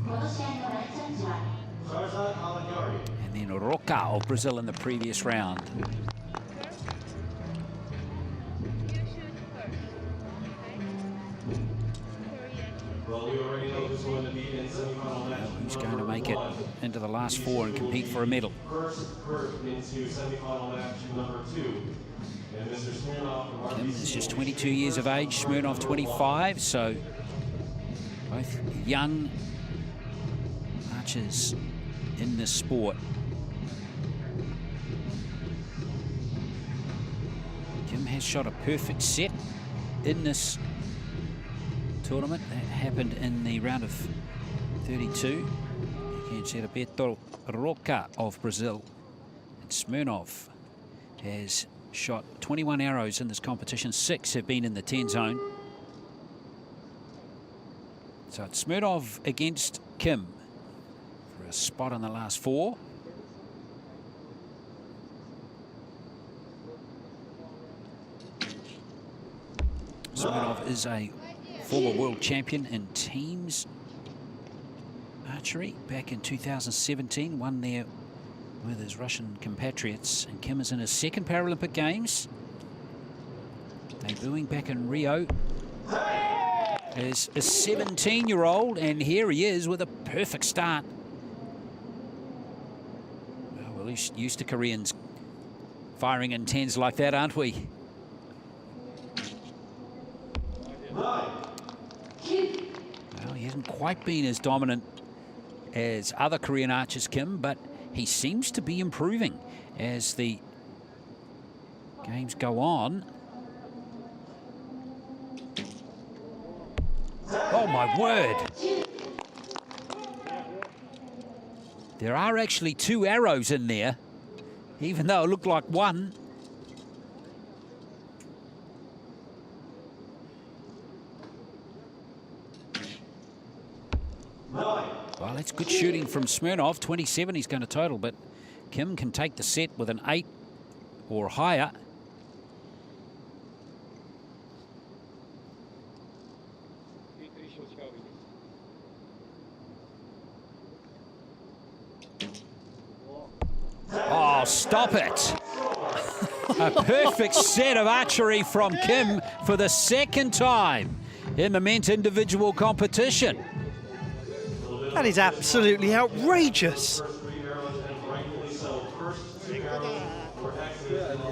And then Roca of Brazil in the previous round. Well, we already know who's going to be in semifinal match. Who's going to make it into the last four and compete for a medal? First into semifinal match number 2. And Mr. Smirnov from Kim RBC. is just 22 years of age, Smirnov 25, so both young archers in this sport. Kim has shot a perfect set in this tournament. That happened in the round of 32. You can see Roberto Roca of Brazil. And Smirnov has shot 21 arrows in this competition. 6 have been in the 10 zone. So it's Smirnov against Kim for a spot in the last 4. Smirnov is a former world champion in teams archery back in 2017, won there with his Russian compatriots, and Kim is in his second Paralympic Games, debuting back in Rio as a 17-year-old, and here he is with a perfect start. Well, we're used to Koreans firing in 10s like that, aren't we? Well, he hasn't quite been as dominant as other Korean archers, Kim, but he seems to be improving as the games go on. Oh, my word. There are actually 2 arrows in there, even though it looked like 1. Well, that's good shooting from Smirnov. 27 he's going to total, but Kim can take the set with an 8 or higher. Oh, stop it. A perfect set of archery from Kim for the second time in the men's individual competition. That is absolutely outrageous.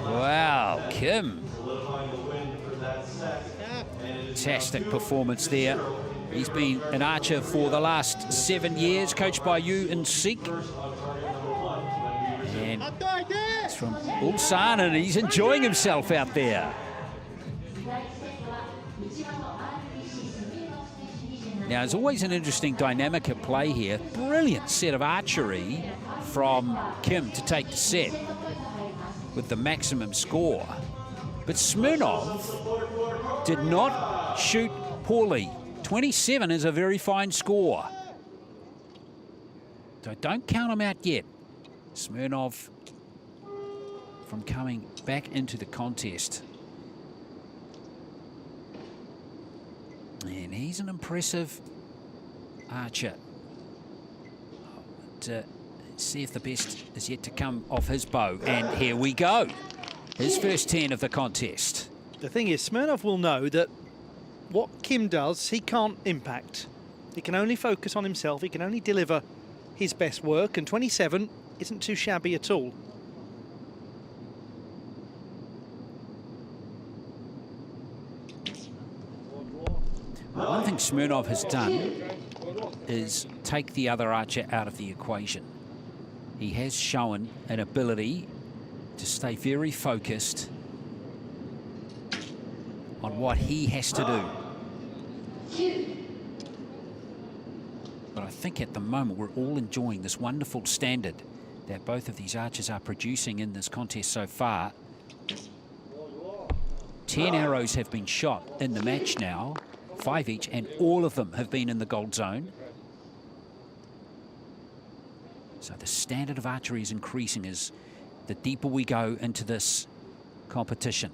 Wow, Kim. Fantastic performance there. He's been an archer for the last 7 years, coached by you and Seek. And it's from Ulsan, and he's enjoying himself out there. Now, there's always an interesting dynamic at play here. Brilliant set of archery from Kim to take the set with the maximum score. But Smirnov did not shoot poorly. 27 is a very fine score. So don't count him out yet. Smirnov from coming back into the contest. And he's an impressive archer. But, see if the best is yet to come off his bow. And here we go. His first 10 of the contest. The thing is, Smirnov will know that what Kim does, he can't impact. He can only focus on himself. He can only deliver his best work. And 27 isn't too shabby at all. One thing Smirnov has done is take the other archer out of the equation. He has shown an ability to stay very focused on what he has to do. But I think at the moment we're all enjoying this wonderful standard that both of these archers are producing in this contest so far. 10 arrows have been shot in the match now, 5 each, and all of them have been in the gold zone. So the standard of archery is increasing as the deeper we go into this competition.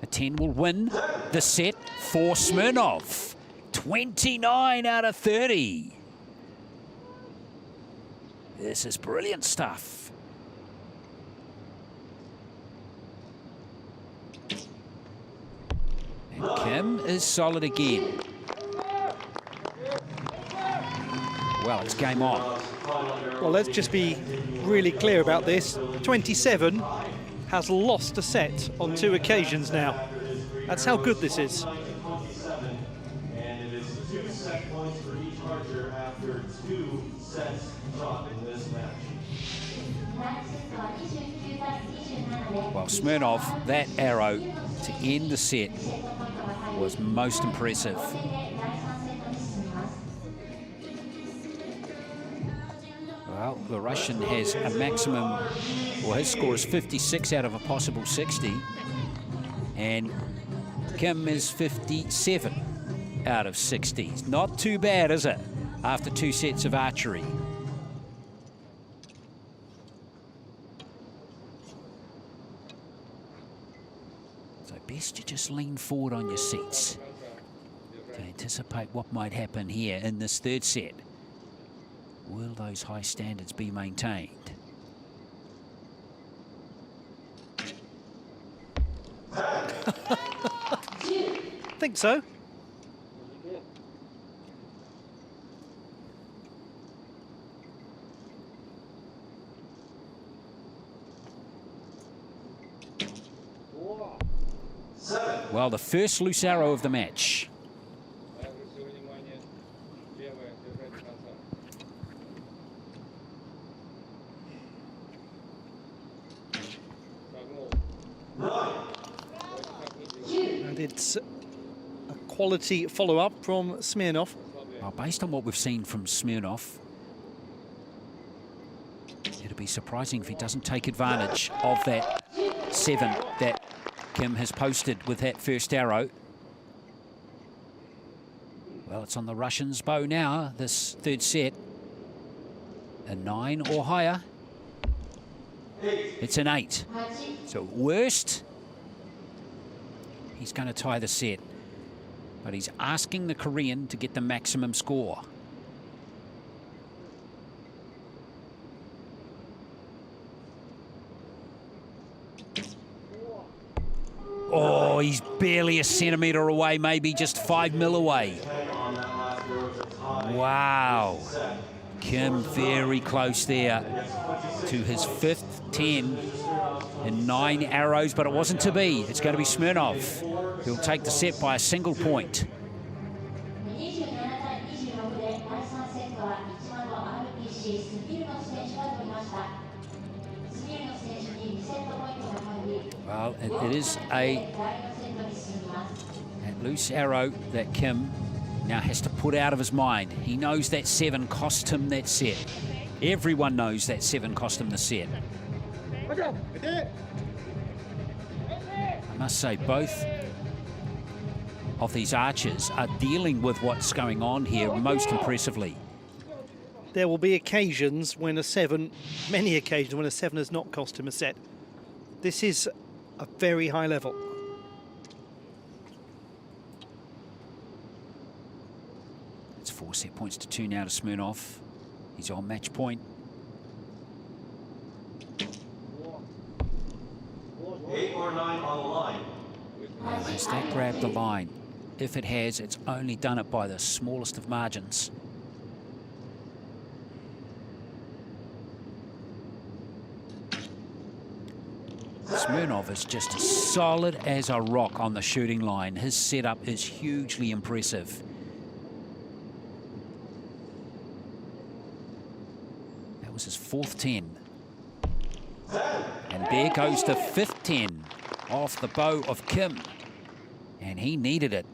A 10 will win the set for Smirnov. 29 out of 30. This is brilliant stuff. And Kim is solid again. Well, it's game on. Well, let's just be really clear about this. 27 has lost a set on 2 occasions now. That's how good this is. And it is 2 set points for each archer after 2 sets shot in this match. Well, Smirnov, that arrow to end the set was most impressive. Well, the Russian has a maximum, well, his score is 56 out of a possible 60. And Kim is 57 out of 60. Not too bad, is it? After 2 sets of archery. So best you just lean forward on your seats to anticipate what might happen here in this 3rd set. Will those high standards be maintained? Think so. Well, the first loose arrow of the match. And it's a quality follow-up from Smirnov. Well, based on what we've seen from Smirnov, it'd be surprising if he doesn't take advantage of that 7 that Kim has posted with that first arrow. Well, it's on the Russian's bow now, this 3rd set. A 9 or higher. It's an 8. So worst, he's going to tie the set. But he's asking the Korean to get the maximum score. Oh, he's barely a centimetre away, maybe just 5 mil away. Wow. Kim very close there to his 5th 10 in 9 arrows, but it wasn't to be. It's going to be Smirnov who'll take the set by a single point. 27対26で第3セットは1マの RPC スミルノフ選手が取りました。スミルノフ選手に2セットポイントが入り、 Well, it is a 第4セットに進みます。 that loose arrow that Kim now has to put out of his mind. He knows that 7 cost him that set. Everyone knows that 7 cost him the set. I must say, both of these archers are dealing with what's going on here most impressively. There will be occasions when a 7, many occasions when a 7 has not cost him a set. This is a very high level. It's 4 set points to 2 now to Smirnov. He's on match point. 8 or 9 on the line. Well, has that grabbed the line? If it has, it's only done it by the smallest of margins. Smirnov is just as solid as a rock on the shooting line. His setup is hugely impressive. That was his 4th 10. And there goes the 5th 10 off the bow of Kim. And he needed it.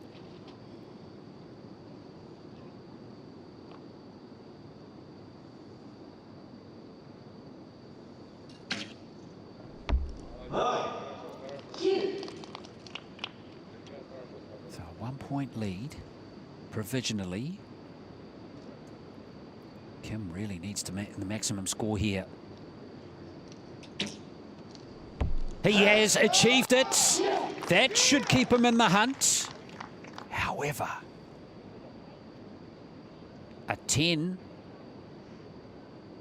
So a 1-point lead, provisionally. Kim really needs to make the maximum score here. He has achieved it. That should keep him in the hunt. However, a 10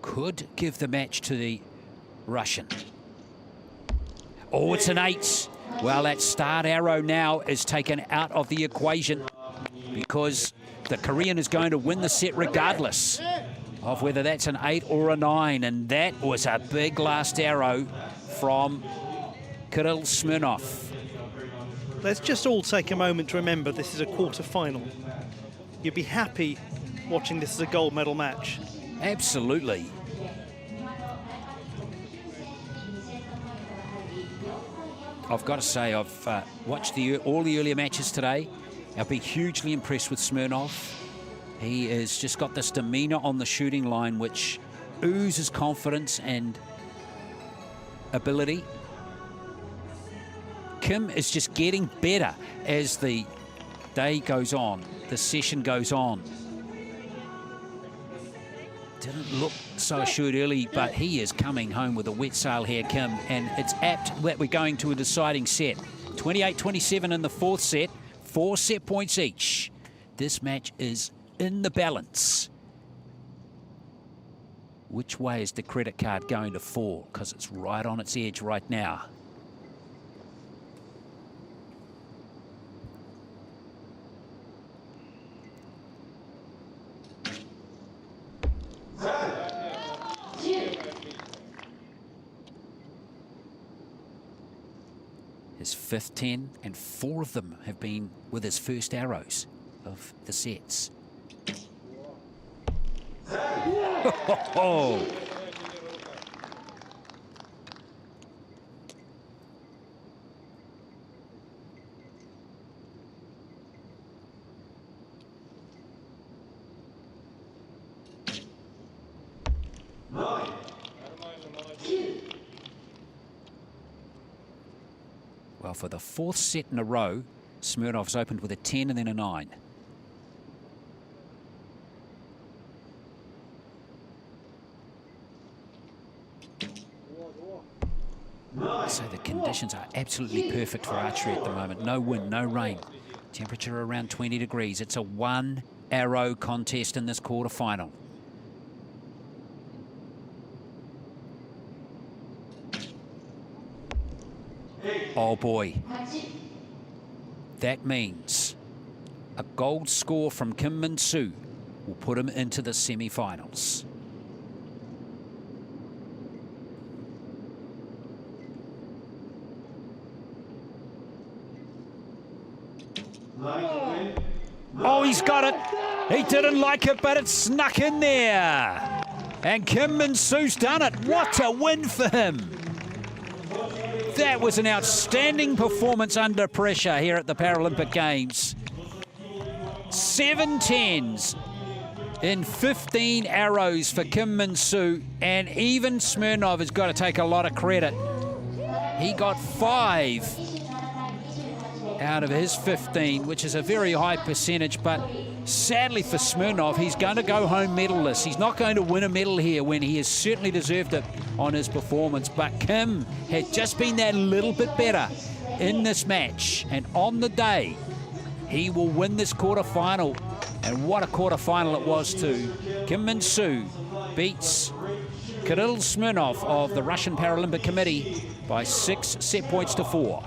could give the match to the Russian. Oh, it's an 8. Well, that start arrow now is taken out of the equation because the Korean is going to win the set regardless of whether that's an 8 or a 9. And that was a big last arrow from Kirill Smirnov. Let's just all take a moment to remember this is a quarter-final. You'd be happy watching this as a gold medal match. Absolutely. I've got to say, I've watched all the earlier matches today. I've been hugely impressed with Smirnov. He has just got this demeanour on the shooting line which oozes confidence and ability. Kim is just getting better as the day goes on, the session goes on. Didn't look so assured early, but he is coming home with a wet sail here, Kim, and it's apt that we're going to a deciding set. 28-27 in the 4th set, 4 set points each. This match is in the balance. Which way is the credit card going to fall? Because it's right on its edge right now. His 5th 10, and 4 of them have been with his first arrows of the sets. Oh. Well, for the 4th set in a row, Smirnov's opened with a 10 and then a 9. So the conditions are absolutely perfect for archery at the moment. No wind, no rain. Temperature around 20 degrees. It's a 1-arrow contest in this quarterfinal. Oh boy. That means a gold score from Kim Min-soo will put him into the semi-finals. Oh, he's got it. He didn't like it, but it snuck in there. And Kim Min-soo's done it. What a win for him. That was an outstanding performance under pressure here at the Paralympic Games. 7 10s in 15 arrows for Kim Min-soo, and even Smirnov has got to take a lot of credit. He got 5 out of his 15, which is a very high percentage, but sadly for Smirnov, he's going to go home medalless. He's not going to win a medal here when he has certainly deserved it on his performance, but Kim had just been that little bit better in this match, and on the day, he will win this quarterfinal. And what a quarterfinal it was too. Kim Min-soo beats Kirill Smirnov of the Russian Paralympic Committee by 6 set points to 4.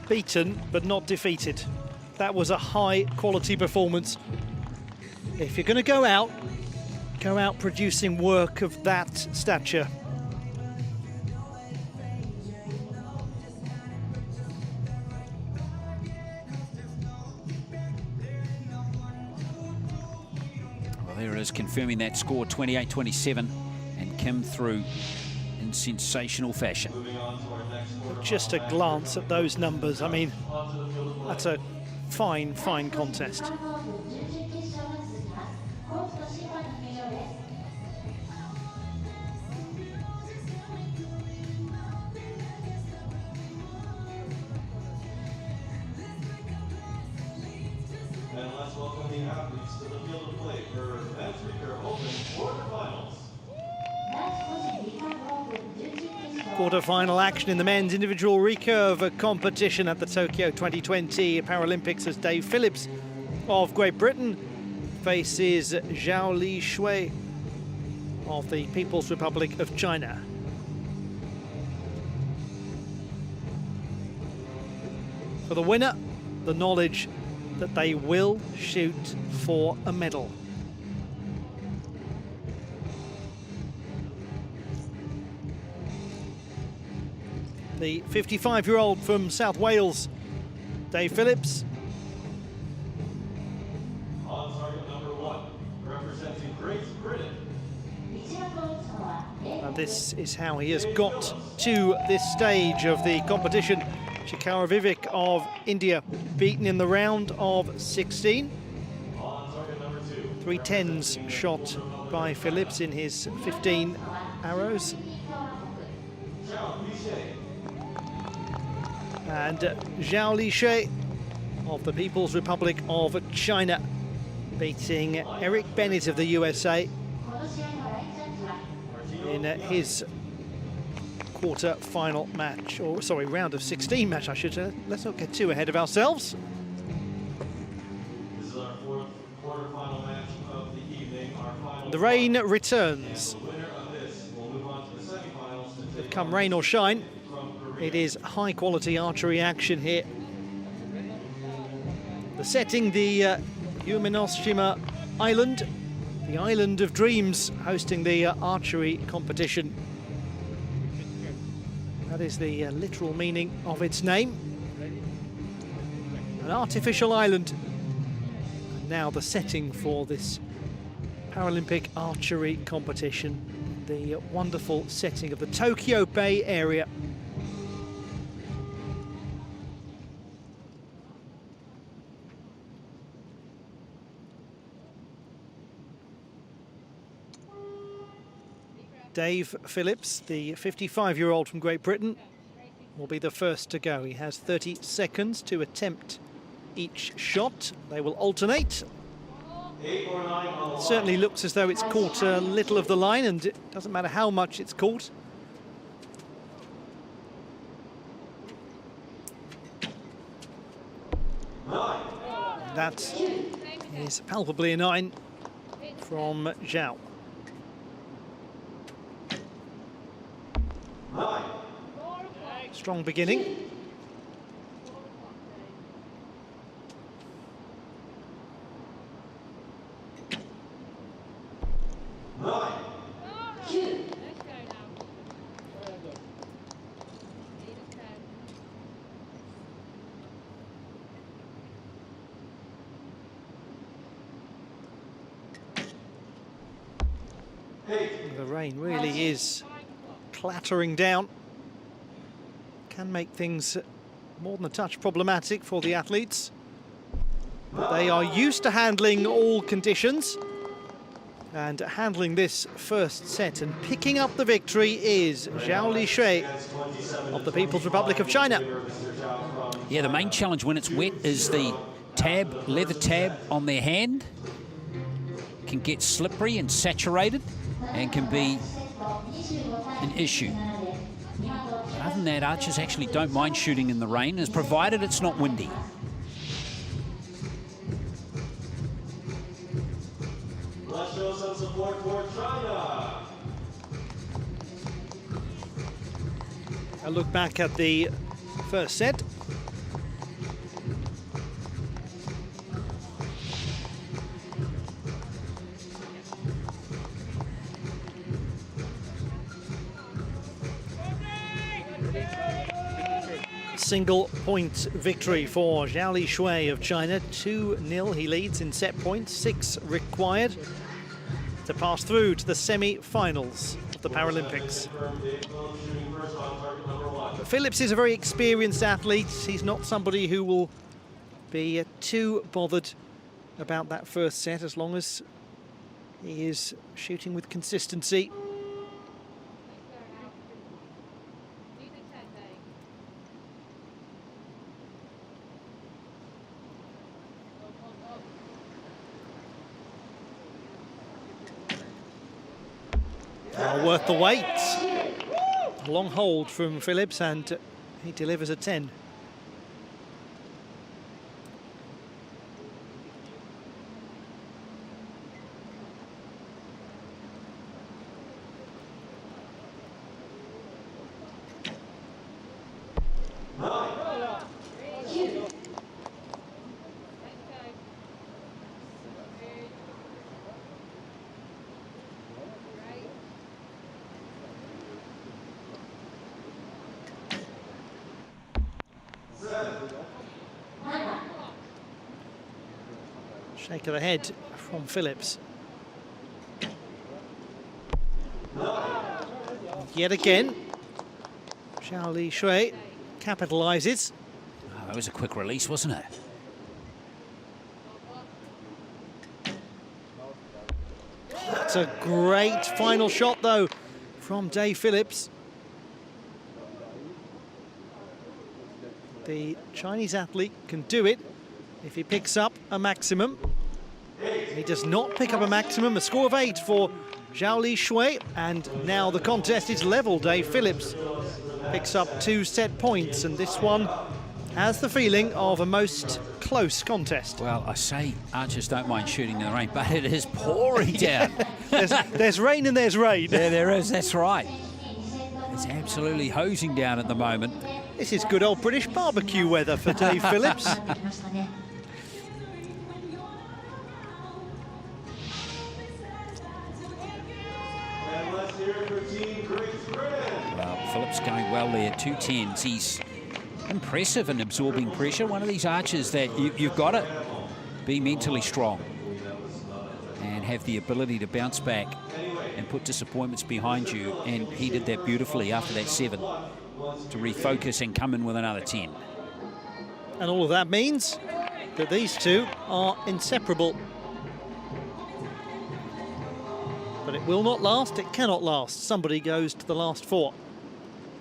Beaten, but not defeated. That was a high-quality performance. If you're going to go out producing work of that stature. Well, there it is, confirming that score, 28-27, and Kim through in sensational fashion. Just a glance at those numbers. I mean, that's a fine, fine contest. And let's welcome the athletes to the field of play for men's Recurve Open quarterfinals. Quarter-final action in the men's individual recurve competition at the Tokyo 2020 Paralympics as Dave Phillips of Great Britain faces Zhao Li Shui of the People's Republic of China. For the winner, the knowledge that they will shoot for a medal. The 55-year-old from South Wales, Dave Phillips. On target number 1, representing Great Britain. And this is how he has got to this stage of the competition. Shikara Vivek of India, beaten in the round of 16. On target number 2. 3 10s shot by Phillips in his 15 arrows. And Zhao Li Shui of the People's Republic of China beating Eric Bennett of the USA in his quarter-final match, or sorry, round of 16 match, I should say. Let's not get too ahead of ourselves. This is our 4th quarterfinal match of the evening. Our final. The rain returns. The winner of this will move on to the semifinals to take Come rain or shine, from Korea. it is high-quality archery action here. The setting, the Umenoshima Island, the Island of Dreams, hosting the archery competition. That is the literal meaning of its name. An artificial island. And now the setting for this Paralympic archery competition. The wonderful setting of the Tokyo Bay area. Dave Phillips, the 55-year-old from Great Britain, will be the first to go. He has 30 seconds to attempt each shot. They will alternate. 8 or 9 on the It certainly line. looks as though it's caught a little of the line, and it doesn't matter how much it's caught. That is palpably a 9 from Zhao. 9. Strong beginning. The rain really is clattering down. Can make things more than a touch problematic for the athletes. But they are used to handling all conditions. And handling this first set and picking up the victory is Zhao Lishui of the People's Republic of China. Yeah, the main challenge when it's wet is the tab, leather tab on their hand. Can get slippery and saturated and can be an issue. But other than that, archers actually don't mind shooting in the rain, as provided it's not windy. Let's show some support for China. A look back at the first set. Single point victory for Zhao Lishui of China. 2-0 he leads in set points, 6 required to pass through to the semi-finals of the Paralympics. But Phillips is a very experienced athlete. He's not somebody who will be too bothered about that first set as long as he is shooting with consistency. Worth the wait. A long hold from Phillips and he delivers a 10. Shake of the head from Phillips. Yet again, Zhao Lishui capitalises. Oh, that was a quick release, wasn't it? That's a great final shot, though, from Dave Phillips. The Chinese athlete can do it if he picks up a maximum. He does not pick up a maximum. A score of 8 for Zhao Lishui, and now the contest is level. Dave Phillips picks up 2 set points, and this one has the feeling of a most close contest. Well, I say archers don't mind shooting in the rain, but it is pouring down. There's rain and there's rain. Yeah, there is, that's right. It's absolutely hosing down at the moment. This is good old British barbecue weather for Dave Phillips. Well, Phillips going well there, 2 10s. He's impressive in absorbing pressure. One of these archers that you've got to be mentally strong and have the ability to bounce back and put disappointments behind you. And he did that beautifully after that 7 to refocus and come in with another 10. And all of that means that these two are inseparable. But it will not last, it cannot last. Somebody goes to the last 4.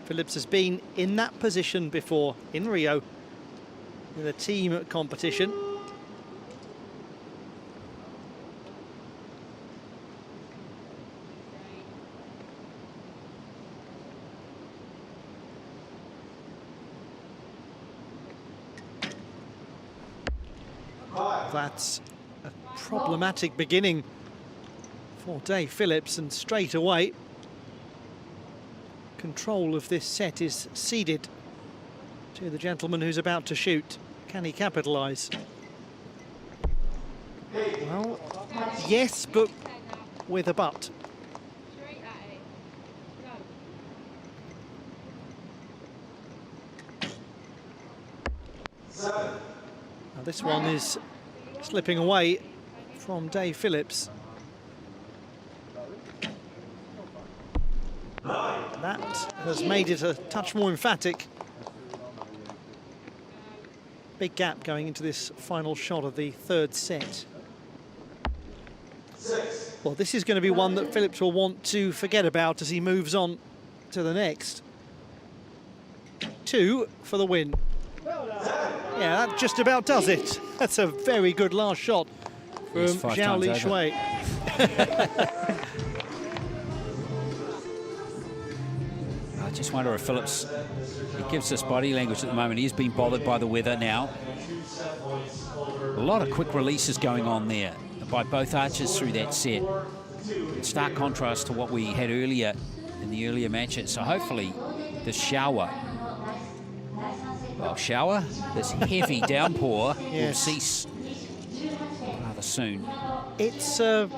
Phillips has been in that position before in Rio in a team competition. That's a problematic beginning for Dave Phillips, and straight away control of this set is ceded to the gentleman who's about to shoot. Can he capitalise? Well, yes, but with a but. Now this one is slipping away from Dave Phillips. That has made it a touch more emphatic. Big gap going into this final shot of the third set. Well, this is going to be one that Phillips will want to forget about as he moves on to the next. 2 for the win. Yeah, that just about does it. That's a very good last shot from Zhao Li Shui. I just wonder if Phillips, he gives us body language at the moment. He's been bothered by the weather now. A lot of quick releases going on there by both archers through that set. In stark contrast to what we had earlier in the earlier matches. So hopefully this shower, this heavy downpour will cease rather soon. It's a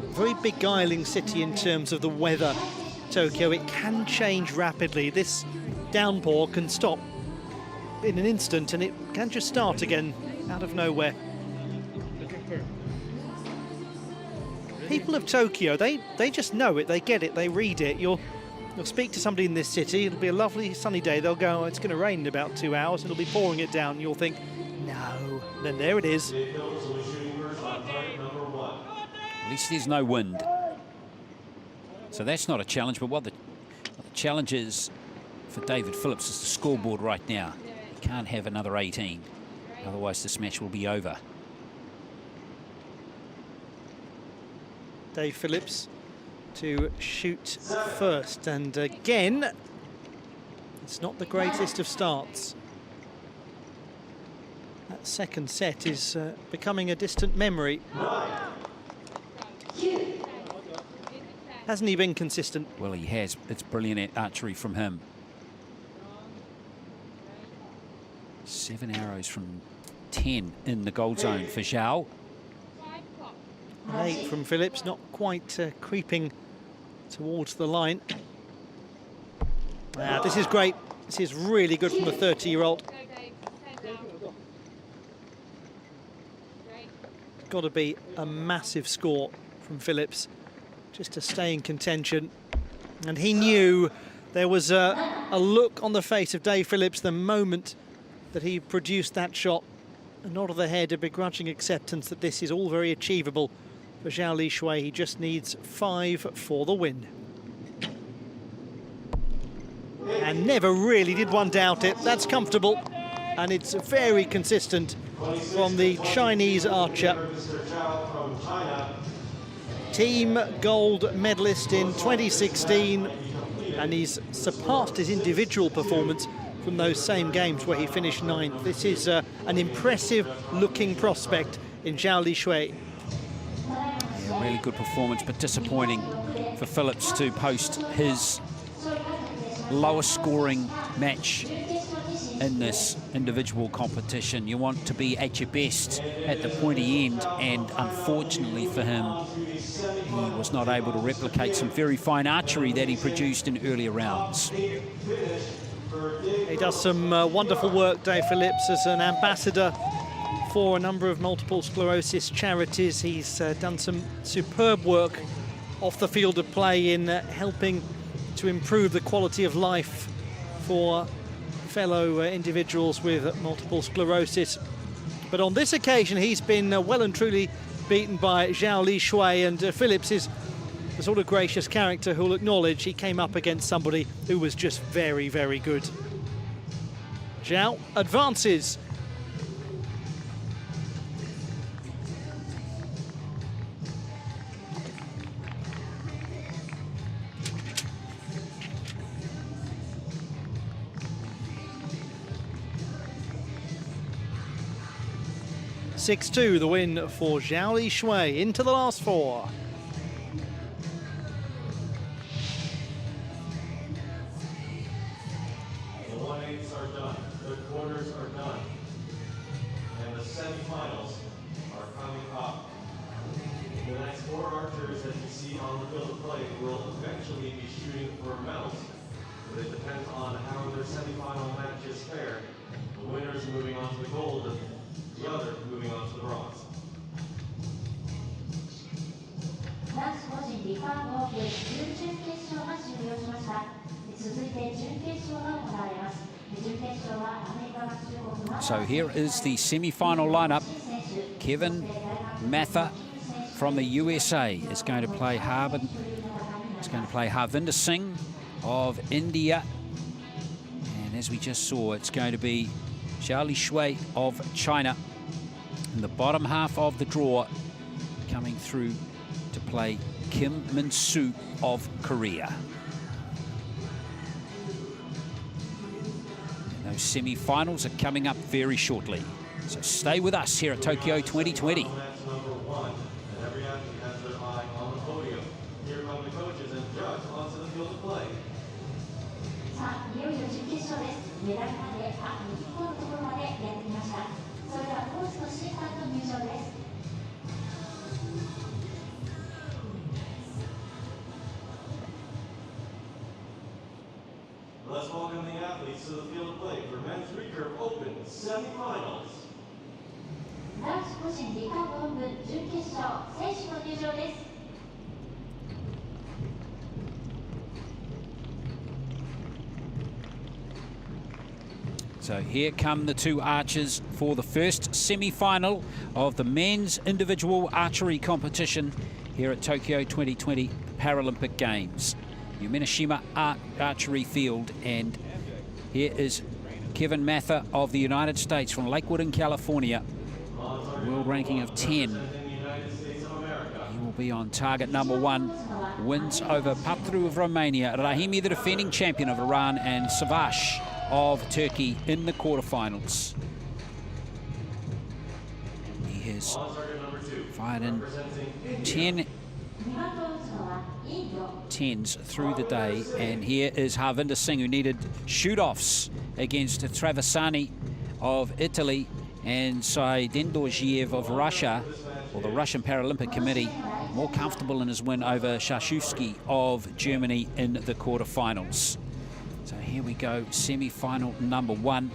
very beguiling city in terms of the weather, Tokyo. It can change rapidly. This downpour can stop in an instant and it can just start again out of nowhere. People of Tokyo, they just know it, they get it, they read it. You'll speak to somebody in this city, it'll be a lovely sunny day, they'll go, oh, it's going to rain in about 2 hours, it'll be pouring it down, you'll think, no, then there it is. At least there's no wind. So that's not a challenge, but what the challenge is for David Phillips is the scoreboard right now. He can't have another 18, otherwise this match will be over. Dave Phillips to shoot first, and again, it's not the greatest of starts. That second set is becoming a distant memory. Hasn't he been consistent? Well, he has. It's brilliant archery from him. 7 arrows from 10 in the gold zone for Zhao. 8 from Phillips, not quite creeping towards the line. This is great. This is really good from the 30-year-old. Got to be a massive score from Phillips just to stay in contention. And he knew there was a look on the face of Dave Phillips the moment that he produced that shot. A nod of the head, a begrudging acceptance that this is all very achievable. For Zhao Li Shui, he just needs 5 for the win. And never really did one doubt it. That's comfortable. And it's very consistent from the Chinese archer. Team gold medalist in 2016. And he's surpassed his individual performance from those same games where he finished 9th. This is an impressive looking prospect in Zhao Li Shui. Really good performance, but disappointing for Phillips to post his lowest scoring match in this individual competition. You want to be at your best at the pointy end, and unfortunately for him, he was not able to replicate some very fine archery that he produced in earlier rounds. He does some wonderful work, Dave Phillips, as an ambassador for a number of multiple sclerosis charities. He's done some superb work off the field of play in helping to improve the quality of life for fellow individuals with multiple sclerosis. But on this occasion, he's been well and truly beaten by Zhao Li Shui, and Phillips is the sort of gracious character who'll acknowledge he came up against somebody who was just very, very good. Zhao advances. (6-2) the win for Zhao Li Shui into the last 4. The 1/8s are done, the quarters are done, and the semifinals are coming up. The next 4 archers that you see on the field of play will eventually be shooting for medals, but it depends on how their semifinal matches fare. The winners moving on to the gold, and the other moving on to the bronze. 男子個人リカーブの準々決勝が終了しました。So here is the semi-final lineup. Kevin Mather from the USA is going to play Harvinder Singh of India. And as we just saw, it's going to be Xiao Shui of China. In the bottom half of the draw, coming through to play Kim Min-soo of Korea. And those semi-finals are coming up very shortly. So stay with us here at Tokyo 2020. Match number 1, and every athlete has their eye on the podium. Here come the coaches and judge onto the field of play. さあ、いよいよ準決勝です。メダルまであと1個のところまでやってきました。それではコースと審判の入場です。Let's welcome the athletes to the field of play for men's recurve open semifinals. 男子個人リカーブ本部準決勝選手の入場です。 So here come the two archers for the first semi-final of the men's individual archery competition here at Tokyo 2020 Paralympic Games. Yumenashima Archery Field, and here is Kevin Mather of the United States from Lakewood in California. World ranking of 10. He will be on target number 1. Wins over Patru of Romania, Rahimi the defending champion of Iran, and Savaş of Turkey in the quarterfinals. He has fired in 10 tens through the day, and here is Harvinder Singh, who needed shoot-offs against Traversani of Italy and Saidendorjiev of Russia, or the Russian Paralympic Committee, more comfortable in his win over Shashuvsky of Germany in the quarterfinals. So here we go, semi-final number 1.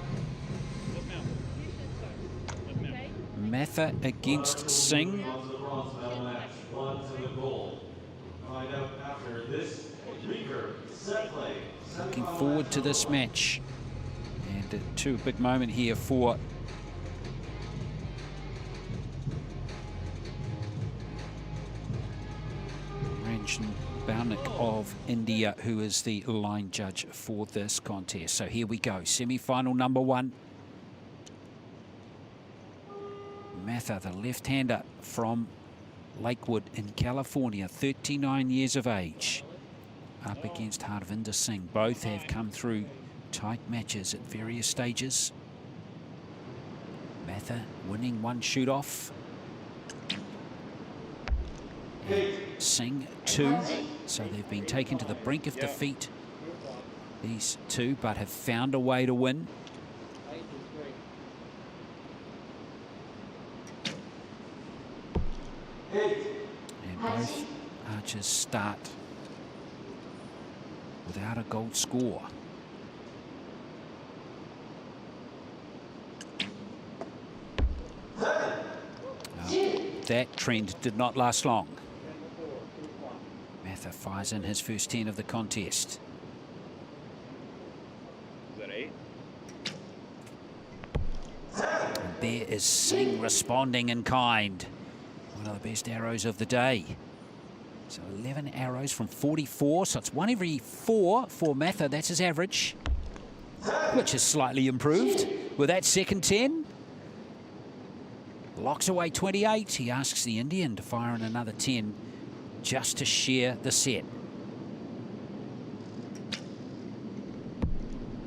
Mather against Singh. Looking forward to this match. And a big moment here for Ranjan Baunik of India, who is the line judge for this contest. So here we go, semi-final number 1. Mather, the left-hander from Lakewood in California, 39 years of age, up against Harvinder Singh. Both have come through tight matches at various stages. Mather winning one shoot-off. Singh 2, so they've been taken to the brink of defeat, these two, but have found a way to win. And both archers start without a gold score. That trend did not last long. Mather fires in his first 10 of the contest. Is that 8? And there is Singh responding in kind. One of the best arrows of the day. So 11 arrows from 44, so it's 1 every 4 for Mather. That's his average, which is slightly improved with that second 10. Locks away 28. He asks the Indian to fire in another 10 just to share the set,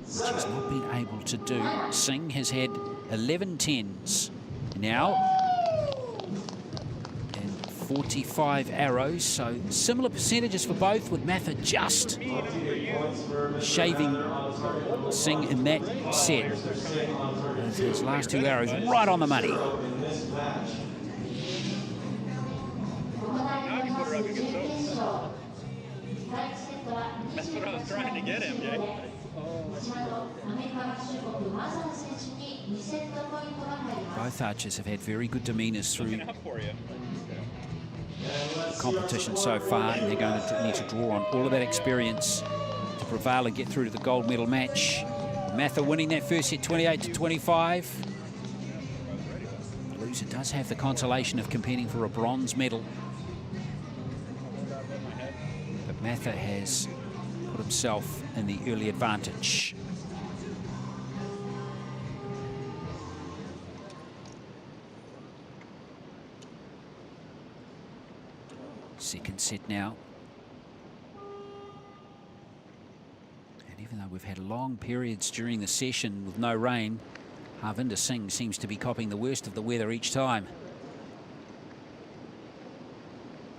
which he's not been able to do. Singh has had 11 10s now and 45 arrows, so similar percentages for both, with Mather just shaving Singh in that set with his last 2 arrows right on the money. That's what I was trying to get him, Jay. Both archers have had very good demeanours through the competition so far, and they're going to need to draw on all of that experience to prevail and get through to the gold medal match. Mather winning that first set 28-25. The loser does have the consolation of competing for a bronze medal. But Mather has put himself in the early advantage. Second set now. And even though we've had long periods during the session with no rain, Harvinder Singh seems to be copping the worst of the weather each time.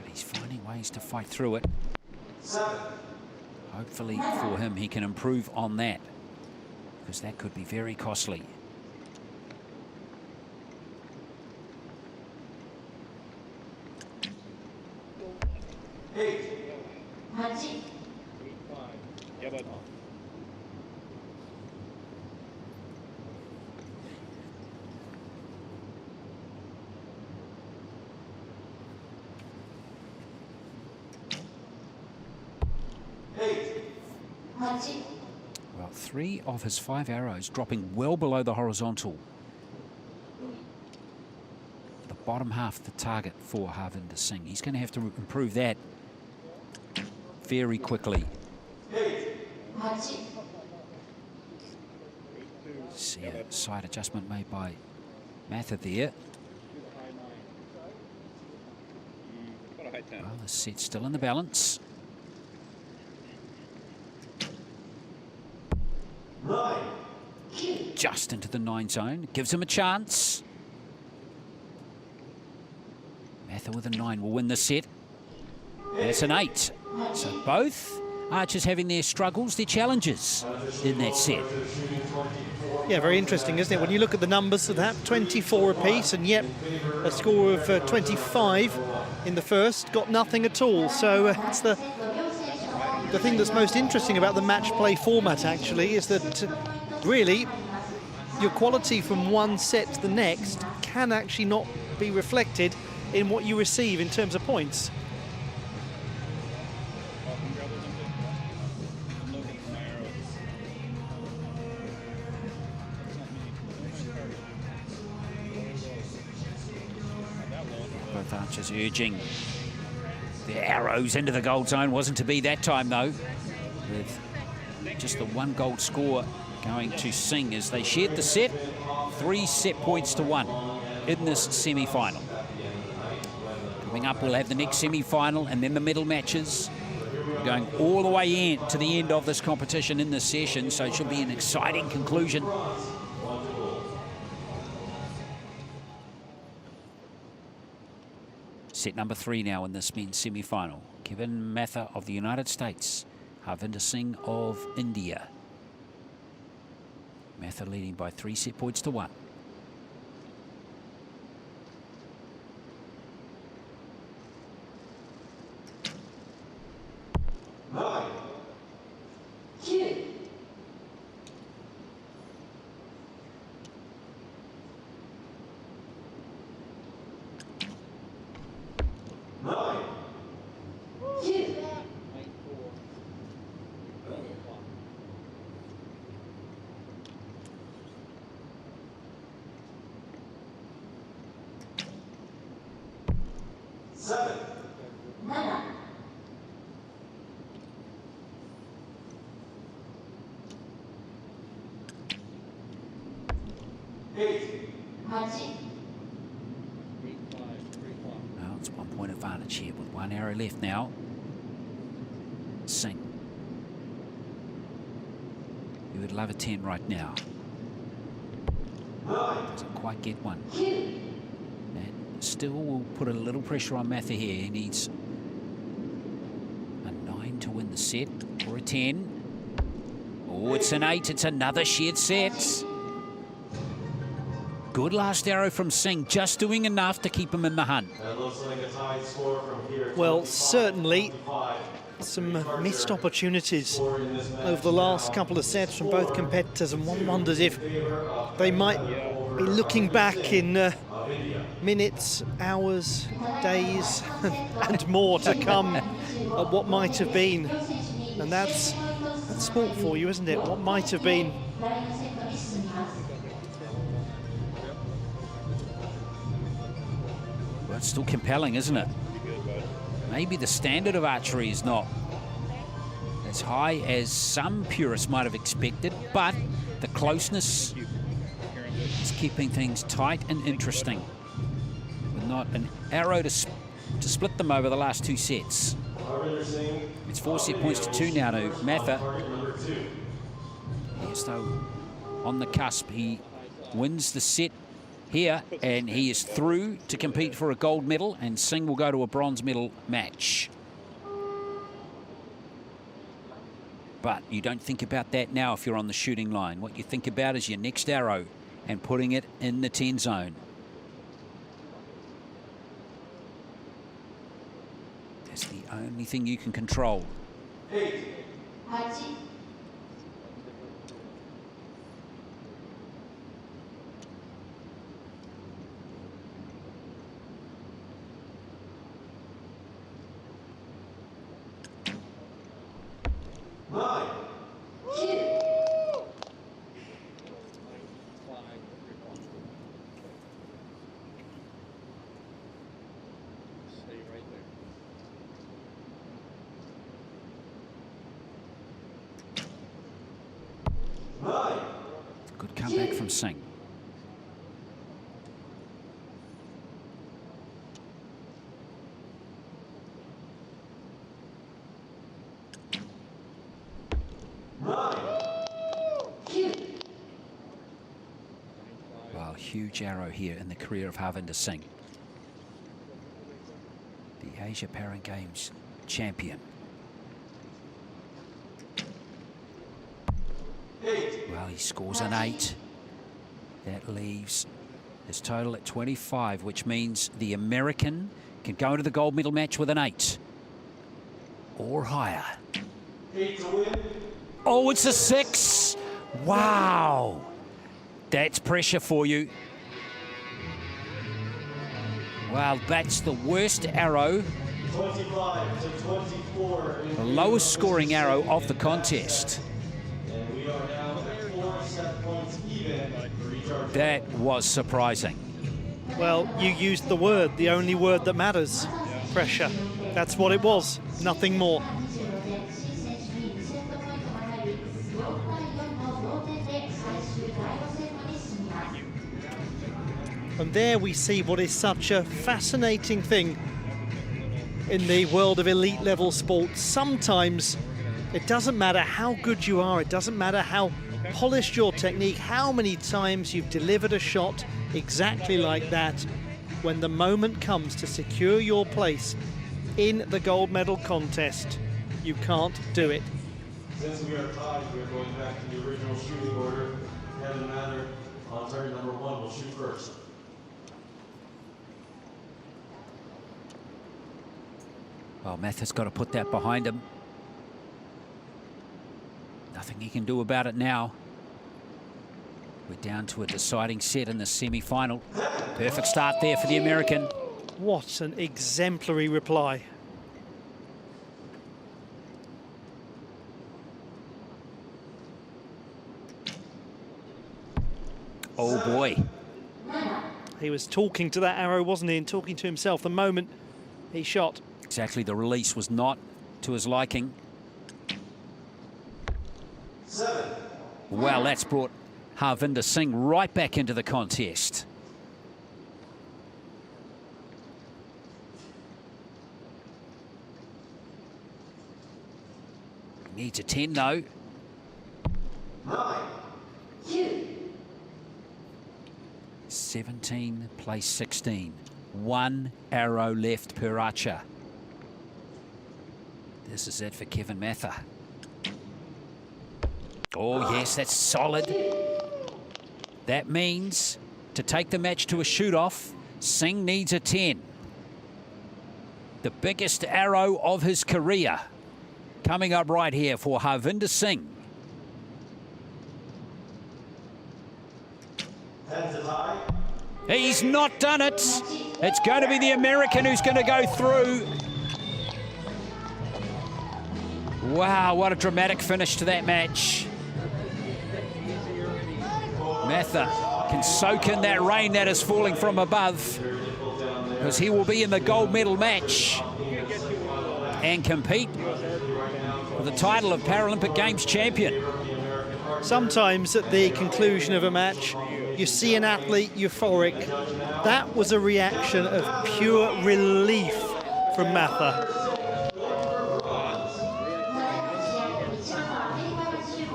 But he's finding ways to fight through it. Hopefully for him he can improve on that, because that could be very costly. Well, 3 of his 5 arrows dropping well below the horizontal. The bottom half of the target for Harvinder Singh. He's going to have to improve that very quickly. See a side adjustment made by Mather there. Well, the set's still in the balance. Just into the 9 zone. Gives him a chance. Mather with a 9 will win the set. That's an 8. So both archers having their struggles, their challenges in that set. Yeah, very interesting, isn't it? When you look at the numbers of that, 24 apiece, and yet a score of 25 in the first, got nothing at all. So it's the thing that's most interesting about the match play format, actually, is that really your quality from one set to the next can actually not be reflected in what you receive in terms of points. Both archers urging their arrows into the gold zone. Wasn't to be that time, though, with just the 1 gold score going to Singh as they shared the set. 3 set points to 1 in this semi-final. Coming up, we'll have the next semi-final and then the medal matches. We're going all the way to the end of this competition in this session, so it should be an exciting conclusion. Set number 3 now in this men's semi-final. Kevin Mather of the United States, Harvinder Singh of India. Mather leading by 3 set points to 1. Well, it's 1 point advantage here with 1 arrow left now. Singh. He would love a 10 right now. Doesn't quite get one. And still will put a little pressure on Mather here. He needs a 9 to win the set, or a 10. Oh, it's an 8. It's another shared set. Good last arrow from Singh, just doing enough to keep him in the hunt. Well, certainly some missed opportunities over the last couple of sets from both competitors, and one wonders if they might be looking back in minutes, hours, days, and more to come at what might have been. And that's sport for you, isn't it? What might have been Well, it's still compelling, isn't it? Maybe the standard of archery is not as high as some purists might have expected, but the closeness is keeping things tight and interesting. With not an arrow to split them over the last 2 sets. It's 4 set points to 2 now to Mather. Yes, though, on the cusp, he wins the set here, and he is through to compete for a gold medal, and Singh will go to a bronze medal match. But you don't think about that now if you're on the shooting line. What you think about is your next arrow and putting it in the 10 zone. That's the only thing you can control. 9. Good comeback from Singh. Well, huge arrow here in the career of Harvinder Singh, the Asia Paralympic Games champion. Well, he scores an 8. That leaves his total at 25, which means the American can go to the gold medal match with an 8 or higher. 8 to win. Oh, it's a 6. Wow. That's pressure for you. Well, that's the worst arrow, 25 to 24. the lowest scoring arrow of the contest. And we are now at 4 set points even for each archer. That was surprising. Well, you used the word, the only word that matters. Pressure. That's what it was, nothing more. And there we see what is such a fascinating thing in the world of elite level sports. Sometimes it doesn't matter how good you are, it doesn't matter how polished your technique, how many times you've delivered a shot exactly like that. When the moment comes to secure your place in the gold medal contest, you can't do it. Since we are tied, we are going back to the original shooting order. Kevin Mather on target number 1 will shoot first. Well, Mather's got to put that behind him. Nothing he can do about it now. We're down to a deciding set in the semi-final. Perfect start there for the American. What an exemplary reply. Oh boy. He was talking to that arrow, wasn't he, and talking to himself the moment he shot. Exactly, the release was not to his liking. 7. Well, that's brought Harvinder Singh right back into the contest. Needs a 10 though. 9. 17 plays 16. 1 arrow left per archer. This is it for Kevin Mather. Oh yes, that's solid. That means to take the match to a shoot-off, Singh needs a 10. The biggest arrow of his career coming up right here for Harvinder Singh. 10 to tie. He's not done it. It's going to be the American who's going to go through. Wow, what a dramatic finish to that match. Matha can soak in that rain that is falling from above, because he will be in the gold medal match and compete for the title of Paralympic Games champion. Sometimes at the conclusion of a match, you see an athlete euphoric. That was a reaction of pure relief from Matha.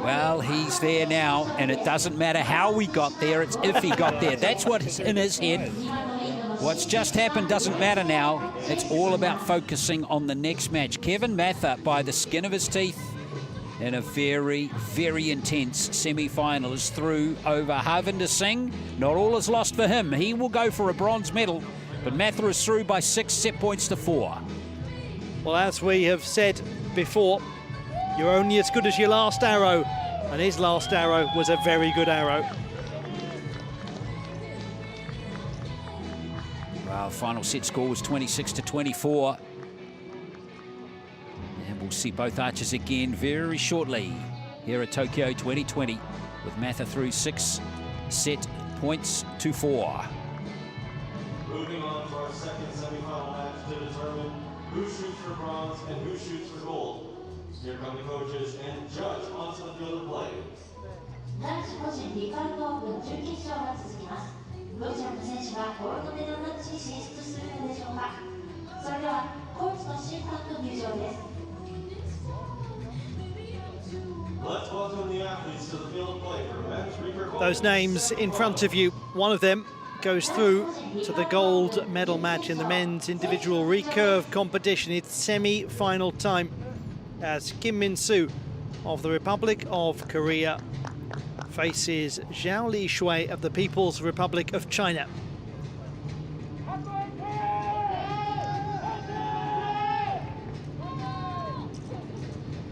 Well, he's there now, and it doesn't matter how we got there, it's if he got there. That's what's in his head. What's just happened doesn't matter now. It's all about focusing on the next match. Kevin Matha, by the skin of his teeth, in a very, very intense semi-final, is through over Harvinder Singh. Not all is lost for him. He will go for a bronze medal, but Matha is through by 6 set points to 4. Well, as we have said before, you're only as good as your last arrow, and his last arrow was a very good arrow. Well, final set score was 26 to 24. And we'll see both archers again very shortly here at Tokyo 2020, with Matha through 6 set points to 4. Moving on to our second semi-final match to determine who shoots for bronze and who shoots for gold. Here come the coaches and judge onto the field of play. 男子個人リカルドオープン準決勝が続きます。どちらの選手がゴールドメダルマッチに進出するのでしょうか。それではコーチと審判の入場です。 Let's welcome the athletes to the field of play for men's Recurve. Those names in front of you, one of them goes through to the gold medal match in the men's individual recurve competition. It's semi-final time as Kim Min-soo of the Republic of Korea faces Zhao Li Shui of the People's Republic of China.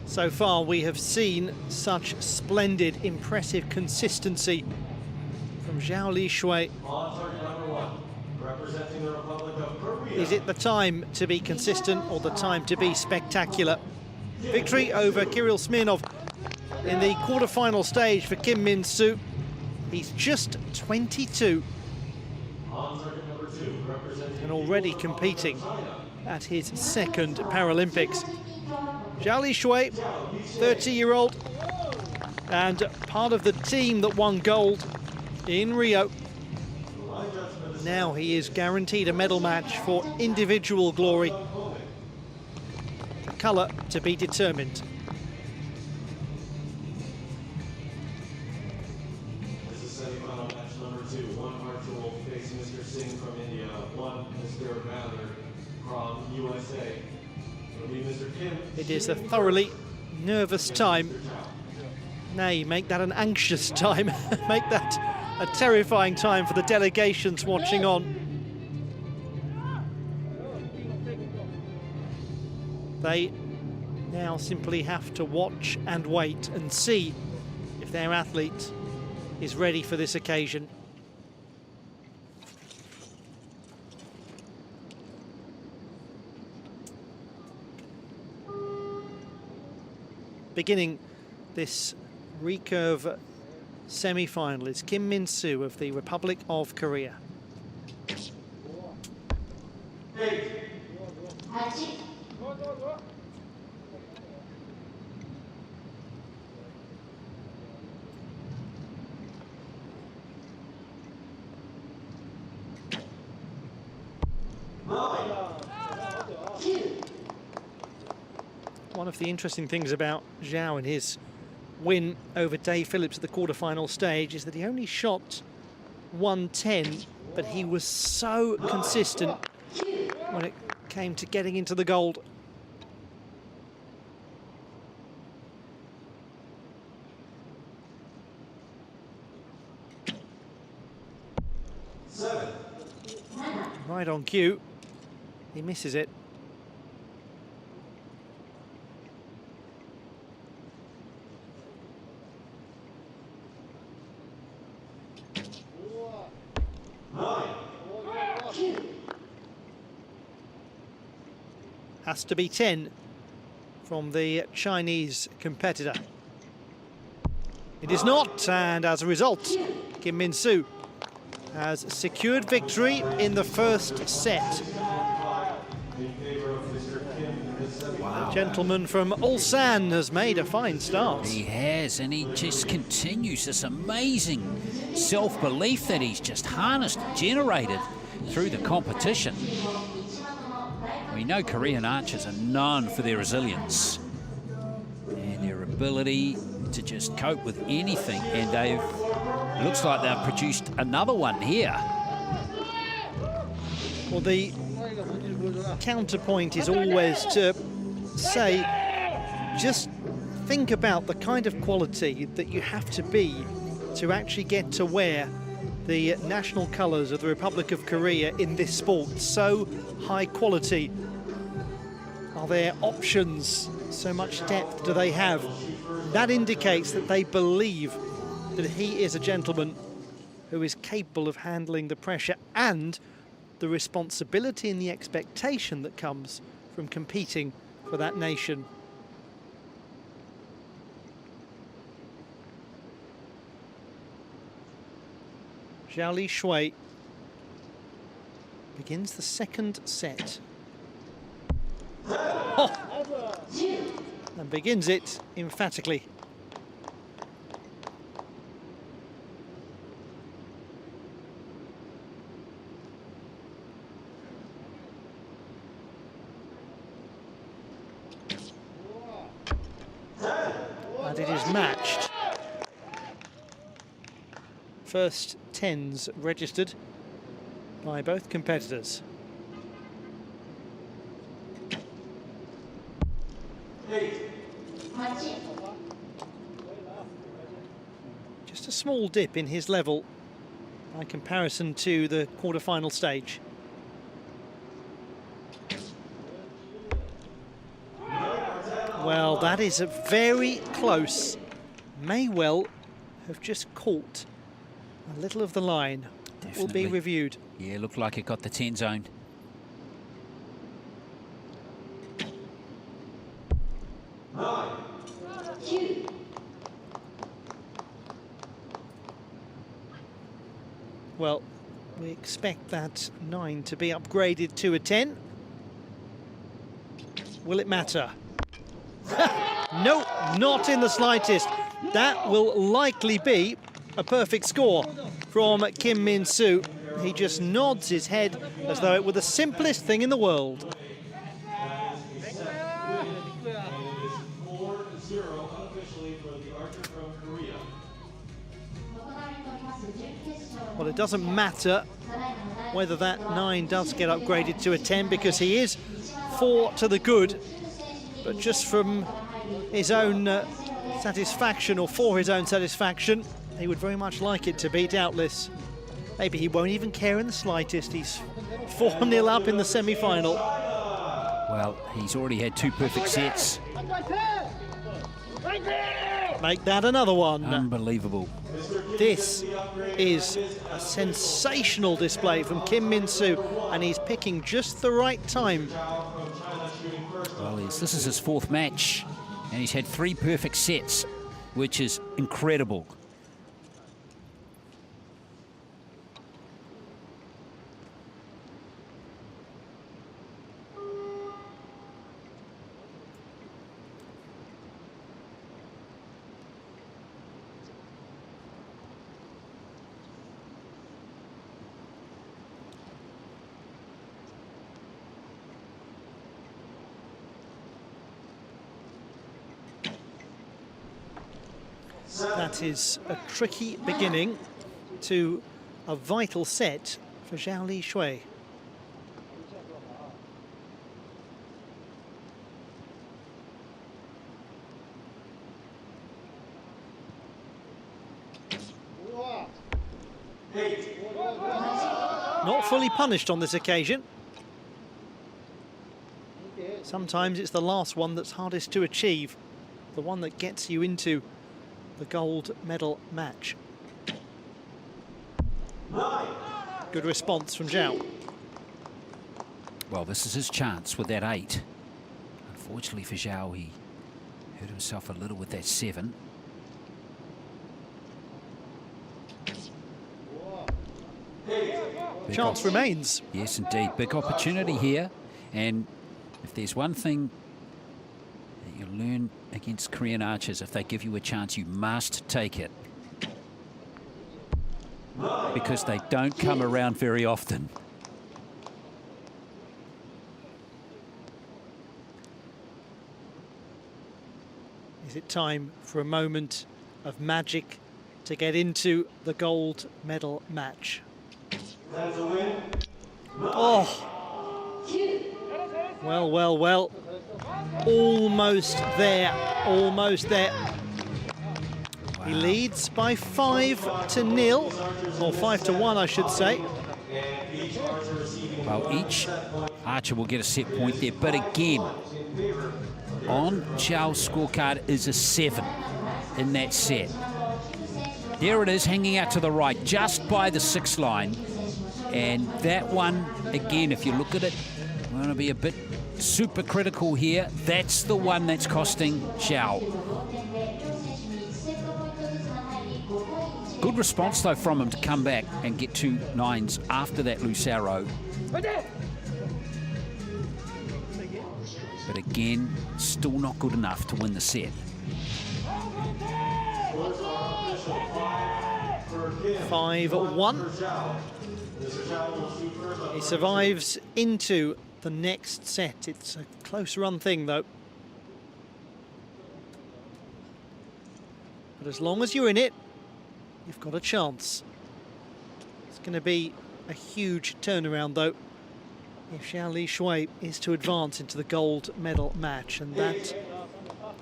So far we have seen such splendid, impressive consistency from Zhao Li Shui. On target number 1, representing the Republic of Korea. Is it the time to be consistent or the time to be spectacular? Victory over Kirill Smirnov in the quarter-final stage for Kim Min-soo. He's just 22 On target number 2, representing and already competing at his second Paralympics. Zhao Li Shui, 30-year-old, and part of the team that won gold in Rio. Now he is guaranteed a medal match for individual glory. The colour to be determined. This is semi-final match number 2. One archer will face Mr. Singh from India, one Mr. Mather from USA. It'll be Mr. Kim. It is a thoroughly nervous time. Nay, make that an anxious time. Make that a terrifying time for the delegations watching on. They now simply have to watch and wait and see if their athlete is ready for this occasion. Beginning this recurve semi-final is Kim Min-soo of the Republic of Korea. 8 One of the interesting things about Zhao and his win over Dave Phillips at the quarter-final stage is that he only shot 110, but he was so consistent when it came to getting into the gold. Right on cue, he misses it. Has to be 10 from the Chinese competitor. It is not, and as a result, Kim Min-soo has secured victory in the first set. The gentleman from Ulsan has made a fine start. He has, and he just continues this amazing self-belief that he's just harnessed, generated through the competition. We know Korean archers are known for their resilience and their ability to just cope with anything, and looks like they've produced another one here. Well, the counterpoint is always to say, just think about the kind of quality that you have to be to actually get to wear the national colours of the Republic of Korea in this sport. So high quality. Are there options? So much depth do they have? That indicates that they believe that he is a gentleman who is capable of handling the pressure and the responsibility and the expectation that comes from competing for that nation. Zhao Shui begins the second set. Oh! And begins it emphatically. And it is matched. First tens registered by both competitors. Just a small dip in his level by comparison to the quarter-final stage. Well, that is a very close. May well have just caught a little of the line. That will be reviewed. Yeah, looked like it got the 10 zone. Well, we expect that 9 to be upgraded to a 10. Will it matter? No, not in the slightest. That will likely be a perfect score from Kim Min-soo. He just nods his head as though it were the simplest thing in the world. Well, it doesn't matter whether that 9 does get upgraded to a 10 because he is 4 to the good. But just from his own satisfaction, or for his own satisfaction, he would very much like it to be, doubtless. Maybe he won't even care in the slightest. He's 4-0 up in the semi-final. Well, he's already had 2 perfect sets. Make that another one. Unbelievable. This is a sensational display from Kim Min-soo, and he's picking just the right time. Well, this is his 4th match, and he's had 3 perfect sets, which is incredible. That is a tricky beginning to a vital set for Zhao Shui. Not fully punished on this occasion. Sometimes it's the last one that's hardest to achieve, the one that gets you into the gold medal match. Good response from Zhao. Well, this is his chance with that 8. Unfortunately for Zhao, he hurt himself a little with that 7. Chance remains. Yes, indeed. Big opportunity here. And if there's one thing that you learn against Korean archers, if they give you a chance, you must take it. Because they don't come around very often. Is it time for a moment of magic to get into the gold medal match? That's a win. Oh! Well, well, well. Almost there. Almost there. Wow. He leads by 5-0, or 5-1, I should say. Well, each archer will get a set point there, but again, on Zhao's scorecard is a 7 in that set. There it is, hanging out to the right, just by the 6 line. And that one, again, if you look at it, I'm going to be a bit super critical here. That's the one that's costing Zhao. Good response, though, from him to come back and get 2 9s after that loose arrow. But again, still not good enough to win the set. 5-1. He survives into the next set. It's a close run thing, though. But as long as you're in it, you've got a chance. It's going to be a huge turnaround, though, if Zhao Li Shui is to advance into the gold medal match. And that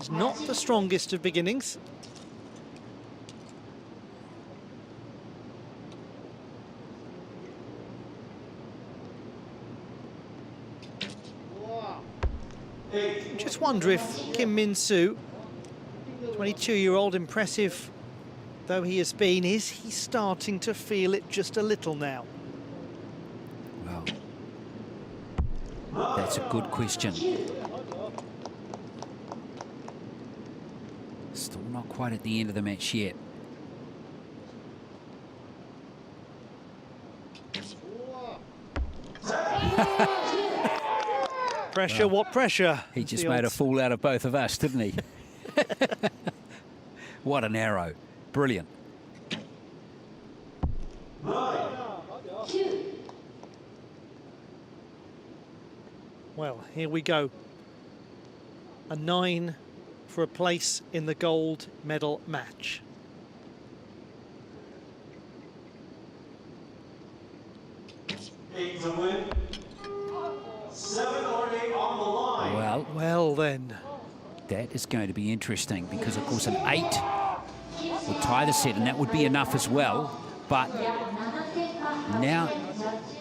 is not the strongest of beginnings. Just wonder if Kim Min-soo, 22-year-old, impressive though he has been, is he starting to feel it just a little now? Well, that's a good question. Still not quite at the end of the match yet. Pressure, what pressure? He just made a fool out of both of us, didn't he? What an arrow. Brilliant. Well, here we go. A 9 for a place in the gold medal match. Eight to win. 7 or 8 on the line. Well then. That is going to be interesting because, of course, an 8 would tie the set, and that would be enough as well. But now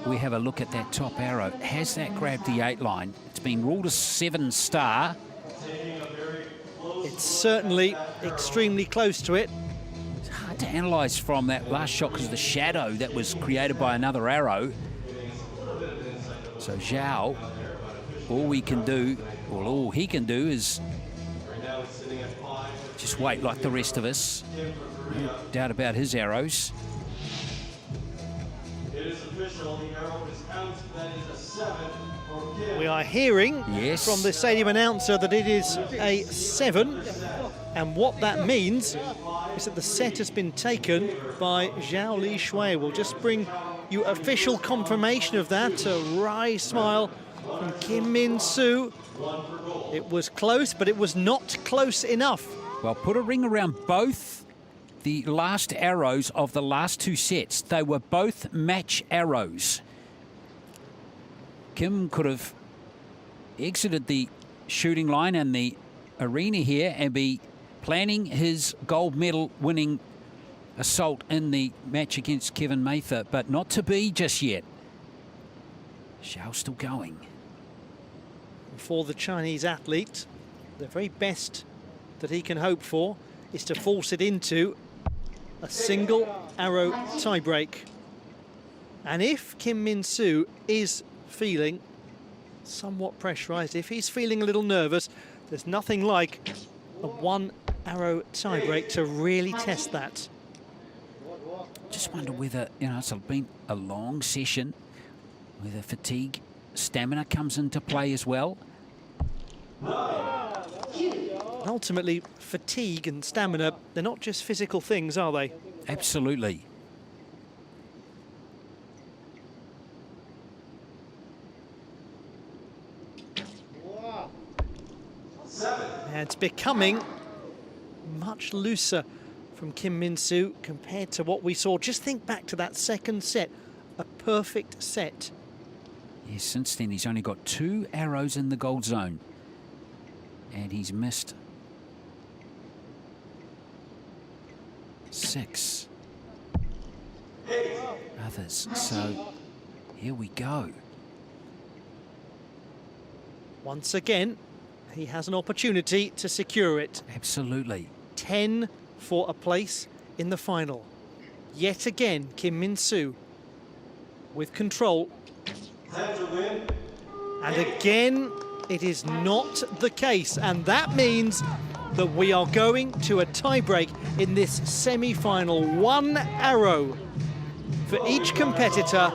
we have a look at that top arrow. Has that grabbed the 8 line? It's been ruled a 7-star. It's certainly extremely close to it. It's hard to analyse from that last shot because of the shadow that was created by another arrow. So Zhao, all he can do is just wait like the rest of us. No doubt about his arrows. It is official, the arrow is out. That is a 7 for Kim. We are hearing Yes. from the stadium announcer that it is a 7. And what that means is that the set has been taken by Zhao Li Shui. We'll just bring you official confirmation of that. A wry smile from Kim Min-soo. It was close, but it was not close enough. Well, put a ring around both the last arrows of the last 2 sets. They were both match arrows. Kim could have exited the shooting line and the arena here and be planning his gold medal winning assault in the match against Kevin Mather, but not to be just yet. Zhao's still going. For the Chinese athlete, the very best that he can hope for is to force it into a single arrow tiebreak. And if Kim Min-soo is feeling somewhat pressurised. If he's feeling a little nervous, there's nothing like a one-arrow tiebreak to really test that. Just wonder whether, you know, it's been a long session, whether fatigue, stamina comes into play as well. Ultimately, fatigue and stamina, they're not just physical things, are they? Absolutely. And it's becoming much looser from Kim Min-soo compared to what we saw. Just think back to that second set, a perfect set. Yes, since then he's only got 2 arrows in the gold zone. And he's missed 6 others. So here we go. Once again, he has an opportunity to secure it. Absolutely. 10 for a place in the final. Yet again, Kim Min-soo with control. And again, it is not the case. And that means that we are going to a tiebreak in this semi-final. 1 arrow for each competitor,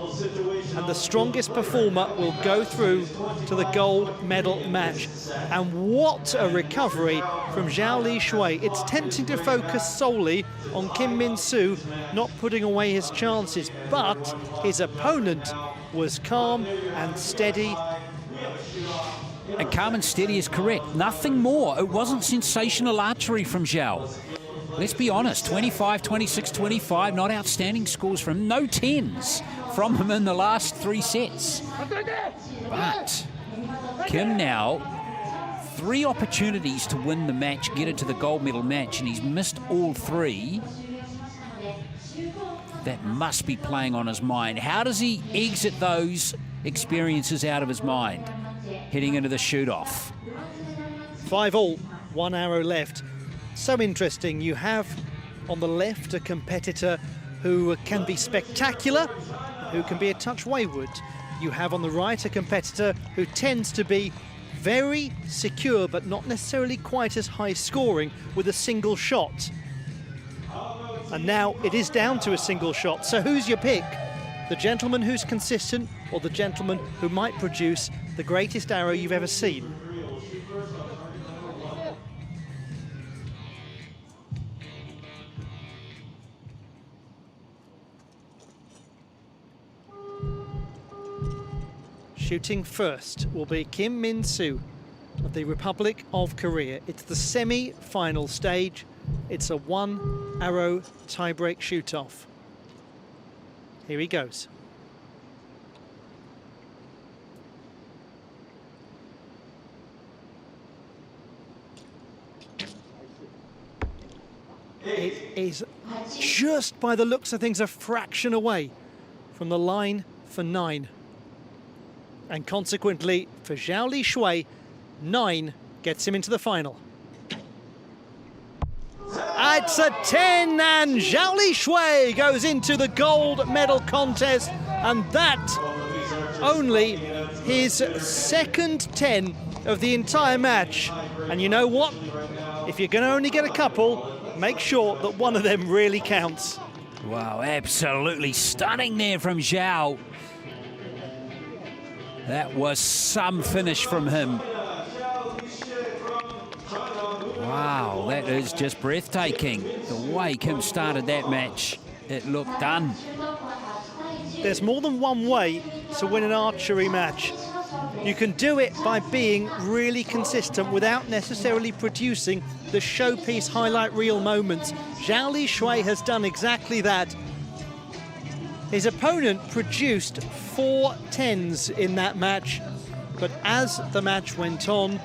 and the strongest performer will go through to the gold medal match. And what a recovery from Zhao Li Shui. It's tempting to focus solely on Kim Min-soo not putting away his chances, but his opponent was calm and steady. And calm and steady is correct. Nothing more. It wasn't sensational archery from Zhao. Let's be honest, 25, 26, 25, not outstanding scores from him. No 10s from him in the last 3 sets. But Kim now, 3 opportunities to win the match, get into the gold medal match, and he's missed all 3. That must be playing on his mind. How does he exit those experiences out of his mind, heading into the shoot-off? 5-all, 1 arrow left. So interesting. You have on the left a competitor who can be spectacular, who can be a touch wayward. You have on the right a competitor who tends to be very secure but not necessarily quite as high scoring with a single shot. And now it is down to a single shot. So who's your pick? The gentleman who's consistent, or the gentleman who might produce the greatest arrow you've ever seen? Shooting first will be Kim Min-soo of the Republic of Korea. It's the semi-final stage. It's a 1-arrow tiebreak shoot-off. Here he goes. It is just, by the looks of things, a fraction away from the line for 9. And consequently, for Zhao Li Shui, 9 gets him into the final. It's a 10, and Zhao Li Shui goes into the gold medal contest, and that only his second 10 of the entire match. And you know what? If you're going to only get a couple, make sure that one of them really counts. Wow, absolutely stunning there from Zhao. That was some finish from him. Wow, that is just breathtaking. The way Kim started that match, it looked done. There's more than one way to win an archery match. You can do it by being really consistent without necessarily producing the showpiece highlight reel moments. Zhao Li Shui has done exactly that. His opponent produced 4 10s in that match, but as the match went on,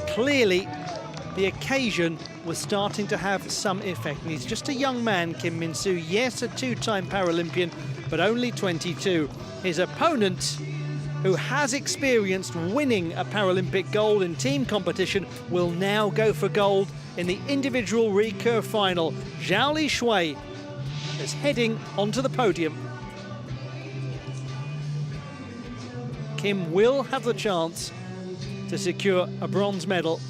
clearly the occasion was starting to have some effect. And he's just a young man, Kim Min-soo. Yes, a 2-time Paralympian, but only 22. His opponent, who has experienced winning a Paralympic gold in team competition, will now go for gold in the individual recurve final. Zhao Li Shui is heading onto the podium. Kim will have the chance to secure a bronze medal,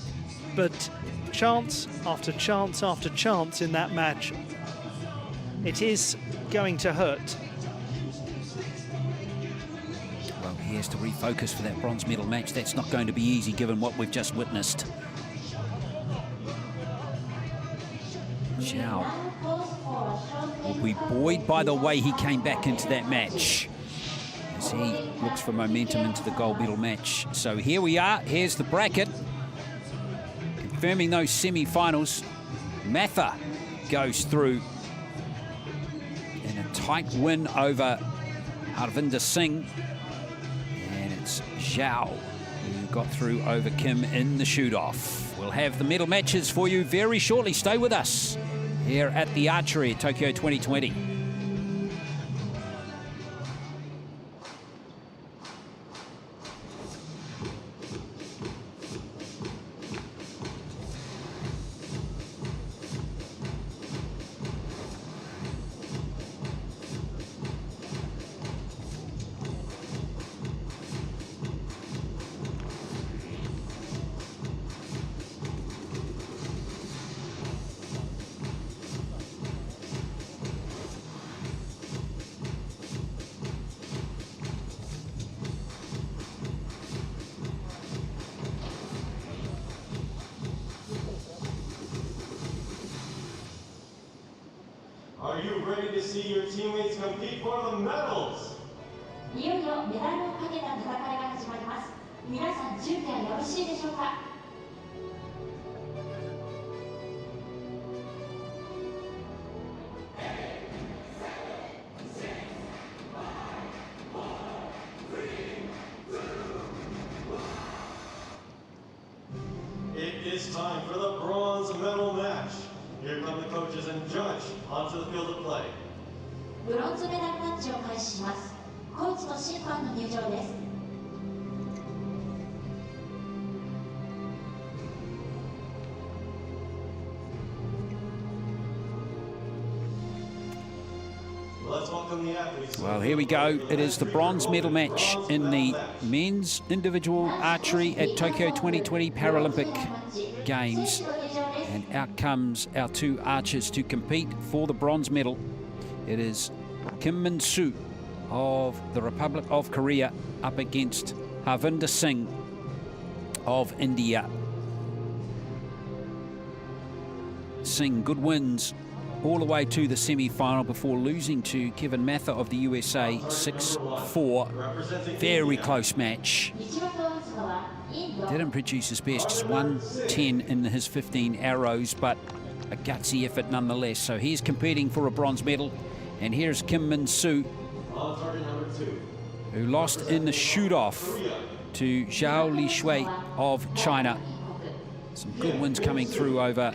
but chance after chance after chance in that match, it is going to hurt. Well, he has to refocus for that bronze medal match. That's not going to be easy given what we've just witnessed. Zhao will be buoyed by the way he came back into that match as he looks for momentum into the gold medal match. So here we are. Here's the bracket. Confirming those semi-finals. Matha goes through in a tight win over Harvinder Singh. And it's Zhao who got through over Kim in the shoot-off. We'll have the medal matches for you very shortly. Stay with us here at the Archery at Tokyo 2020. Are you ready to see your teammates compete for the medals? いよいよメダルをかけた戦いが始まります。皆さん準備はよろしいでしょうか。It is time for the bronze medal match. Here come the coaches and judge onto the field of play. ブロンズメダルマッチを開始します。コーチと審判の入場です。Let's welcome the athletes. Well, here we go. It is the bronze medal match in the men's individual archery at Tokyo 2020 Paralympic Games. And out comes our two archers to compete for the bronze medal. It is Kim Min-soo of the Republic of Korea up against Harvinder Singh of India. Singh, good wins all the way to the semi-final before losing to Kevin Mather of the USA 6-4. Very close match. Didn't produce his best, just 110 in his 15 arrows, but a gutsy effort nonetheless. So he's competing for a bronze medal. And here's Kim Min-soo, who lost in the shoot-off to Zhao Lishui of China. Some good wins coming through over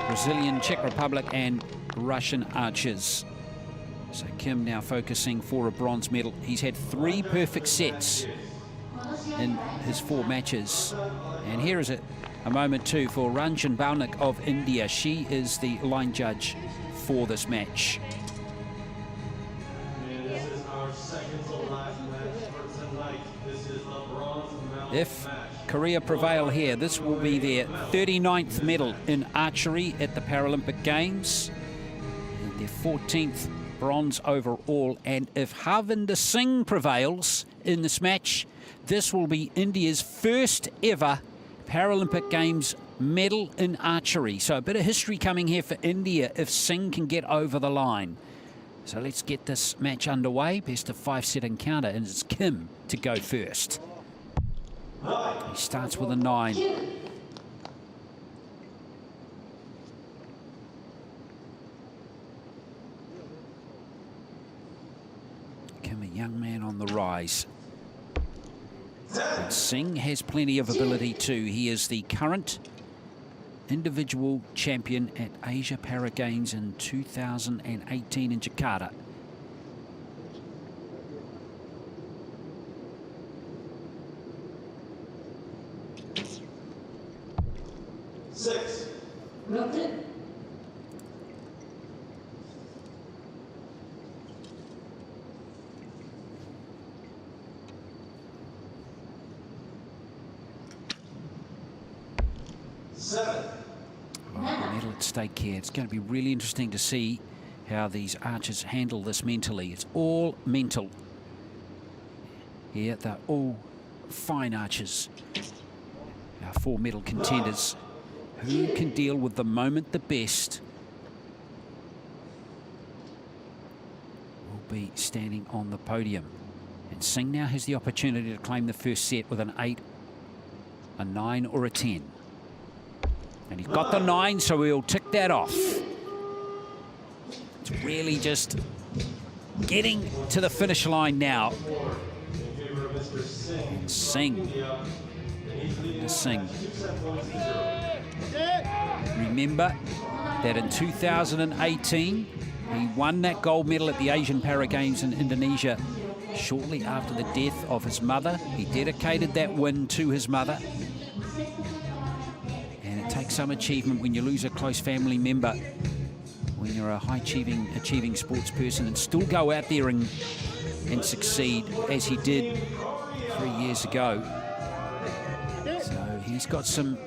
Brazilian, Czech Republic and Russian archers. So Kim now focusing for a bronze medal. He's had 3 perfect sets in his 4 matches. And here is a moment too for Ranjan Baunik of India. She is the line judge for this match. And this is our second to last match for tonight. This is the bronze medal If match. Korea prevail here, this will be their 39th medal in archery at the Paralympic Games, and their 14th bronze overall. And if Harvinder Singh prevails in this match, this will be India's first ever Paralympic Games medal in archery. So a bit of history coming here for India if Singh can get over the line. So let's get this match underway. Best of 5-set encounter, and it's Kim to go first. He starts with a 9. Kim, a young man on the rise. And Singh has plenty of ability too. He is the current individual champion at Asia Para Games in 2018 in Jakarta. Six. Well, medal at stake here. It's going to be really interesting to see how these archers handle this mentally. It's all mental. Here, they're all fine archers. Our 4 medal contenders. Who can deal with the moment the best will be standing on the podium. And Singh now has the opportunity to claim the first set with an 8, a 9 or a 10. And he's got the 9, so he'll tick that off. It's really just getting to the finish line now. And Singh. Remember that in 2018, he won that gold medal at the Asian Para Games in Indonesia shortly after the death of his mother. He dedicated that win to his mother. And it takes some achievement when you lose a close family member, when you're a high-achieving sports person, and still go out there and succeed as he did 3 years ago. So he's got some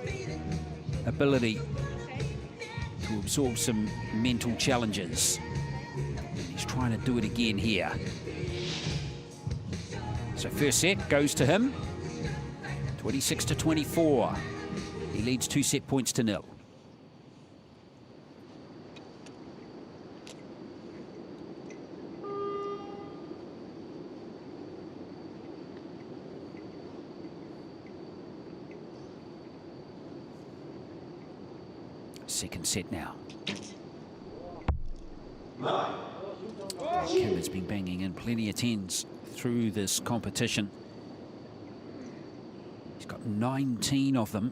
ability to absorb some mental challenges. And he's trying to do it again here. So first set goes to him, 26-24. He leads 2 set points to 0. Second set now. Kim has been banging in plenty of 10s through this competition. He's got 19 of them.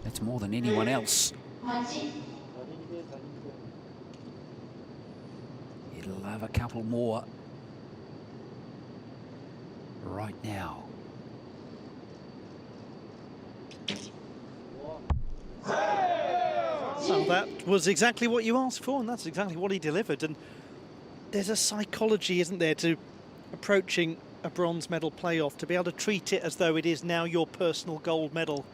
That's more than anyone else. He'll have a couple more right now. Well, that was exactly what you asked for, and that's exactly what he delivered. And there's a psychology, isn't there, to approaching a bronze medal playoff, to be able to treat it as though it is now your personal gold medal.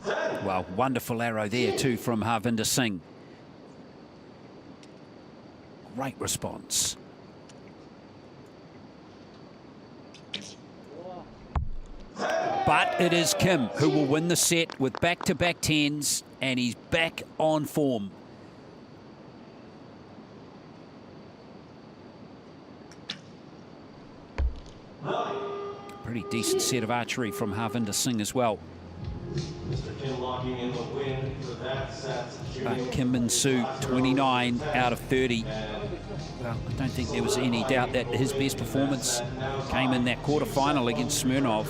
Well, wonderful arrow there too from Harvinder Singh. Great response. But it is Kim who will win the set with back-to-back 10s, and he's back on form. Pretty decent set of archery from Harvinder Singh as well. Mr. Kim locking in the win for that set. But Kim Min-soo, 29 out of 30. Well, I don't think there was any doubt that his best performance came in that quarterfinal against Smirnov.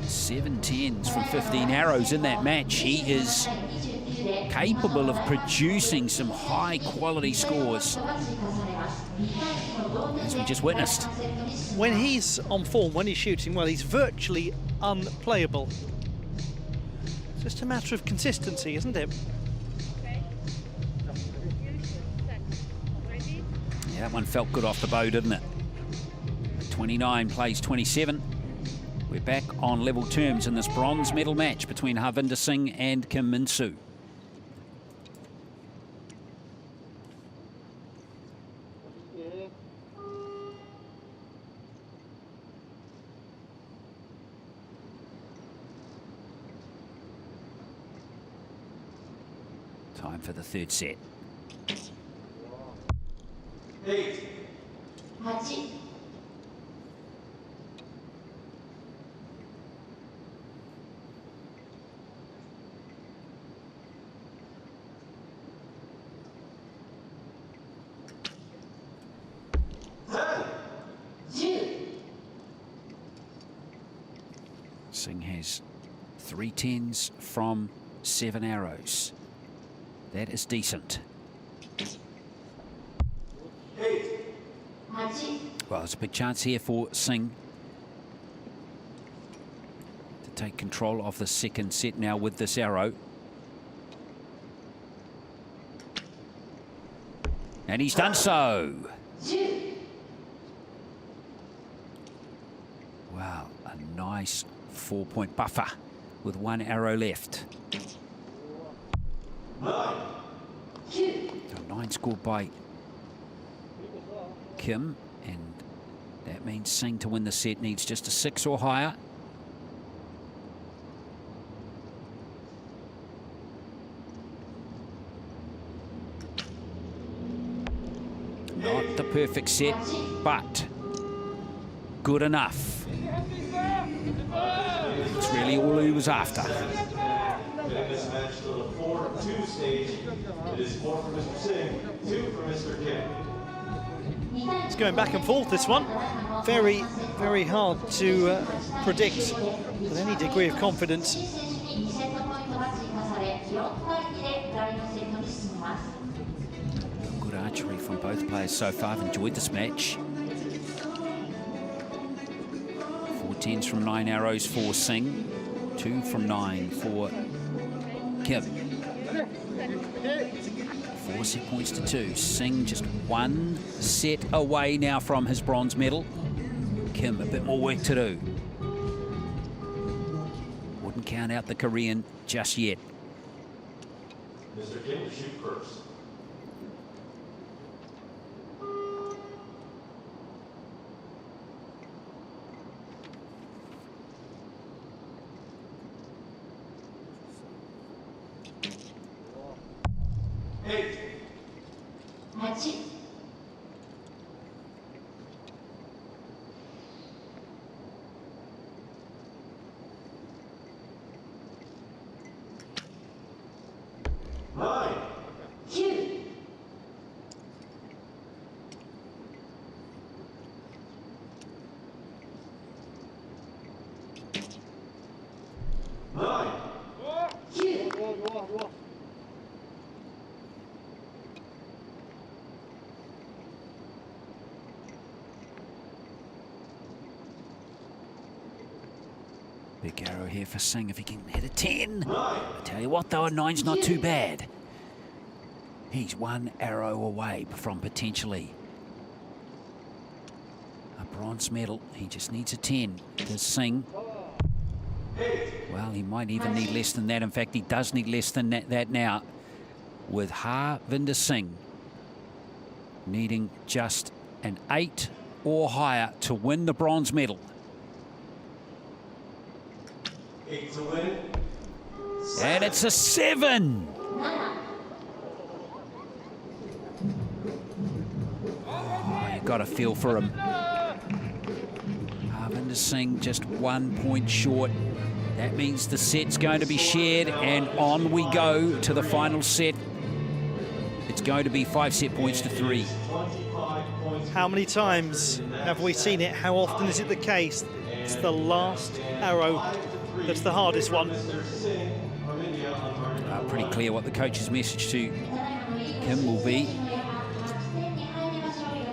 7 10s from 15 arrows in that match. He is capable of producing some high-quality scores, as we just witnessed. When he's on form, when he's shooting well, he's virtually unplayable. It's just a matter of consistency, isn't it? Yeah, that one felt good off the bow, didn't it? 29 plays 27. We're back on level terms in this bronze medal match between Harvinder Singh and Kim Min-soo. Time for the third set. 8. Singh has 3 10s from 7 arrows. That is decent. 8. Well, there's a big chance here for Singh to take control of the second set now with this arrow. And he's done so. nice 4-point buffer with 1 arrow left. 9 scored by Kim, and that means Singh to win the set needs just a 6 or higher. Not the perfect set, but good enough. It's really all he was after. Getting this match to the 4-2 stage. It is 4 for Mr. Singh, 2 for Mr. Kim. It's going back and forth, this one. Very, very hard to predict with any degree of confidence. Good archery from both players so far. I've enjoyed this match. 4 10s from 9 arrows for Singh. 2 from 9 for Kim. 4 set points to 2. Singh just 1 set away now from his bronze medal. Kim a bit more work to do. Wouldn't count out the Korean just yet. Mr. Kim to shoot first. Big arrow here for Singh if he can hit a 10. I tell you what though, a 9's not too bad. He's 1 arrow away from potentially a bronze medal. He just needs a 10 to Singh. Well, he might even need less than that. In fact, he does need less than that now, with Harvinder Singh needing just an 8 or higher to win the bronze medal. 8 to win. And it's a 7. Oh, you've got to feel for him. Harvinder Singh just 1 point short. That means the set's going to be shared, and on we go to the final set. It's going to be 5 set points to 3. How many times have we seen it? How often is it the case? It's the last arrow that's the hardest one. Pretty clear what the coach's message to Kim will be.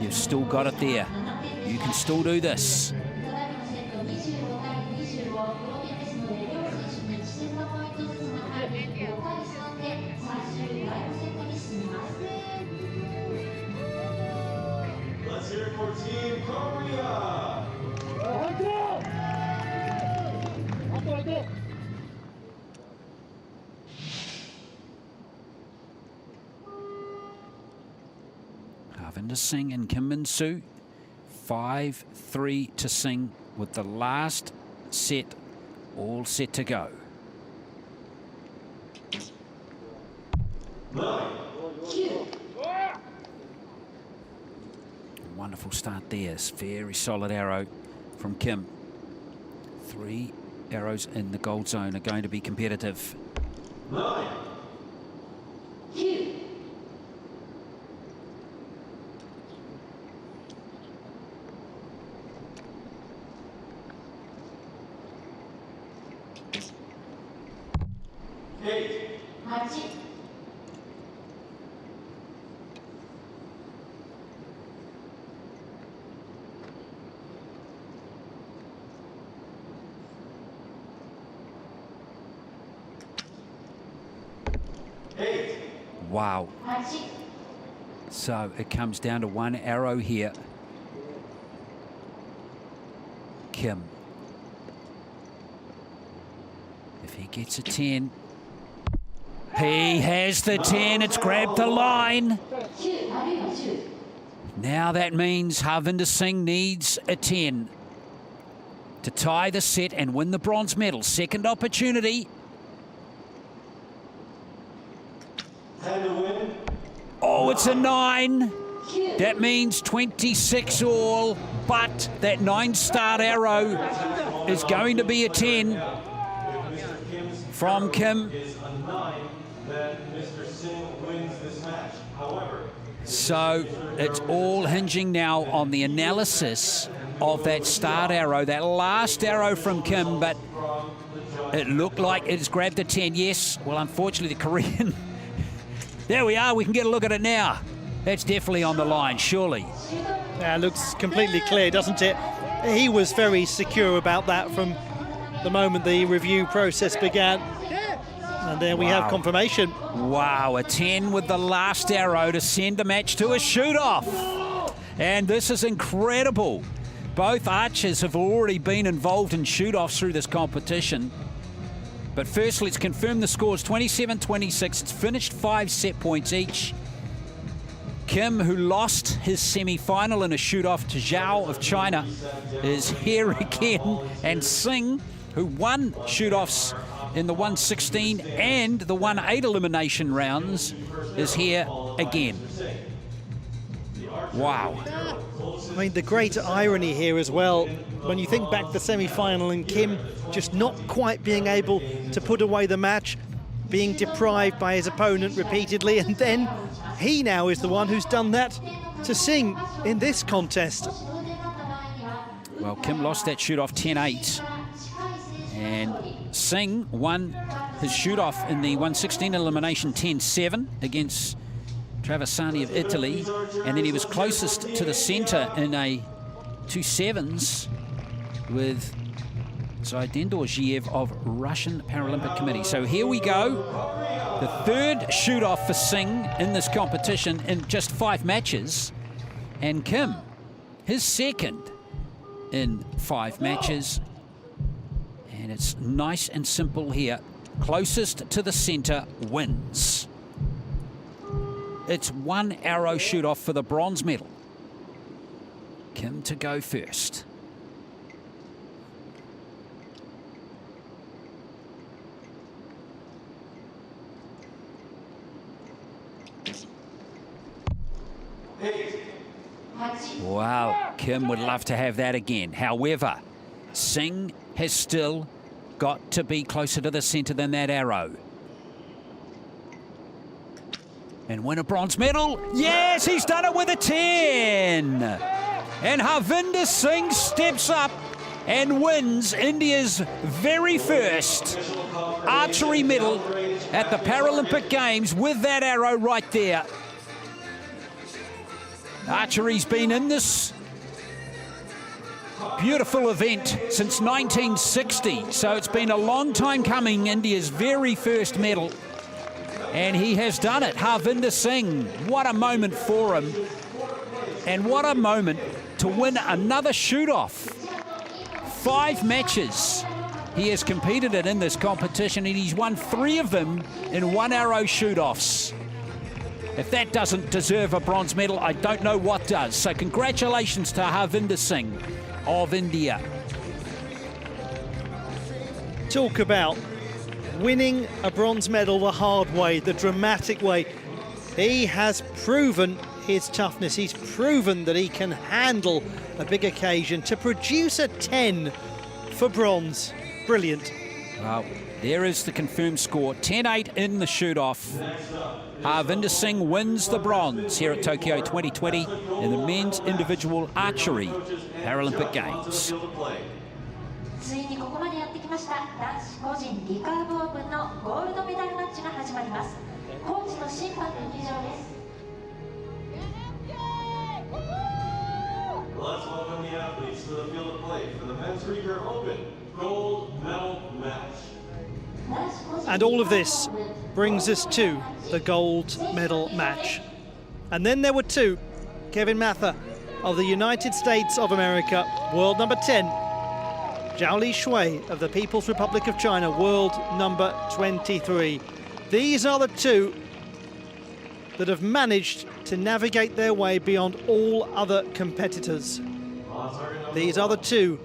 You've still got it there. You can still do this. Let's hear it for Team Korea. Harvinder Singh and Kim Min-soo. 5-3 to Singh with the last set all set to go. Wonderful start there. Very solid arrow from Kim. 3 arrows in the gold zone are going to be competitive. 8. Wow. So it comes down to 1 arrow here. Kim If he gets a 10, he has the 10. It's grabbed the line. Now that means Harvinder Singh needs a 10 to tie the set and win the bronze medal. Second opportunity. Oh, it's a 9. That means 26 all, but that 9-start arrow is going to be a 10 from Kim. So it's all hinging now on the analysis of that start arrow, that last arrow from Kim, but it looked like it's grabbed the 10. Yes, well, unfortunately, the Korean... There we are, we can get a look at it now. That's definitely on the line, surely. Yeah, it looks completely clear, doesn't it? He was very secure about that from the moment the review process began. And there we have confirmation. Wow, a 10 with the last arrow to send the match to a shoot-off. And this is incredible. Both archers have already been involved in shoot-offs through this competition. But first, let's confirm the scores. 27-26. It's finished 5 set points each. Kim, who lost his semi-final in a shoot-off to Zhao of China, is here again. And Singh, who won shoot-offs in the 116 and the 1-8 elimination rounds, is here again. Wow. I mean, the great irony here as well, when you think back to the semi-final and Kim just not quite being able to put away the match, being deprived by his opponent repeatedly, and then he now is the one who's done that to Singh in this contest. Well, Kim lost that shoot-off 10-8, and Singh won his shoot-off in the 116 elimination 10-7 against Traversani of Italy, and then he was closest to the centre in a 2-7s with Zaidendor Zhiev of Russian Paralympic Committee. So here we go, the third shoot-off for Singh in this competition in just 5 matches, and Kim, his second in 5 matches. And it's nice and simple here. Closest to the centre wins. It's 1 arrow shoot-off for the bronze medal. Kim to go first. Wow, Kim would love to have that again. However, Singh has still got to be closer to the centre than that arrow. And win a bronze medal. Yes, he's done it with a 10. And Harvinder Singh steps up and wins India's very first archery medal at the Paralympic Games with that arrow right there. Archery's been in this beautiful event since 1960, so it's been a long time coming, India's very first medal, and he has done it. Harvinder Singh, what a moment for him, and what a moment to win another shoot-off. 5 matches he has competed in this competition, and he's won 3 of them in 1 arrow shoot-offs. If that doesn't deserve a bronze medal, I don't know what does. So congratulations to Harvinder Singh of India. Talk about winning a bronze medal the hard way, the dramatic way. He has proven his toughness. He's proven that he can handle a big occasion. To produce a 10 for bronze, brilliant. Well, there is the confirmed score, 10-8 in the shoot-off. Harvinder Singh wins the bronze here at Tokyo 2020 in the men's individual archery Paralympic Games. ついにここまでやってきました。男子個人リカーブオープンのゴールドメダルマッチが始まります。コーチと審判の入場です。 Let's welcome the athletes to the field of play for the men's Recurve Open gold medal match. And all of this brings us to the gold medal match. And then there were 2. Kevin Mather of the United States of America, world number 10, Zhao Shui of the People's Republic of China, world number 23. These are the two that have managed to navigate their way beyond all other competitors. These are the two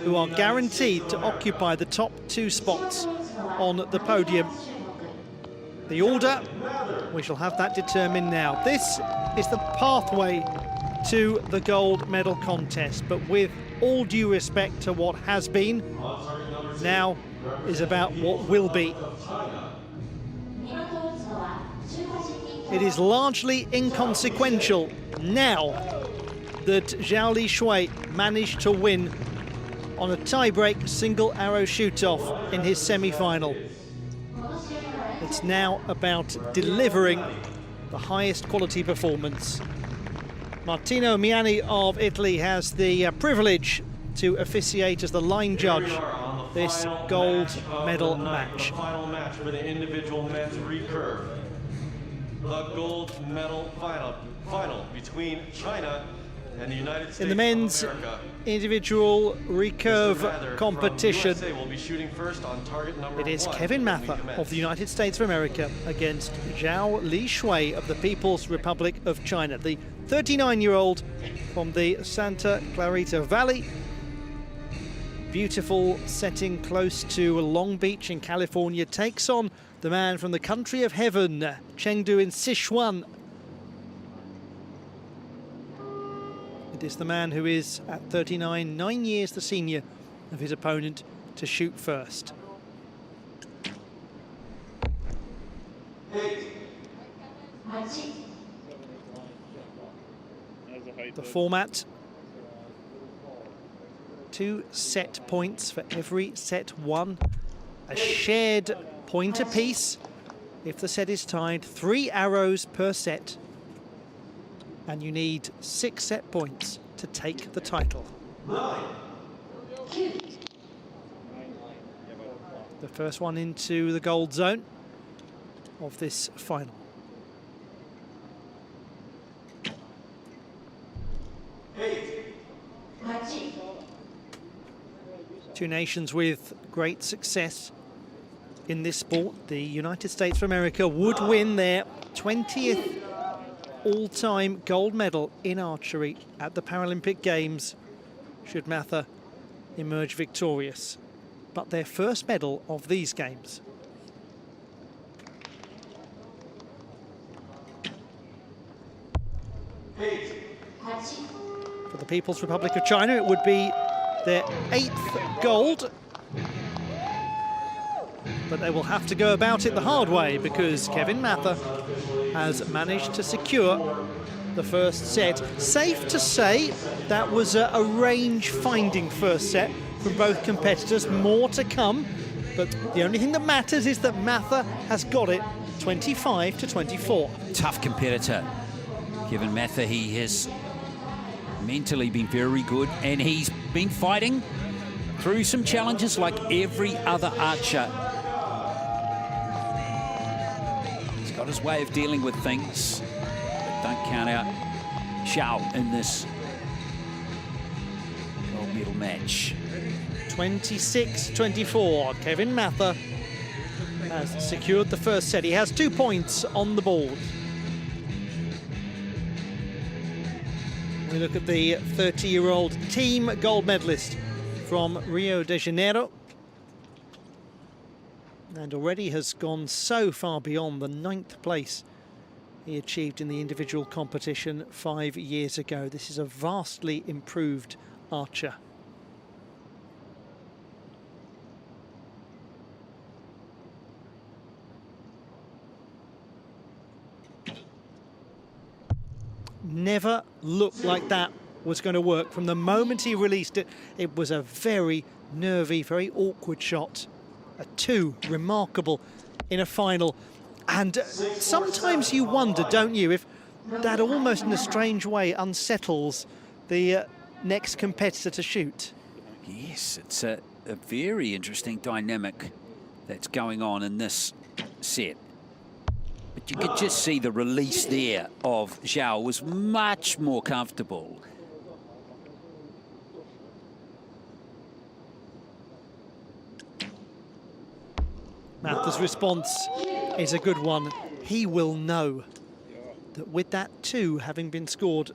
who are guaranteed to occupy the top 2 spots on the podium. The order, we shall have that determined now. This is the pathway to the gold medal contest, but with all due respect to what has been, now is about what will be. It is largely inconsequential now that Zhao Shui managed to win on a tie-break single arrow shoot-off in his semi-final. It's now about delivering the highest quality performance. Martino Miani of Italy has the privilege to officiate as the line judge this gold medal match. Final match for the individual men's recurve. The gold medal final between China and the United States. In the men's of America. individual recurve competition, will be shooting first on target number it is 1 Kevin when we Mather commence. of the United States of America against Zhao Shui of the People's Republic of China. The 39-year-old from the Santa Clarita Valley. Beautiful setting close to Long Beach in California takes on the man from the country of heaven, Chengdu in Sichuan. It is the man who is, at 39, 9 years the senior of his opponent, to shoot first. The format: 2 set points for every set won, a shared point apiece if the set is tied, 3 arrows per set, and you need 6 set points to take the title. The first one into the gold zone of this final. Two nations with great success in this sport. The United States of America would win their 20th all-time gold medal in archery at the Paralympic Games should Mather emerge victorious. But their first medal of these games. For the People's Republic of China, it would be their 8th gold. But they will have to go about it the hard way because Kevin Mather has managed to secure the first set. Safe to say that was a range-finding first set from both competitors. More to come, but the only thing that matters is that Mather has got it 25-24. Tough competitor, Kevin Mather. He has mentally been very good, and he's been fighting through some challenges like every other archer. He's got his way of dealing with things, but don't count out Zhao in this gold medal match. 26-24. Kevin Mather has secured the first set. He has 2 points on the board. We look at the 30-year-old team gold medalist from Rio de Janeiro, and already has gone so far beyond the 9th place he achieved in the individual competition 5 years ago. This is a vastly improved archer. Never looked like that was going to work. From the moment he released it, it was a very nervy, very awkward shot. A 2, remarkable in a final. And sometimes you wonder, don't you, if that almost in a strange way unsettles the next competitor to shoot. Yes, it's a very interesting dynamic that's going on in this set. But you could just see the release there of Zhao was much more comfortable. Mather's response is a good one. He will know that with that 2 having been scored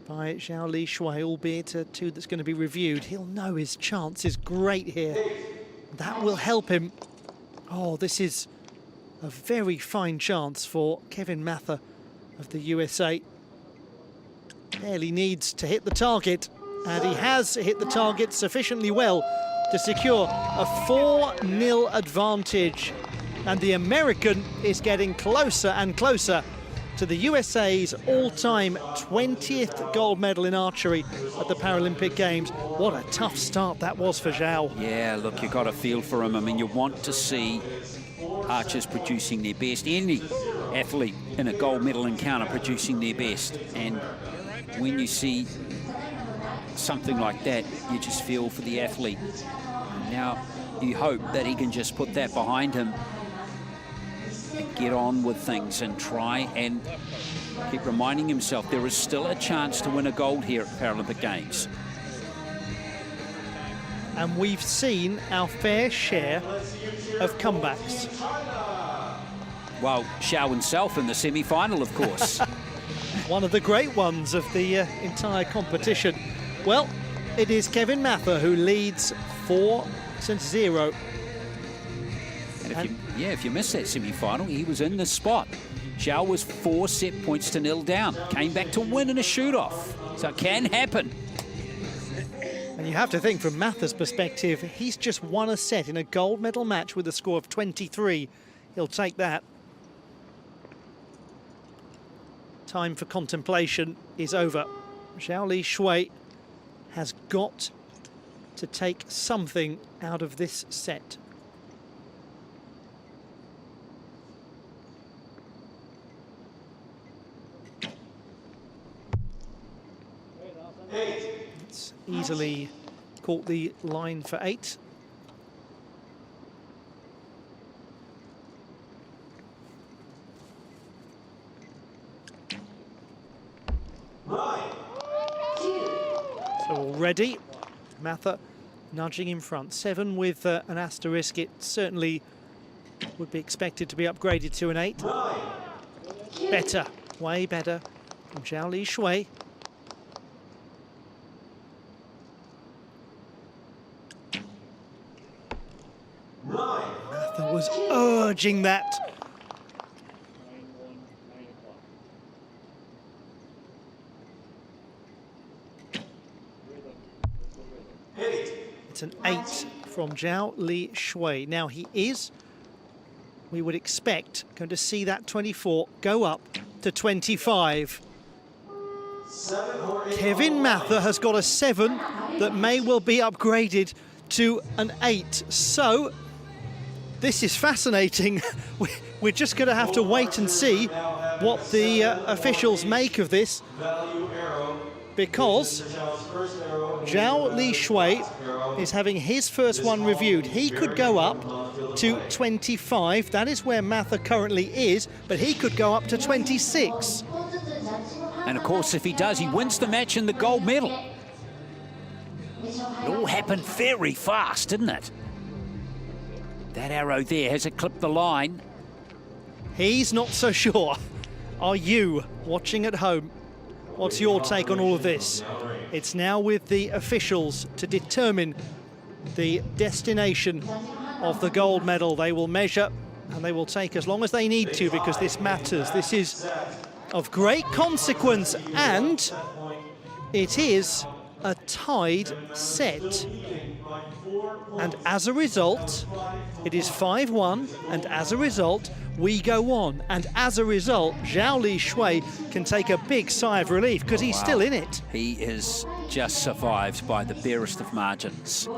by Zhao Li Shui, albeit a 2 that's going to be reviewed, he'll know his chance is great here. That will help him. Oh, this is a very fine chance for Kevin Mather of the USA. Barely needs to hit the target, and he has hit the target sufficiently well to secure a 4-0 advantage. And the American is getting closer and closer to the USA's all-time 20th gold medal in archery at the Paralympic Games. What a tough start that was for Zhao. Yeah, look, you've got a feel for him. I mean, you want to see archers producing their best, any athlete in a gold medal encounter producing their best. And when you see something like that, you just feel for the athlete. Now, you hope that he can just put that behind him and get on with things and try and keep reminding himself there is still a chance to win a gold here at Paralympic Games. And we've seen our fair share of comebacks. Well, Zhao himself in the semi-final, of course. One of the great ones of the entire competition. Well, it is Kevin Mather who leads 4-0. And if you missed that semi-final, he was in the spot. Zhao was 4 set points to 0 down. Came back to win in a shoot-off. So it can happen. And you have to think from Mather's perspective, he's just won a set in a gold medal match with a score of 23. He'll take that. Time for contemplation is over. Zhao Li Shui has got to take something out of this set. It's easily caught the line for 8. So already, Mather nudging in front. 7 with an asterisk. It certainly would be expected to be upgraded to an 8. Better, way better from Zhao Li Shui. Mather was urging that. It's an 8 from Zhao Li Shui. Now he is, we would expect, going to see that 24 go up to 25. Kevin Mather has got a 7 that may well be upgraded to an 8. So this is fascinating. We're just going to have to wait and see what the officials make of this, because Zhao Li Shui is having his first one reviewed. He could go up to 25. That is where Mather currently is, but he could go up to 26. And of course, if he does, he wins the match in the gold medal. It all happened very fast, didn't it? That arrow there, has it clipped the line? He's not so sure. Are you watching at home? What's your take on all of this? It's now with the officials to determine the destination of the gold medal. They will measure and they will take as long as they need to, because this matters. This is of great consequence, and it is a tied set. And as a result, it is 5-1, and as a result, we go on. And as a result, Zhao Li Shui can take a big sigh of relief, because he's still in it. He is just survived by the barest of margins.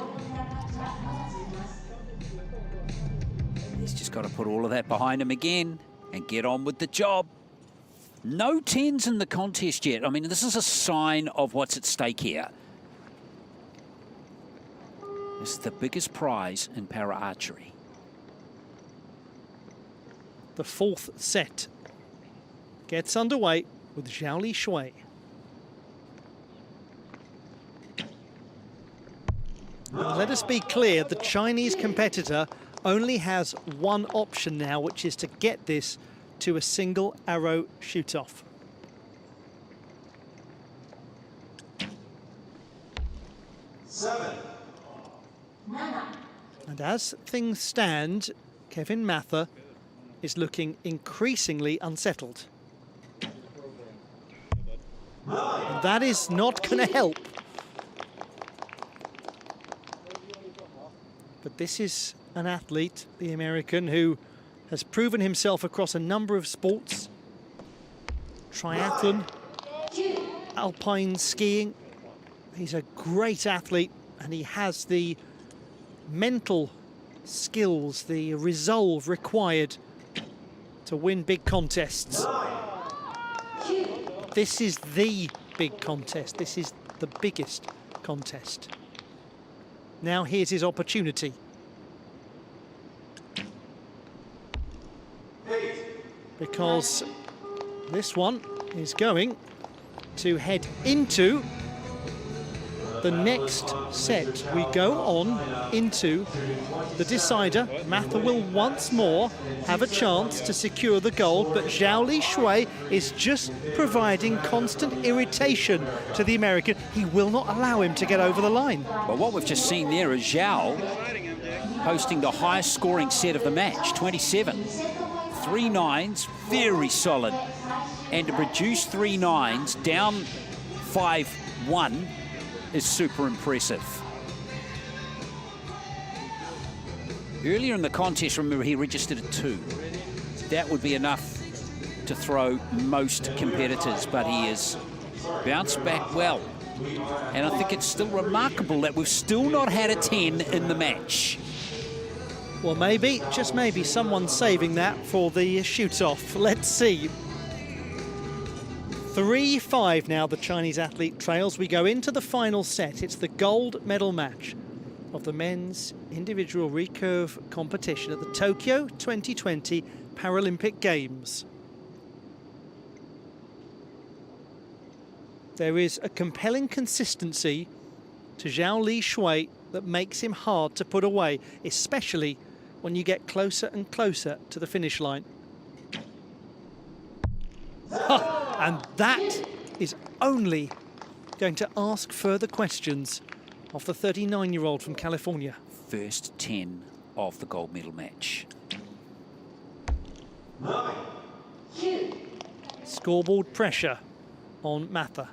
He's just got to put all of that behind him again and get on with the job. No 10s in the contest yet. I mean, this is a sign of what's at stake here. This is the biggest prize in para archery. The 4th set gets underway with Zhao Li Shui. And let us be clear, the Chinese competitor only has one option now, which is to get this to a single arrow shoot-off. And as things stand, Kevin Mather is looking increasingly unsettled. And that is not going to help. But this is an athlete, the American, who has proven himself across a number of sports. Triathlon, alpine skiing. He's a great athlete, and he has the mental skills, the resolve required to win big contests. This is the big contest. This is the biggest contest. Now here's his opportunity. Because this one is going to head into the next set. We go on into the decider. Mather will once more have a chance to secure the gold, but Zhao Li Shui is just providing constant irritation to the American. He will not allow him to get over the line. Well, what we've just seen there is Zhao posting the highest scoring set of the match, 27. 3 9s, very solid. And to produce 3 9s down 5-1 is super impressive. Earlier in the contest, remember, he registered a 2. That would be enough to throw most competitors, but he has bounced back well. And I think it's still remarkable that we've still not had a 10 in the match. Well, maybe, just maybe, someone's saving that for the shoot-off. Let's see. 3-5 now, the Chinese athlete trails. We go into the final set. It's the gold medal match of the men's individual recurve competition at the Tokyo 2020 Paralympic Games. There is a compelling consistency to Zhao Li Shui that makes him hard to put away, especially when you get closer and closer to the finish line. And that is only going to ask further questions of the 39-year-old from California. First 10 of the gold medal match. Scoreboard pressure on Mather.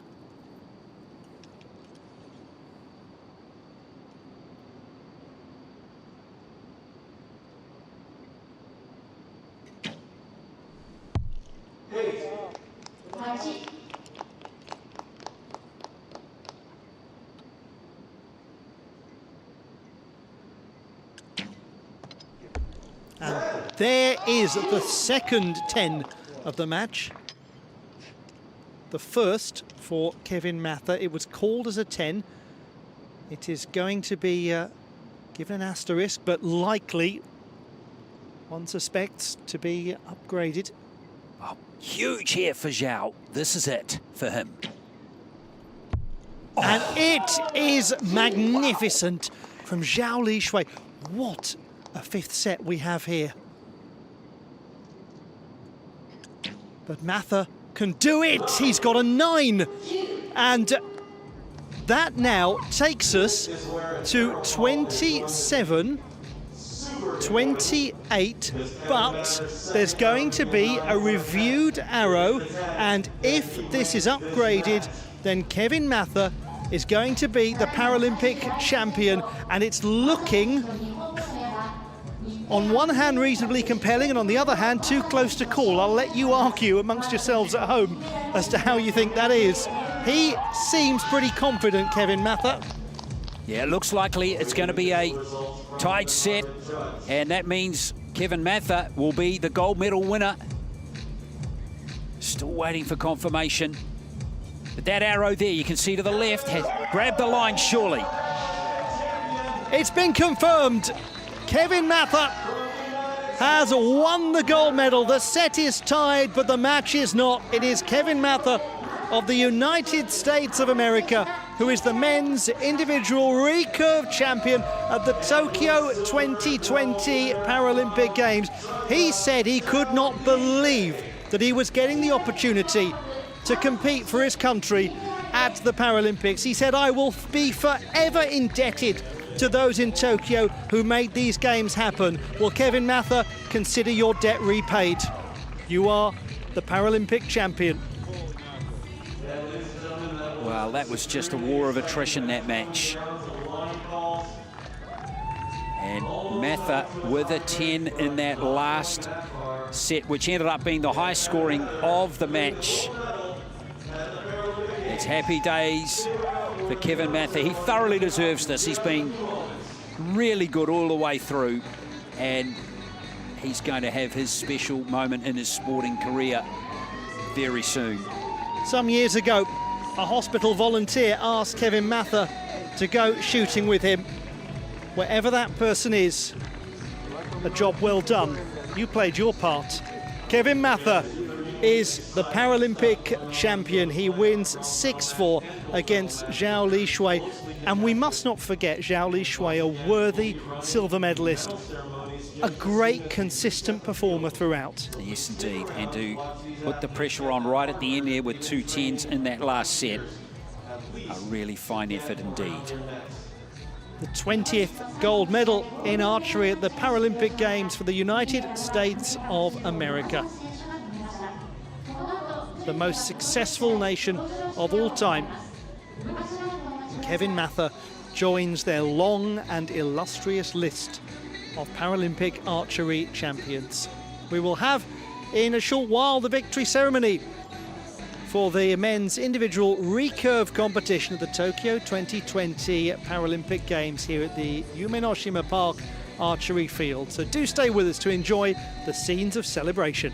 And there is the second 10 of the match. The first for Kevin Mather. It was called as a 10. It is going to be given an asterisk, but likely, one suspects, to be upgraded. Oh, huge here for Zhao. This is it for him. Oh. And it is magnificent from Zhao Li Shui. What a fifth set we have here. But Mather can do it. He's got a 9. And that now takes us to 27, 28, but there's going to be a reviewed arrow, and if this is upgraded, then Kevin Mather is going to be the Paralympic champion, and it's looking, on one hand, reasonably compelling, and on the other hand, too close to call. I'll let you argue amongst yourselves at home as to how you think that is. He seems pretty confident, Kevin Mather. Yeah, it looks likely it's going to be a tight set, and that means Kevin Mather will be the gold medal winner. Still waiting for confirmation. But that arrow there, you can see to the left, has grabbed the line surely. It's been confirmed. Kevin Mather has won the gold medal. The set is tied, but the match is not. It is Kevin Mather of the United States of America who is the men's individual recurve champion at the Tokyo 2020 Paralympic Games. He said he could not believe that he was getting the opportunity to compete for his country at the Paralympics. He said, "I will be forever indebted to those in Tokyo who made these games happen." Well, Kevin Mather, consider your debt repaid. You are the Paralympic champion. Well, that was just a war of attrition, that match. And Mather with a 10 in that last set, which ended up being the high scoring of the match. It's happy days for Kevin Mather. He thoroughly deserves this. He's been really good all the way through, and he's going to have his special moment in his sporting career very soon. Some years ago, a hospital volunteer asked Kevin Mather to go shooting with him. Wherever that person is, a job well done. You played your part. Kevin Mather is the Paralympic champion. He wins 6-4 against Zhao Li Shui. And we must not forget Zhao Li Shui, a worthy silver medalist, a great consistent performer throughout. Yes, indeed. And to put the pressure on right at the end there with 2 10s in that last set, a really fine effort indeed. The 20th gold medal in archery at the Paralympic Games for the United States of America. The most successful nation of all time. Kevin Mather joins their long and illustrious list of Paralympic archery champions. We will have in a short while the victory ceremony for the men's individual recurve competition at the Tokyo 2020 Paralympic Games here at the Umenoshima Park Archery Field. So do stay with us to enjoy the scenes of celebration.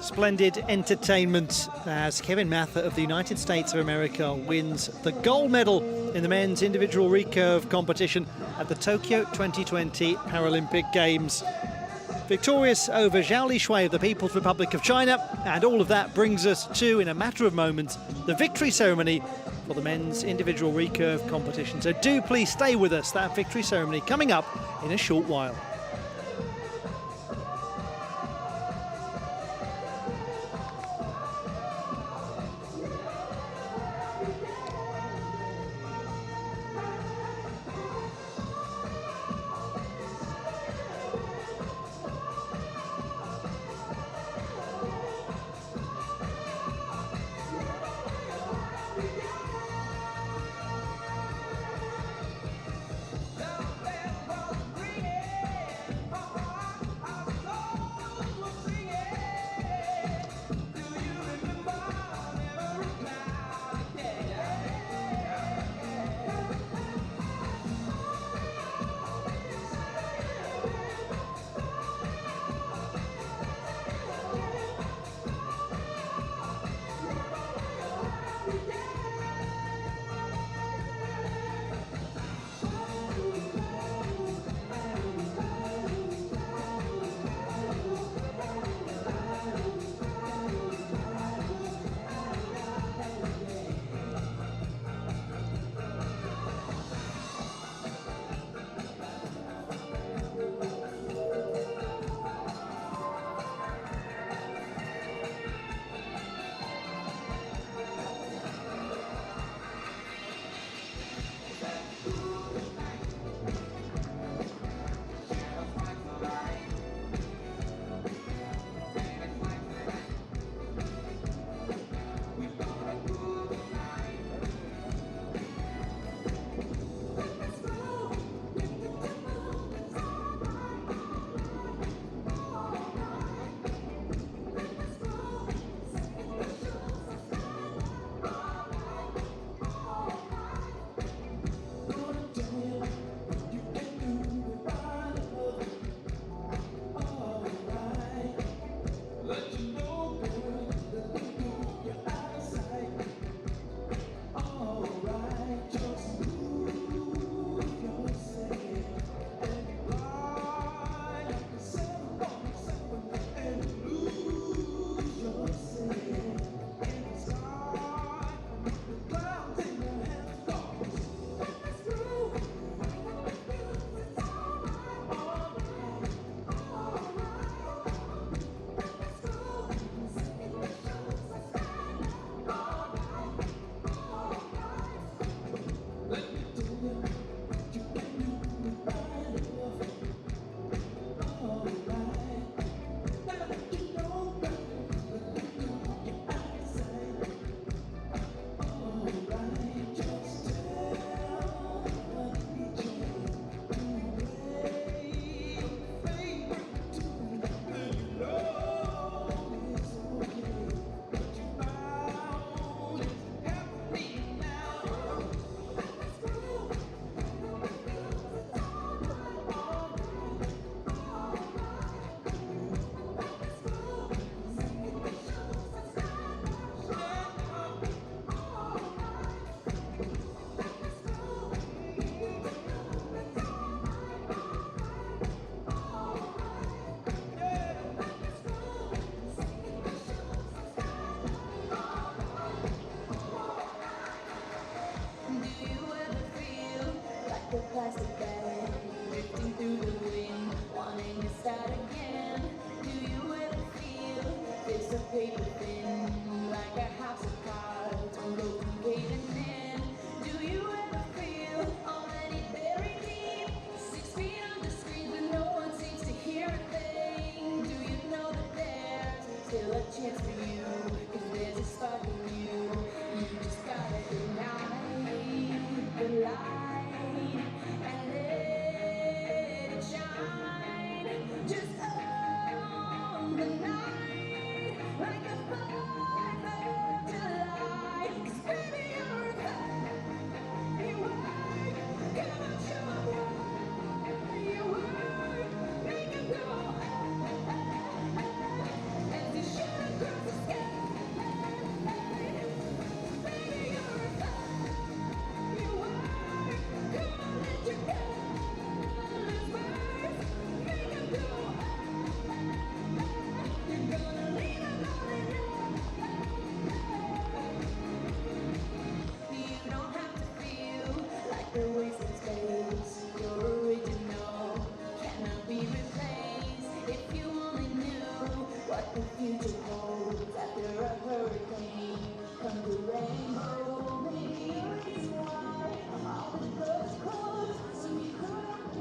Splendid entertainment as Kevin Mather of the United States of America wins the gold medal in the men's individual recurve competition at the Tokyo 2020 Paralympic Games. Victorious over Zhao Li Shui of the People's Republic of China, and all of that brings us to, in a matter of moments, the victory ceremony for the men's individual recurve competition. So do please stay with us. That victory ceremony coming up in a short while.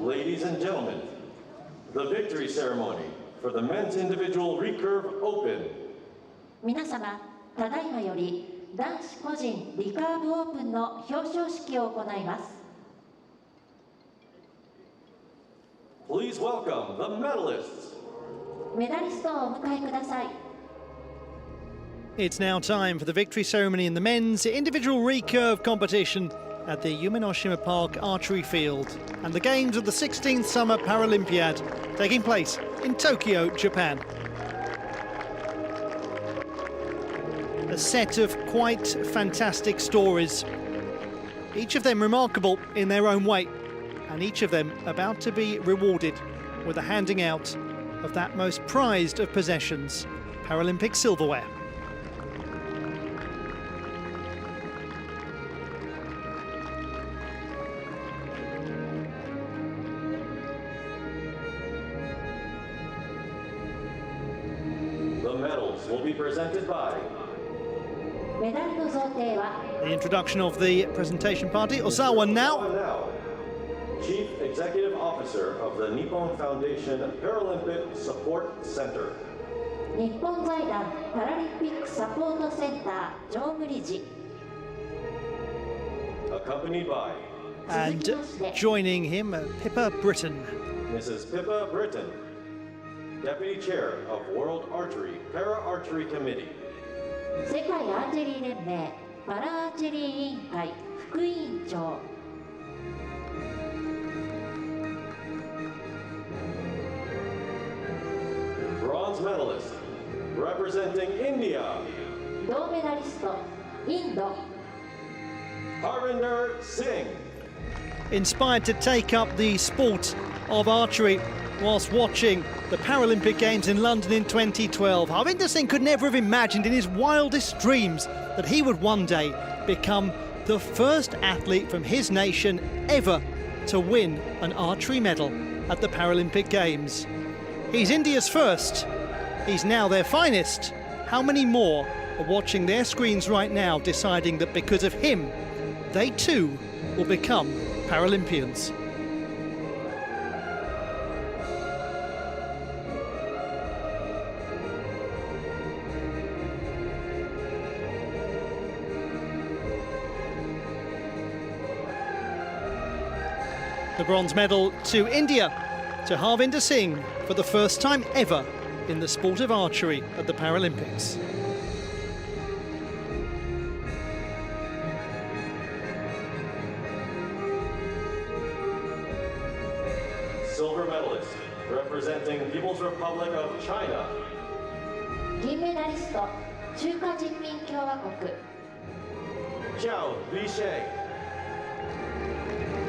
Ladies and gentlemen, the victory ceremony for the men's individual recurve open. 皆様、ただいまより男子個人リカーブオープンの表彰式を行います。Please welcome the medalists. メダリストをお迎えください。It's now time for the victory ceremony in the men's individual recurve competition at the Umenoshima Park Archery Field and the games of the 16th Summer Paralympiad taking place in Tokyo, Japan. A set of quite fantastic stories, each of them remarkable in their own way, and each of them about to be rewarded with the handing out of that most prized of possessions, Paralympic silverware. The medals will be presented by メダルの贈呈は The introduction of the presentation party. Osawa now. Chief Executive Officer of the Nippon Foundation Paralympic Support Center. 日本財団パラリンピックサポートセンター常務理事 Accompanied by And joining him, Pippa Britton. Mrs. Pippa Britton, Deputy Chair of World Archery Para-Archery Committee. 世界アーチェリー連盟パラアーチェリー委員会副委員長 Bronze medalist, representing India, 銅メダリストインド Harvinder Singh. Inspired to take up the sport of archery whilst watching the Paralympic Games in London in 2012. Harvinder Singh could never have imagined in his wildest dreams that he would one day become the first athlete from his nation ever to win an archery medal at the Paralympic Games. He's India's first. He's now their finest. How many more are watching their screens right now deciding that because of him, they too will become Paralympians? The bronze medal to India, to Harvinder Singh, for the first time ever in the sport of archery at the Paralympics. Silver medalist, representing People's Republic of China, 銀メダリスト中華人民共和国 Zhao Lishay.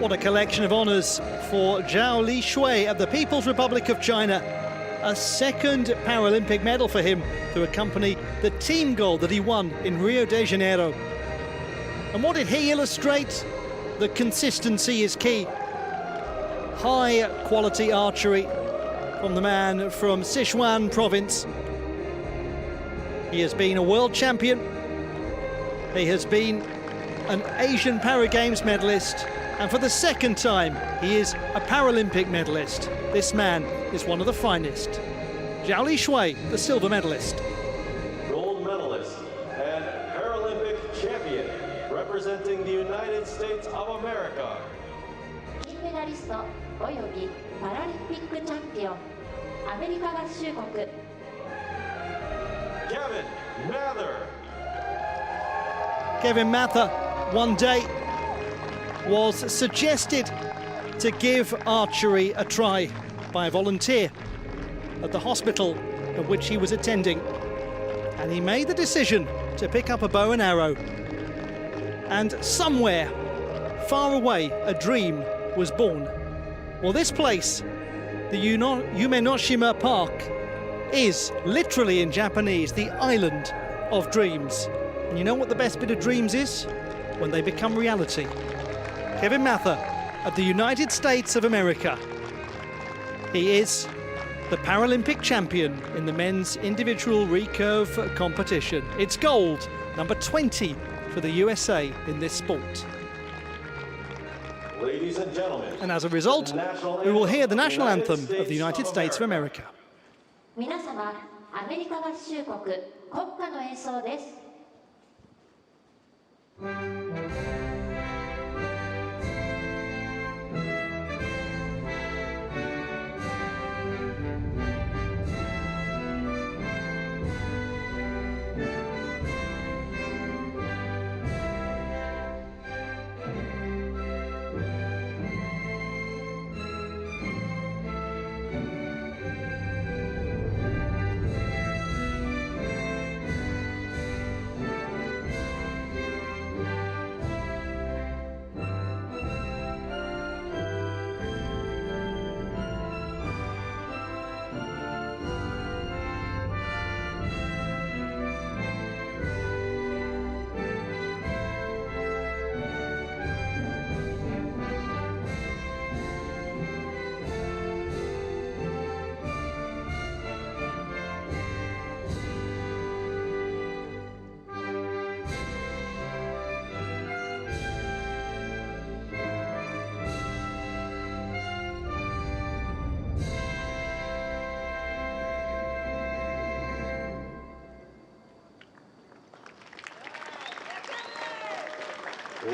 What a collection of honours for Zhao Lishui of the People's Republic of China. A second Paralympic medal for him to accompany the team gold that he won in Rio de Janeiro. And what did he illustrate? The consistency is key. High quality archery from the man from Sichuan province. He has been a world champion. He has been an Asian Para Games medalist. And for the second time, he is a Paralympic medalist. This man is one of the finest. Zhao Lishui, the silver medalist. Gold medalist and Paralympic champion, representing the United States of America, 金メダリストおよびパラリンピックチャンピオンアメリカ合衆国 Kevin Mather. Kevin Mather, one day, was suggested to give archery a try by a volunteer at the hospital at which he was attending. And he made the decision to pick up a bow and arrow. And somewhere, far away, a dream was born. Well, this place, the Umenoshima Park, is literally in Japanese the island of dreams. And you know what the best bit of dreams is? When they become reality. Kevin Mather of the United States of America. He is the Paralympic champion in the men's individual recurve competition. It's gold, number 20 for the USA in this sport. Ladies and gentlemen, And as a result, we will hear the national anthem of the United States of America. 皆様、アメリカ合衆国国歌の演奏です。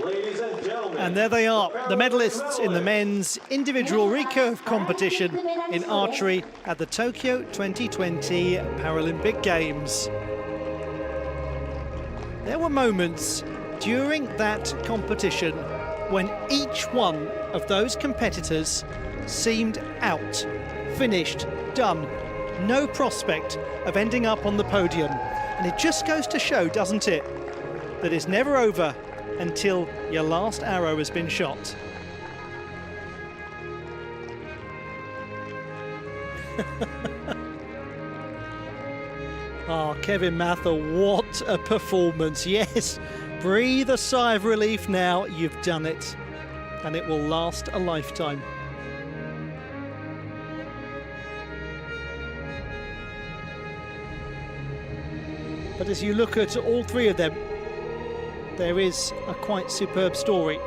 ladies and gentlemen. And there they are, the medalists in the men's individual recurve competition in archery at the Tokyo 2020 Paralympic Games. There were moments during that competition when each one of those competitors seemed out, finished, done, no prospect of ending up on the podium. And it just goes to show, doesn't it, that it's never over until your last arrow has been shot. Oh, Kevin Mather, what a performance. Yes, breathe a sigh of relief now. You've done it, and it will last a lifetime. But as you look at all three of them, there is a quite superb story.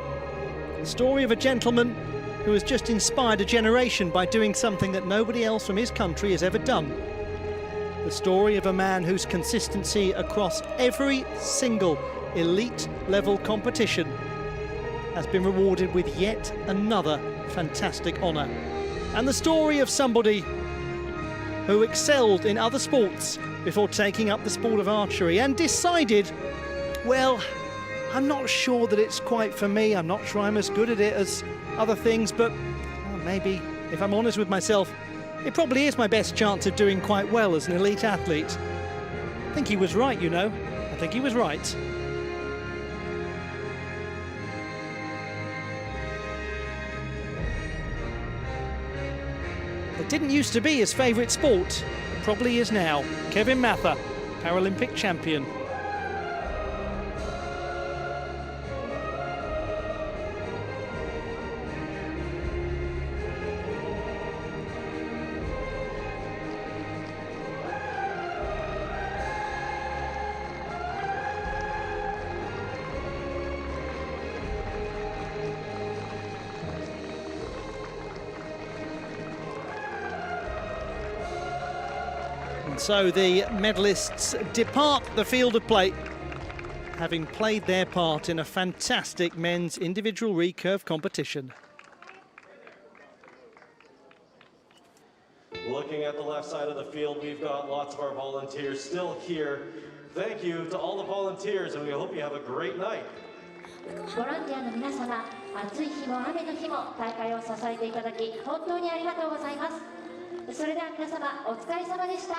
The story of a gentleman who has just inspired a generation by doing something that nobody else from his country has ever done. The story of a man whose consistency across every single elite level competition has been rewarded with yet another fantastic honour. And the story of somebody who excelled in other sports before taking up the sport of archery and decided, well, I'm not sure that it's quite for me. I'm not sure I'm as good at it as other things, but well, maybe, if I'm honest with myself, it probably is my best chance of doing quite well as an elite athlete. I think he was right, you know. I think he was right. It didn't used to be his favourite sport. It probably is now. Kevin Mather, Paralympic champion. And so the medalists depart the field of play, having played their part in a fantastic men's individual recurve competition. Looking at the left side of the field, we've got lots of our volunteers still here. Thank you to all the volunteers, and we hope you have a great night. ボランティアの皆様、暑い日も雨の日も大会を支えていただき本当にありがとうございます。それでは皆様、お疲れ様でした。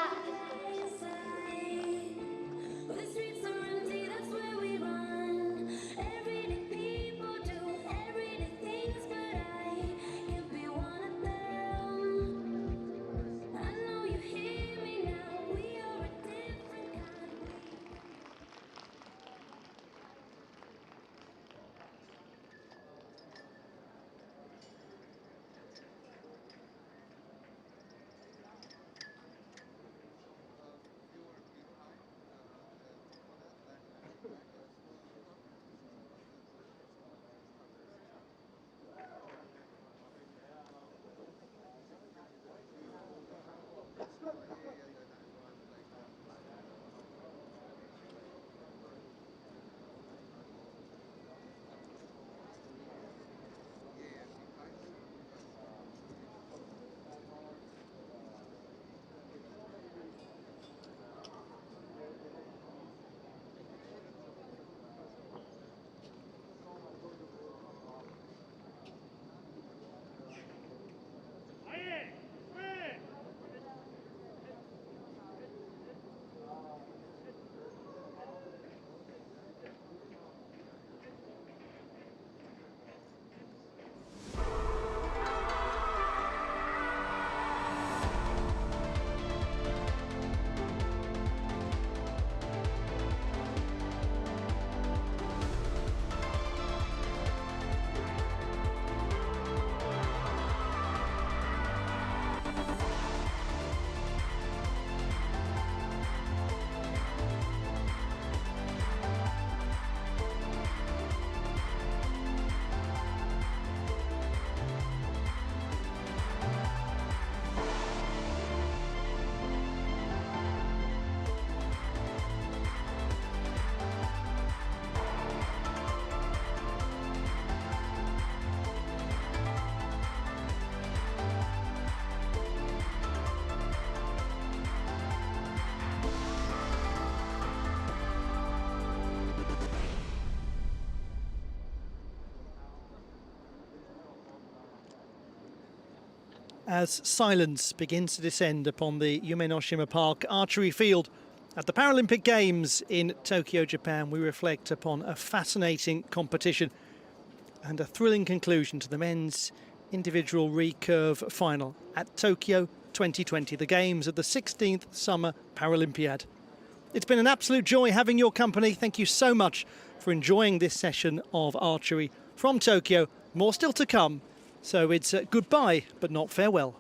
as silence begins to descend upon the Umenoshima Park archery field at the Paralympic Games in Tokyo, Japan, we reflect upon a fascinating competition and a thrilling conclusion to the men's individual recurve final at Tokyo 2020, the Games of the 16th Summer Paralympiad. It's been an absolute joy having your company. Thank you so much for enjoying this session of archery from Tokyo. More still to come. So it's goodbye, but not farewell.